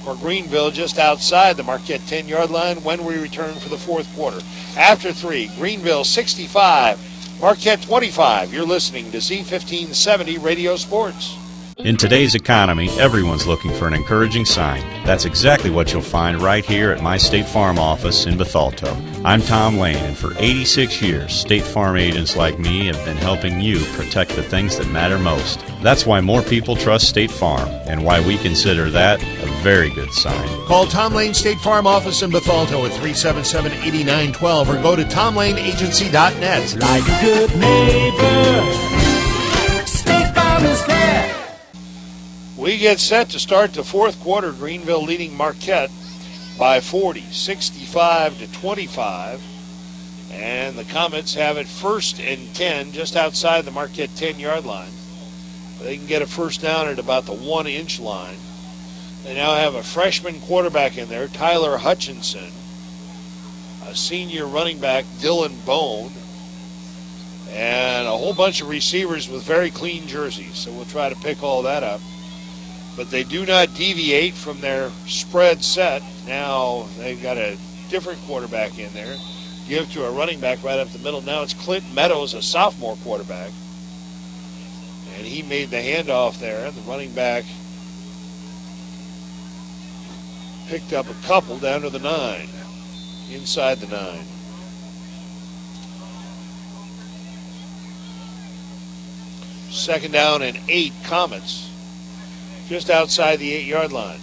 for Greenville just outside the Marquette 10-yard line when we return for the fourth quarter. After 3, Greenville 65, Marquette 25. You're listening to Z1570 Radio Sports. In today's economy, everyone's looking for an encouraging sign. That's exactly what you'll find right here at my State Farm office in Bethalto. I'm Tom Lane, and for 86 years, State Farm agents like me have been helping you protect the things that matter most. That's why more people trust State Farm, and why we consider that a very good sign. Call Tom Lane State Farm office in Bethalto at 377-8912 or go to tomlaneagency.net. Like a good neighbor, State Farm is there. We get set to start the fourth quarter. Greenville leading Marquette by 40, 65-25. And the Comets have it 1st and 10 just outside the Marquette 10-yard line. They can get a first down at about the 1-inch line. They now have a freshman quarterback in there, Tyler Hutchinson, a senior running back, Dylan Bone, and a whole bunch of receivers with very clean jerseys. So we'll try to pick all that up. But they do not deviate from their spread set. Now they've got a different quarterback in there. Give to a running back right up the middle. Now it's Clint Meadows, a sophomore quarterback. And he made the handoff there. The running back picked up a couple down to the 9, inside the 9. Second down and 8, Comets. Just outside the 8-yard line.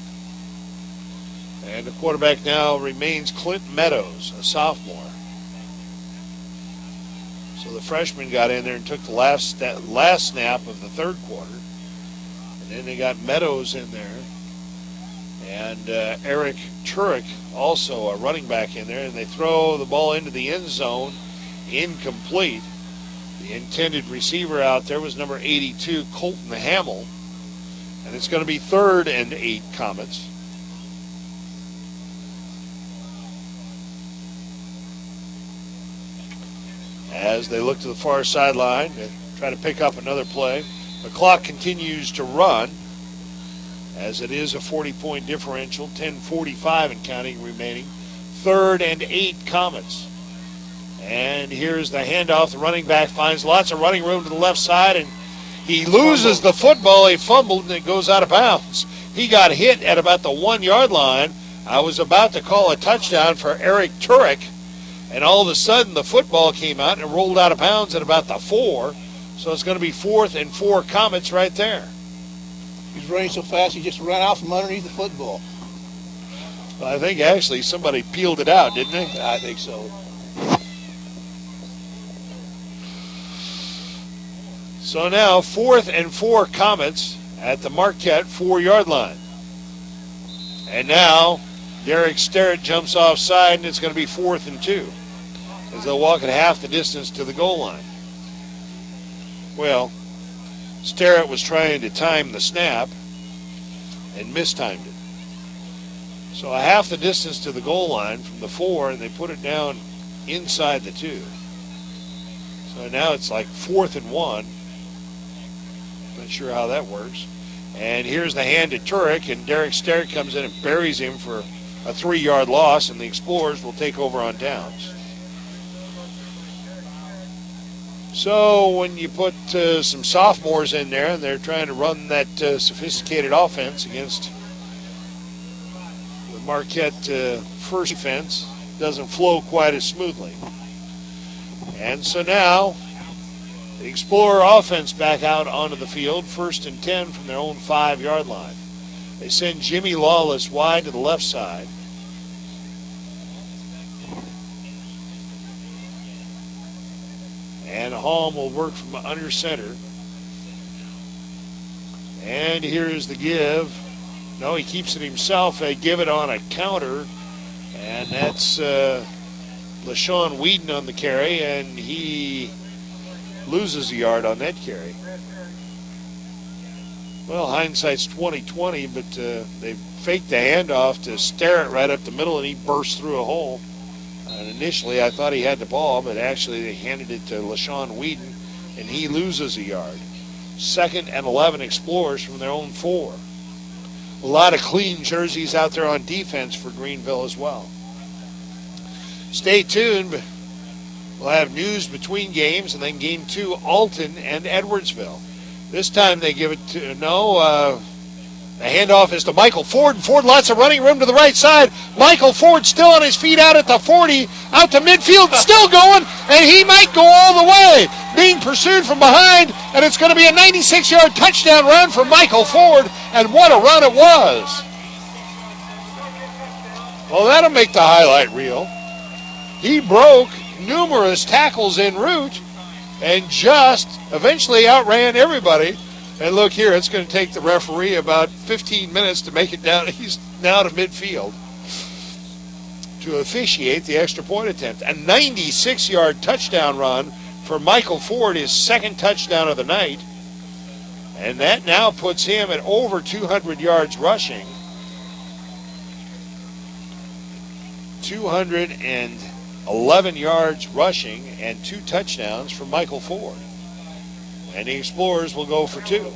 And the quarterback now remains Clint Meadows, a sophomore. So the freshman got in there and took the last snap of the third quarter. And then they got Meadows in there. And Eric Turek, also a running back in there. And they throw the ball into the end zone, incomplete. The intended receiver out there was number 82, Colton Hamill. And it's going to be 3rd and 8, Comets. As they look to the far sideline and try to pick up another play. The clock continues to run as it is a 40-point differential, 10:45 and counting remaining. 3rd and 8, Comets. And here's the handoff. The running back finds lots of running room to the left side, and he loses the football. He fumbled, and it goes out of bounds. He got hit at about the 1-yard line. I was about to call a touchdown for Eric Turek, and all of a sudden the football came out and rolled out of bounds at about the 4. So it's going to be 4th and 4, Comets right there. He's running so fast he just ran out from underneath the football. Well, I think actually somebody peeled it out, didn't they? I think so. So now 4th and 4, Comets at the Marquette 4-yard line. And now Derek Sterrett jumps offside, and it's going to be 4th and 2 as they'll walk at half the distance to the goal line. Well, Sterrett was trying to time the snap and mistimed it. So a half the distance to the goal line from the 4, and they put it down inside the 2. So now it's like 4th and 1. Not sure how that works. And here's the hand to Turek, and Derek Sterrett comes in and buries him for a 3-yard loss, and the Explorers will take over on downs. So when you put some sophomores in there and they're trying to run that sophisticated offense against the Marquette first defense, it doesn't flow quite as smoothly. And so now the Explorer offense back out onto the field, 1st and 10 from their own 5-yard line. They send Jimmy Lawless wide to the left side. And Halm will work from under center. And here's the give. No, he keeps it himself. They give it on a counter. And that's LaShawn Whedon on the carry. And he loses a yard on that carry. Well, hindsight's 20/20, but they faked the handoff to Sterrett right up the middle, and he burst through a hole. And initially, I thought he had the ball, but actually they handed it to LaShawn Whedon, and he loses a yard. 2nd and 11, Explorers from their own 4. A lot of clean jerseys out there on defense for Greenville as well. Stay tuned. We'll have news between games, and then game 2, Alton and Edwardsville. This time they give it to, the handoff is to Michael Ford. Ford, lots of running room to the right side. Michael Ford still on his feet out at the 40, out to midfield, still going, and he might go all the way. Being pursued from behind, and it's going to be a 96-yard touchdown run for Michael Ford, and what a run it was. Well, that'll make the highlight reel. He broke numerous tackles en route and just eventually outran everybody. And look here, it's going to take the referee about 15 minutes to make it down. He's now to midfield to officiate the extra point attempt. A 96-yard touchdown run for Michael Ford, his second touchdown of the night. And that now puts him at over 200 yards rushing. 211 yards rushing and 2 touchdowns for Michael Ford. And the Explorers will go for 2.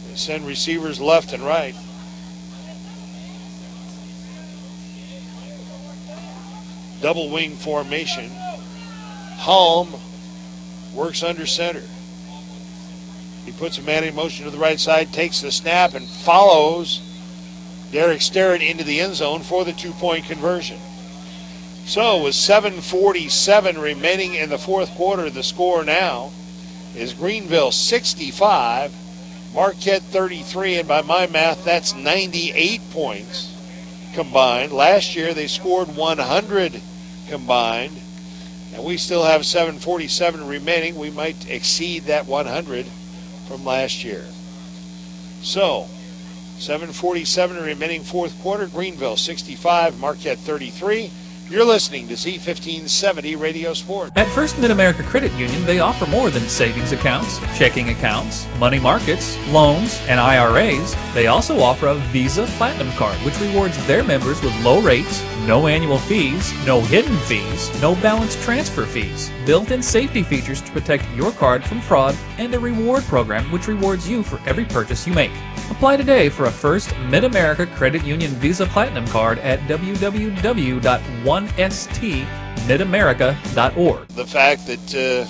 They send receivers left and right. Double wing formation. Halm works under center. He puts a man in motion to the right side, takes the snap, and follows Derek Sterrett into the end zone for the 2-point conversion. So with 7:47 remaining in the fourth quarter, the score now is Greenville 65, Marquette 33, and by my math, that's 98 points combined. Last year they scored 100 combined, and we still have 7:47 remaining. We might exceed that 100 from last year. So 7:47 remaining fourth quarter, Greenville 65, Marquette 33. You're listening to Z1570 Radio Sport. At First Mid-America Credit Union, they offer more than savings accounts, checking accounts, money markets, loans, and IRAs. They also offer a Visa Platinum Card, which rewards their members with low rates, no annual fees, no hidden fees, no balance transfer fees, built-in safety features to protect your card from fraud, and a reward program which rewards you for every purchase you make. Apply today for a First Mid-America Credit Union Visa Platinum Card at www.1stmidamerica.org. The fact that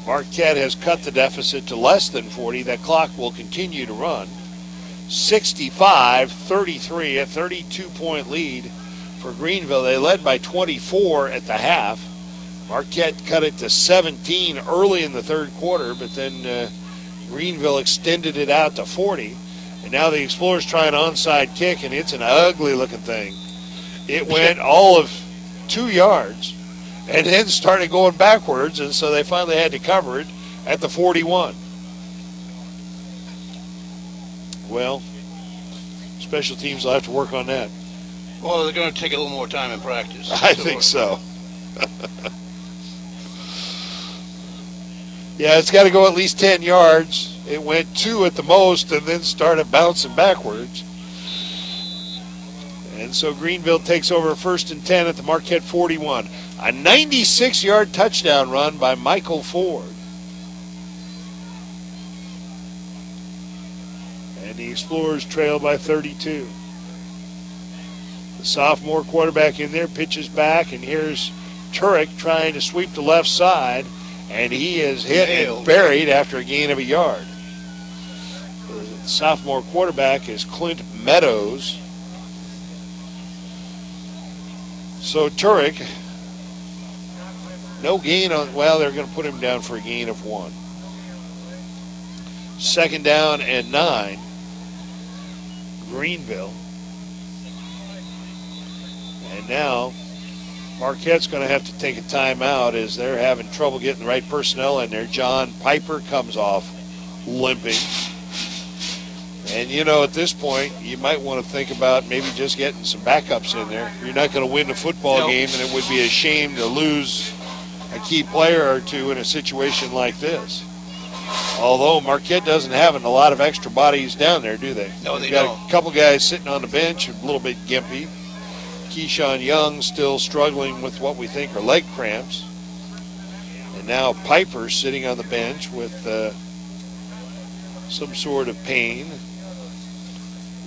Marquette has cut the deficit to less than 40, that clock will continue to run. 65-33, a 32-point lead for Greenville. They led by 24 at the half. Marquette cut it to 17 early in the third quarter, but then Greenville extended it out to 40. And now the Explorers try an onside kick, and it's an ugly-looking thing. It went all of 2 yards and then started going backwards, and so they finally had to cover it at the 41. Well, special teams will have to work on that. Well, they're going to take a little more time in practice. I think so. Yeah, it's got to go at least 10 yards. It went 2 at the most and then started bouncing backwards. And so Greenville takes over 1st and 10 at the Marquette 41. A 96-yard touchdown run by Michael Ford. And the Explorers trail by 32. The sophomore quarterback in there pitches back, and here's Turek trying to sweep the left side, and he is hit and buried after a gain of a yard. The sophomore quarterback is Clint Meadows. So Turek, no gain on, well, they're going to put him down for a gain of 1. 2nd down and 9. Greenville. And now Marquette's going to have to take a timeout as they're having trouble getting the right personnel in there. John Piper comes off limping. And, you know, at this point, you might want to think about maybe just getting some backups in there. You're not going to win the football game, and it would be a shame to lose a key player or two in a situation like this. Although Marquette doesn't have a lot of extra bodies down there, do they? No, they got don't. A couple guys sitting on the bench, a little bit gimpy. Keyshawn Young still struggling with what we think are leg cramps. And now Piper sitting on the bench with some sort of pain.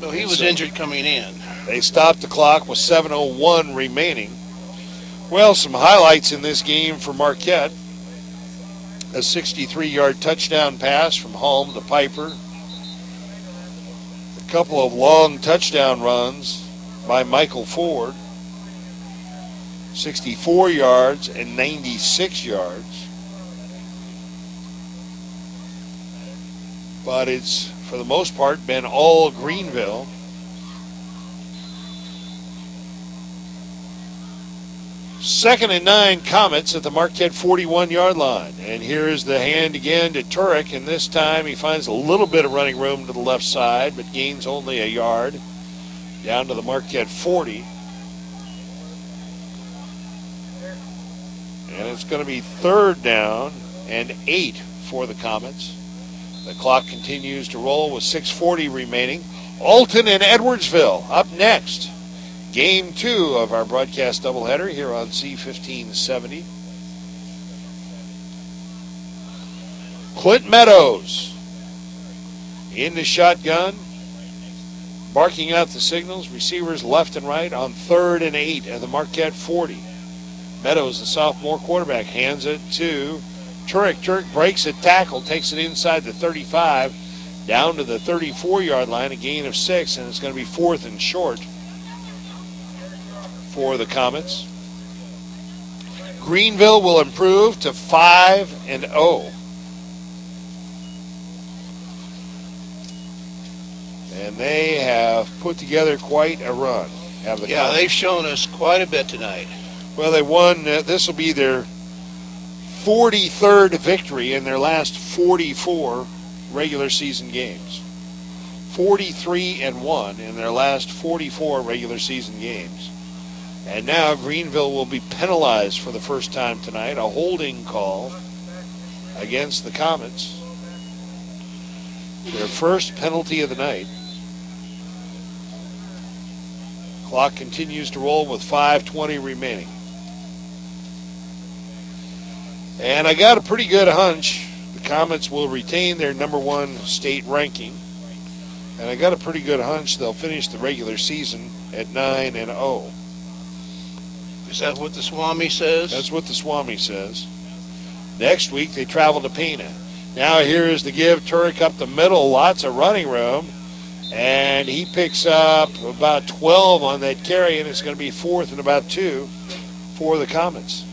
Well, he was injured coming in. They stopped the clock with 7:01 remaining. Well, some highlights in this game for Marquette. A 63-yard touchdown pass from Holm to Piper. A couple of long touchdown runs by Michael Ford. 64 yards and 96 yards. But it's, for the most part, been all Greenville. Second and 9, Comets at the Marquette 41-yard line. And here is the hand again to Turek, and this time he finds a little bit of running room to the left side, but gains only a yard down to the Marquette 40. And it's going to be 3rd down and 8 for the Comets. The clock continues to roll with 6:40 remaining. Alton and Edwardsville up next. Game 2 of our broadcast doubleheader here on C1570. Clint Meadows in the shotgun, barking out the signals. Receivers left and right on 3rd and 8 at the Marquette 40. Meadows, the sophomore quarterback, hands it to Turek. Turek breaks a tackle, takes it inside the 35, down to the 34-yard line, a gain of 6, and it's going to be 4th and short for the Comets. Greenville will improve to 5-0. And they have put together quite a run. Have the Comets. They've shown us quite a bit tonight. Well, they won. This will be their 43rd victory in their last 44 regular season games. 43-1 in their last 44 regular season games. And now Greenville will be penalized for the first time tonight. A holding call against the Comets. Their first penalty of the night. Clock continues to roll with 5:20 remaining. And I got a pretty good hunch the Comets will retain their #1 state ranking. And I got a pretty good hunch they'll finish the regular season at 9-0. Is that what the Swami says? That's what the Swami says. Next week they travel to Pena. Now here is the give. Turek up the middle, lots of running room. And he picks up about 12 on that carry, and it's going to be 4th and about 2 for the Comets.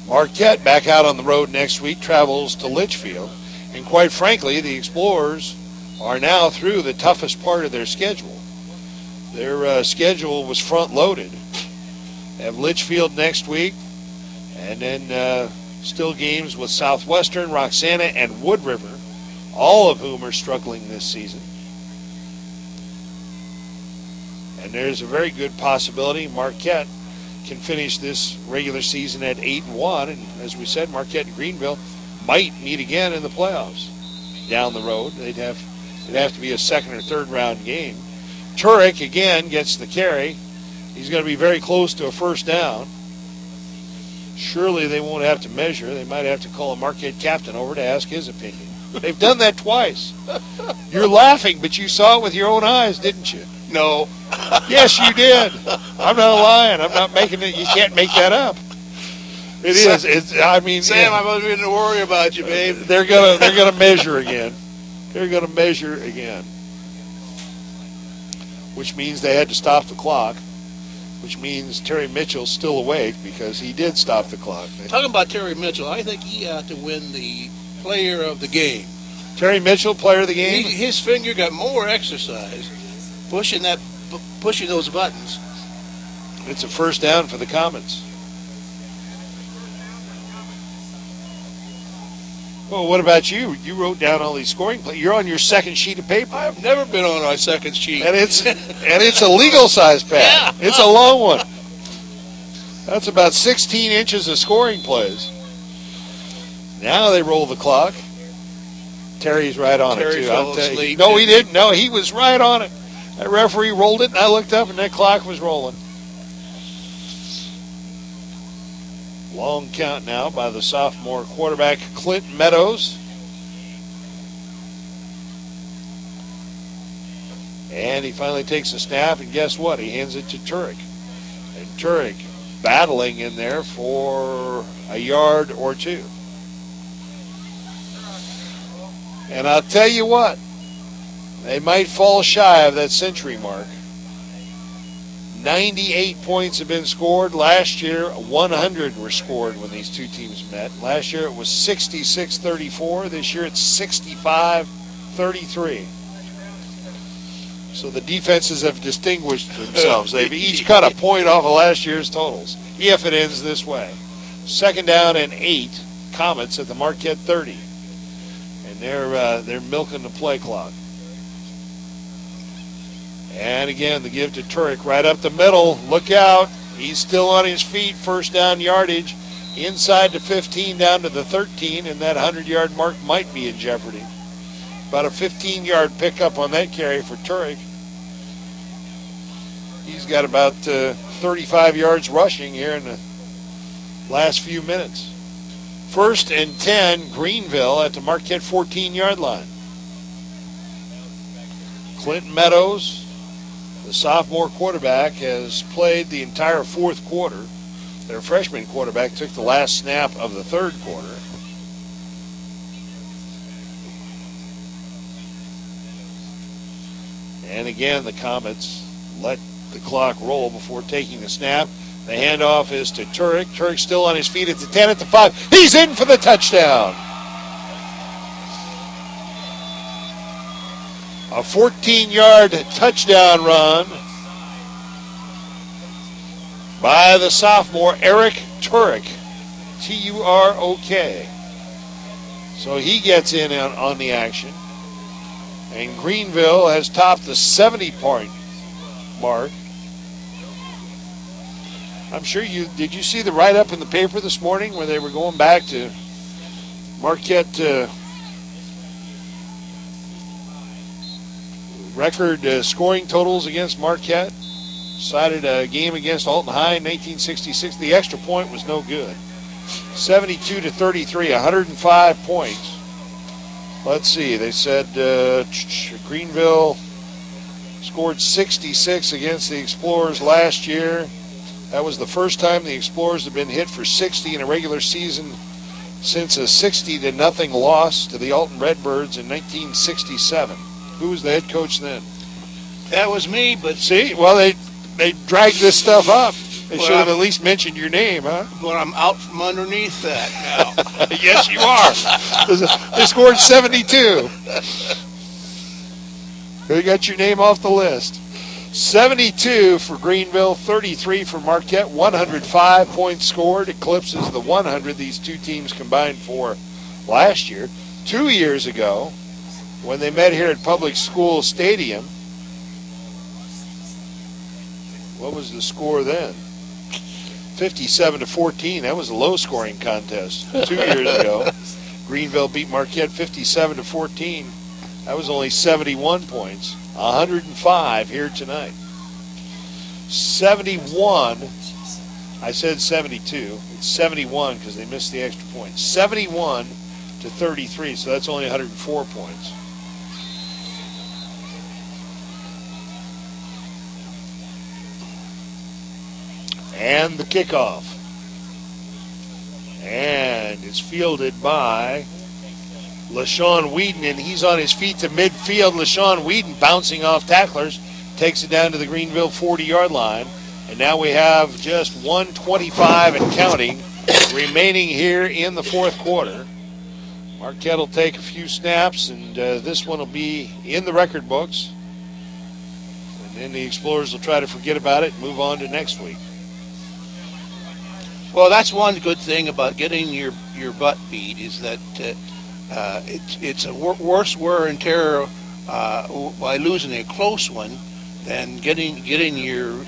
Marquette, back out on the road next week, travels to Litchfield. And quite frankly, the Explorers are now through the toughest part of their schedule. Their schedule was front-loaded. They have Litchfield next week, and then still games with Southwestern, Roxana, and Wood River, all of whom are struggling this season. And there's a very good possibility Marquette can finish this regular season at 8-1, and as we said, Marquette and Greenville might meet again in the playoffs down the road. It'd have to be a 2nd or 3rd round game. Turek again gets the carry. He's going to be very close to a 1st down. Surely they won't have to measure. They might have to call a Marquette captain over to ask his opinion. They've done that twice. You're laughing, but you saw it with your own eyes, didn't you? No. Yes, you did. I'm not lying. I'm not making it. You can't make that up. It is. It's. I mean, Sam, I wasn't going to worry about you, babe. They're gonna measure again. They're gonna measure again. Which means they had to stop the clock. Which means Terry Mitchell's still awake because he did stop the clock. Talking about Terry Mitchell, I think he ought to win the player of the game. Terry Mitchell, player of the game? His finger got more exercise pushing those buttons. It's a 1st down for the Comets. Well, what about you? You wrote down all these scoring plays. You're on your 2nd sheet of paper. I've never been on my 2nd sheet. And it's a legal size pad. Yeah. It's a long one. That's about 16 inches of scoring plays. Now they roll the clock. Terry's right on Terry it, too. fell asleep. No, he didn't. No, he was right on it. That referee rolled it, and I looked up, and that clock was rolling. Long count now by the sophomore quarterback, Clint Meadows. And he finally takes a snap, and guess what? He hands it to Turek. And Turek battling in there for a yard or two. And I'll tell you what, they might fall shy of that century mark. 98 points have been scored. Last year, 100 were scored when these two teams met. Last year it was 66-34. This year it's 65-33. So the defenses have distinguished themselves. They've each cut a point off of last year's totals, if it ends this way. 2nd down and 8, Comets at the Marquette 30. And they're milking the play clock. And again, the give to Turek right up the middle. Look out. He's still on his feet. 1st down yardage. Inside the 15 down to the 13, and that 100-yard mark might be in jeopardy. About a 15-yard pickup on that carry for Turek. He's got about 35 yards rushing here in the last few minutes. 1st and 10, Greenville at the Marquette 14-yard line. Clinton Meadows, the sophomore quarterback, has played the entire 4th quarter. Their freshman quarterback took the last snap of the 3rd quarter. And again, the Comets let the clock roll before taking the snap. The handoff is to Turek. Turek still on his feet at the 10, at the 5. He's in for the touchdown. A 14-yard touchdown run by the sophomore Eric Turek. Turok. So he gets in on the action. And Greenville has topped the 70-point mark. I'm sure did you see the write-up in the paper this morning where they were going back to Marquette record scoring totals against Marquette? Cited a game against Alton High in 1966. The extra point was no good. 72-33, 105 points. Let's see, they said Greenville scored 66 against the Explorers last year. That was the first time the Explorers have been hit for 60 in a regular season since a 60-0 loss to the Alton Redbirds in 1967. Who was the head coach then? That was me, but... See, well, they dragged this stuff up. They should have at least mentioned your name, huh? But I'm out from underneath that now. Yes, you are. They scored 72. They got your name off the list. 72 for Greenville, 33 for Marquette, 105 points scored, eclipses the 100 these two teams combined for last year. 2 years ago, when they met here at Public School Stadium, what was the score then? 57-14. That was a low-scoring contest 2 years ago. Greenville beat Marquette 57-14. That was only 71 points. 105 here tonight. 71. I said 72. It's 71 because they missed the extra point. 71-33, so that's only 104 points. And the kickoff. And it's fielded by LaShawn Whedon, and he's on his feet to midfield. LaShawn Whedon bouncing off tacklers, takes it down to the Greenville 40-yard line. And now we have just 1:25 and counting remaining here in the 4th quarter. Marquette will take a few snaps, and this one will be in the record books. And then the Explorers will try to forget about it and move on to next week. Well, that's one good thing about getting your butt beat is that it's a worse wear and tear by losing a close one than getting your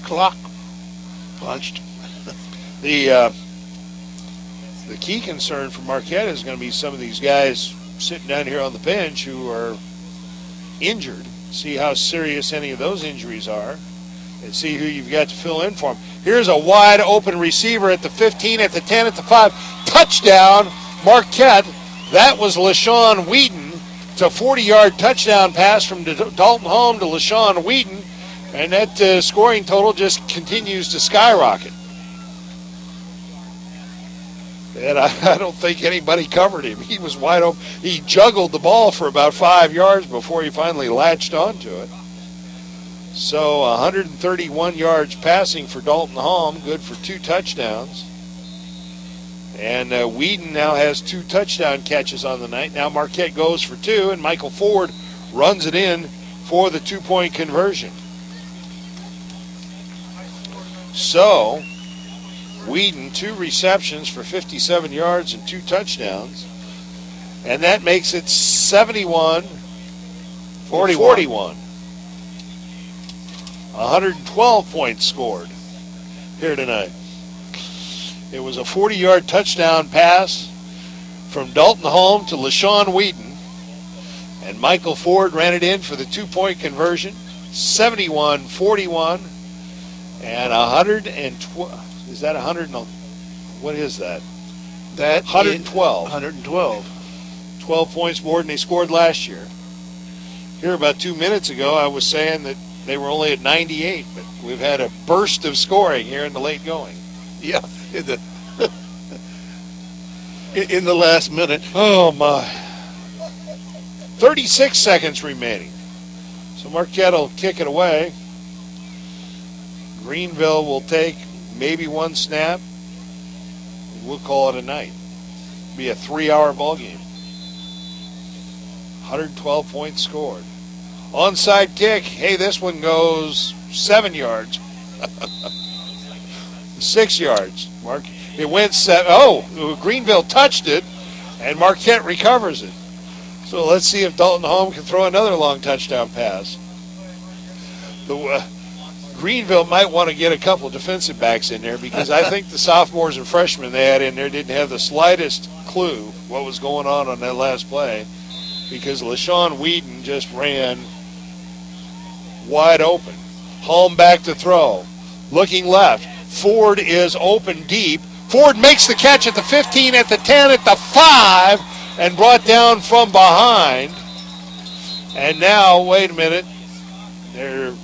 clock punched. The key concern for Marquette is going to be some of these guys sitting down here on the bench who are injured. See how serious any of those injuries are, and see who you've got to fill in for them. Here's a wide open receiver at the 15, at the 10, at the 5. Touchdown, Marquette. That was LaShawn Whedon. It's a 40-yard touchdown pass from Dalton Holm to LaShawn Whedon, and that scoring total just continues to skyrocket. And I don't think anybody covered him. He was wide open. He juggled the ball for about 5 yards before he finally latched onto it. So 131 yards passing for Dalton Holm, good for 2 touchdowns. And Whedon now has 2 touchdown catches on the night. Now Marquette goes for 2, and Michael Ford runs it in for the 2-point conversion. So Whedon, 2 receptions for 57 yards and 2 touchdowns. And that makes it 71-41. 112 points scored here tonight. It was a 40-yard touchdown pass from Dalton Holm to LaShawn Whedon. And Michael Ford ran it in for the 2-point conversion. 71-41 and 112. Is that 100? What is that? That 112. 112. 12 points more than they scored last year. Here about 2 minutes ago, I was saying that they were only at 98, but we've had a burst of scoring here in the late going. Yeah, in the last minute. Oh, my. 36 seconds remaining. So Marquette will kick it away. Greenville will take maybe 1 snap. We'll call it a night. It'll be a 3-hour ball game. 112 points scored. Onside kick. Hey, this one goes 7 yards. 6 yards. It went 7. Oh, Greenville touched it, and Marquette recovers it. So let's see if Dalton Holm can throw another long touchdown pass. Greenville might want to get a couple defensive backs in there, because I think the sophomores and freshmen they had in there didn't have the slightest clue what was going on that last play, because LaShawn Whedon just ran wide open. Holm back to throw. Looking left. Ford is open deep. Ford makes the catch at the 15, at the 10, at the 5, and brought down from behind. And now, wait a minute.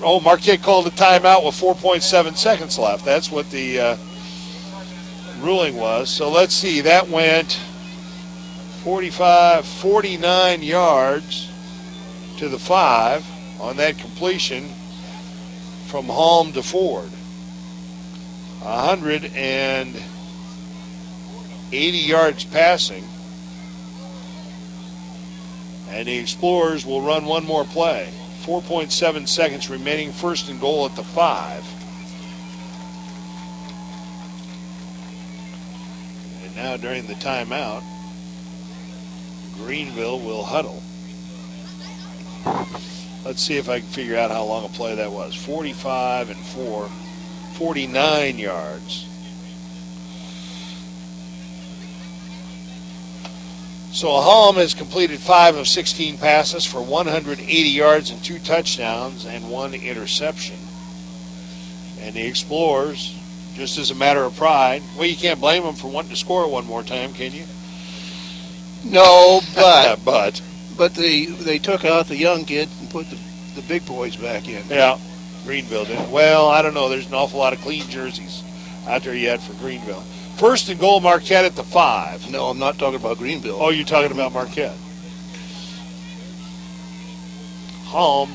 Marquette called a timeout with 4.7 seconds left. That's what the ruling was. So let's see. That went 49 yards to the 5 on that completion from Holm to Ford. 180 yards passing. And the Explorers will run one more play. 4.7 seconds remaining, 1st and goal at the 5. And now during the timeout, Greenville will huddle. Let's see if I can figure out how long a play that was. 45 and 4, 49 yards. So Holm has completed 5 of 16 passes for 180 yards and 2 touchdowns and 1 interception. And the Explorers, just as a matter of pride, well, you can't blame them for wanting to score one more time, can you? No, but but they took out the young kids and put the big boys back in. Yeah, Greenville did. Well, I don't know. There's an awful lot of clean jerseys out there yet for Greenville. 1st and goal, Marquette at the 5. No, I'm not talking about Greenville. Oh, you're talking about Marquette. Holm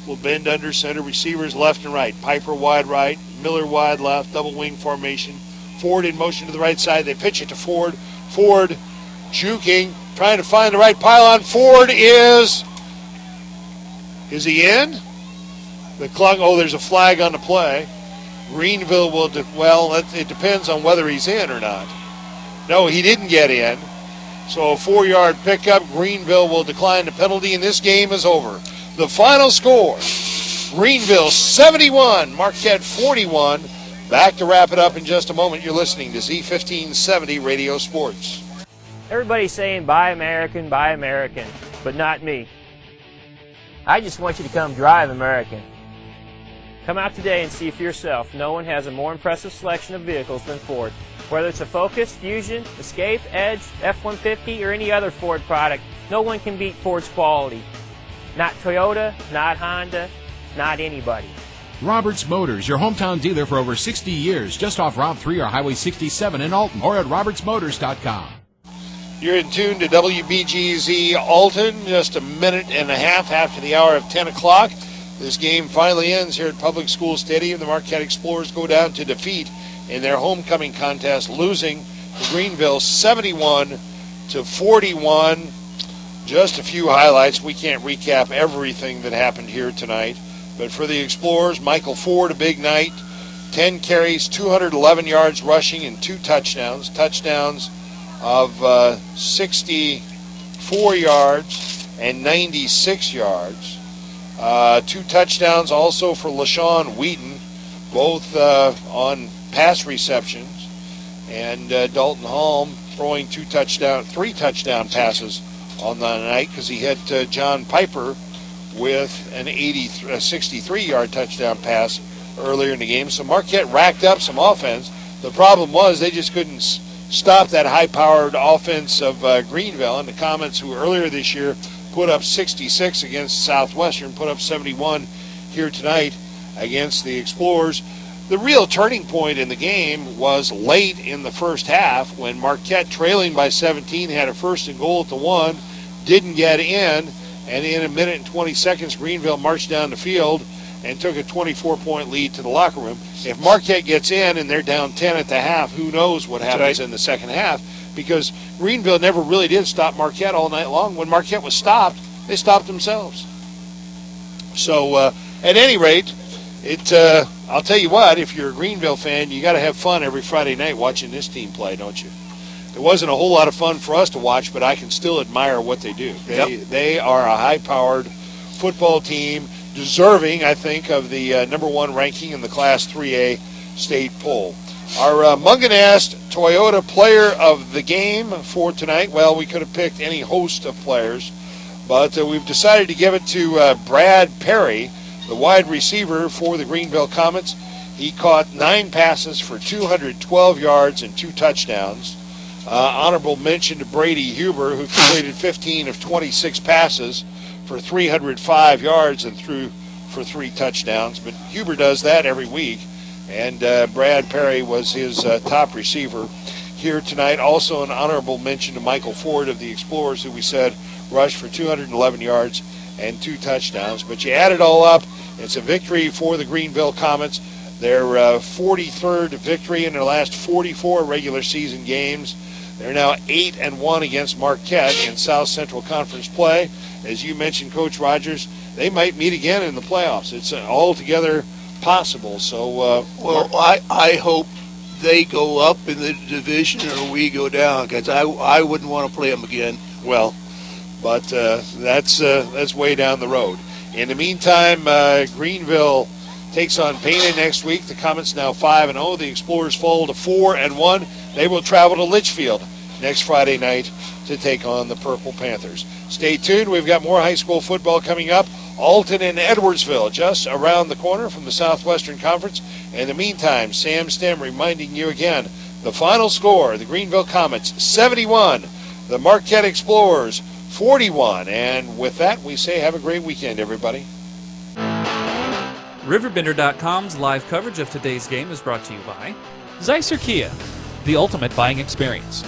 will bend under center. Receivers left and right. Piper wide right. Miller wide left. Double wing formation. Ford in motion to the right side. They pitch it to Ford. Ford juking, trying to find the right pylon. Ford is he in? The clock. Oh, there's a flag on the play. Greenville will, it depends on whether he's in or not. No, he didn't get in. So a 4-yard pickup. Greenville will decline the penalty, and this game is over. The final score, Greenville 71, Marquette 41. Back to wrap it up in just a moment. You're listening to Z1570 Radio Sports. Everybody's saying, buy American, but not me. I just want you to come drive American. Come out today and see for yourself. No one has a more impressive selection of vehicles than Ford. Whether it's a Focus, Fusion, Escape, Edge, F-150, or any other Ford product, no one can beat Ford's quality. Not Toyota, not Honda, not anybody. Roberts Motors, your hometown dealer for over 60 years, just off Route 3 or Highway 67 in Alton, or at RiverBender.com. You're in tune to WBGZ Alton, just a minute and a half after the hour of 10 o'clock. This game finally ends here at Public School Stadium. The Marquette Explorers go down to defeat in their homecoming contest, losing to Greenville 71-41. Just a few highlights. We can't recap everything that happened here tonight. But for the Explorers, Michael Ford, a big night. 10 carries, 211 yards rushing, and 2 touchdowns. Touchdowns of 64 yards and 96 yards. 2 touchdowns also for LaShawn Wheaton, both on pass receptions. And Dalton Holm throwing 3 touchdown passes on the night because he hit John Piper with an 63-yard touchdown pass earlier in the game. So Marquette racked up some offense. The problem was they just couldn't stop that high-powered offense of Greenville. And the Comets, who earlier this year put up 66 against Southwestern, put up 71 here tonight against the Explorers. The real turning point in the game was late in the first half when Marquette, trailing by 17, had a 1st and goal at the 1, didn't get in, and in a minute and 20 seconds, Greenville marched down the field and took a 24-point lead to the locker room. If Marquette gets in and they're down 10 at the half, who knows what happens in the second half, because Greenville never really did stop Marquette all night long. When Marquette was stopped, they stopped themselves. So at any rate, I'll tell you what, if you're a Greenville fan, you got to have fun every Friday night watching this team play, don't you? It wasn't a whole lot of fun for us to watch, but I can still admire what they do. They are a high-powered football team, deserving, I think, of the #1 ranking in the Class 3A state poll. Our Munganast Toyota player of the game for tonight, well, we could have picked any host of players, but we've decided to give it to Brad Perry, the wide receiver for the Greenville Comets. He caught 9 passes for 212 yards and 2 touchdowns. Honorable mention to Brady Huber, who completed 15 of 26 passes for 305 yards and threw for 3 touchdowns. But Huber does that every week, and Brad Perry was his top receiver here tonight. Also an honorable mention to Michael Ford of the Explorers, who we said rushed for 211 yards and 2 touchdowns. But you add it all up, it's a victory for the Greenville Comets. Their 43rd victory in their last 44 regular season games. They're now 8-1 against Marquette in South Central Conference play. As you mentioned, Coach Rogers, they might meet again in the playoffs. It's altogether possible. So, I hope they go up in the division or we go down, because I wouldn't want to play them again. Well, but that's way down the road. In the meantime, Greenville takes on Pana next week. The Comets now 5-0. The Explorers fall to 4-1. They will travel to Litchfield next Friday night to take on the Purple Panthers. Stay tuned. We've got more high school football coming up. Alton and Edwardsville just around the corner from the Southwestern Conference. In the meantime, Sam Stem reminding you again, the final score, the Greenville Comets 71, the Marquette Explorers 41. And with that, we say have a great weekend, everybody. RiverBender.com's live coverage of today's game is brought to you by Zeiser Kia, the ultimate buying experience.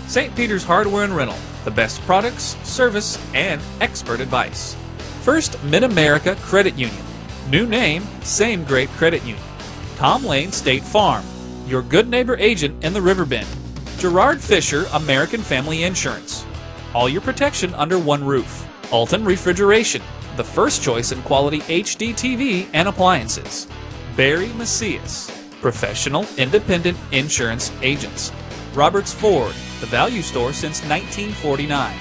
St. Peter's Hardware and Rental, the best products, service, and expert advice. First Mid-America Credit Union. New name, same great credit union. Tom Lane State Farm, your good neighbor agent in the Riverbend. Gerard Fisher American Family Insurance. All your protection under one roof. Alton Refrigeration, the first choice in quality HD TV and appliances. Barry Macias, professional independent insurance agents. Roberts Ford, the value store since 1949.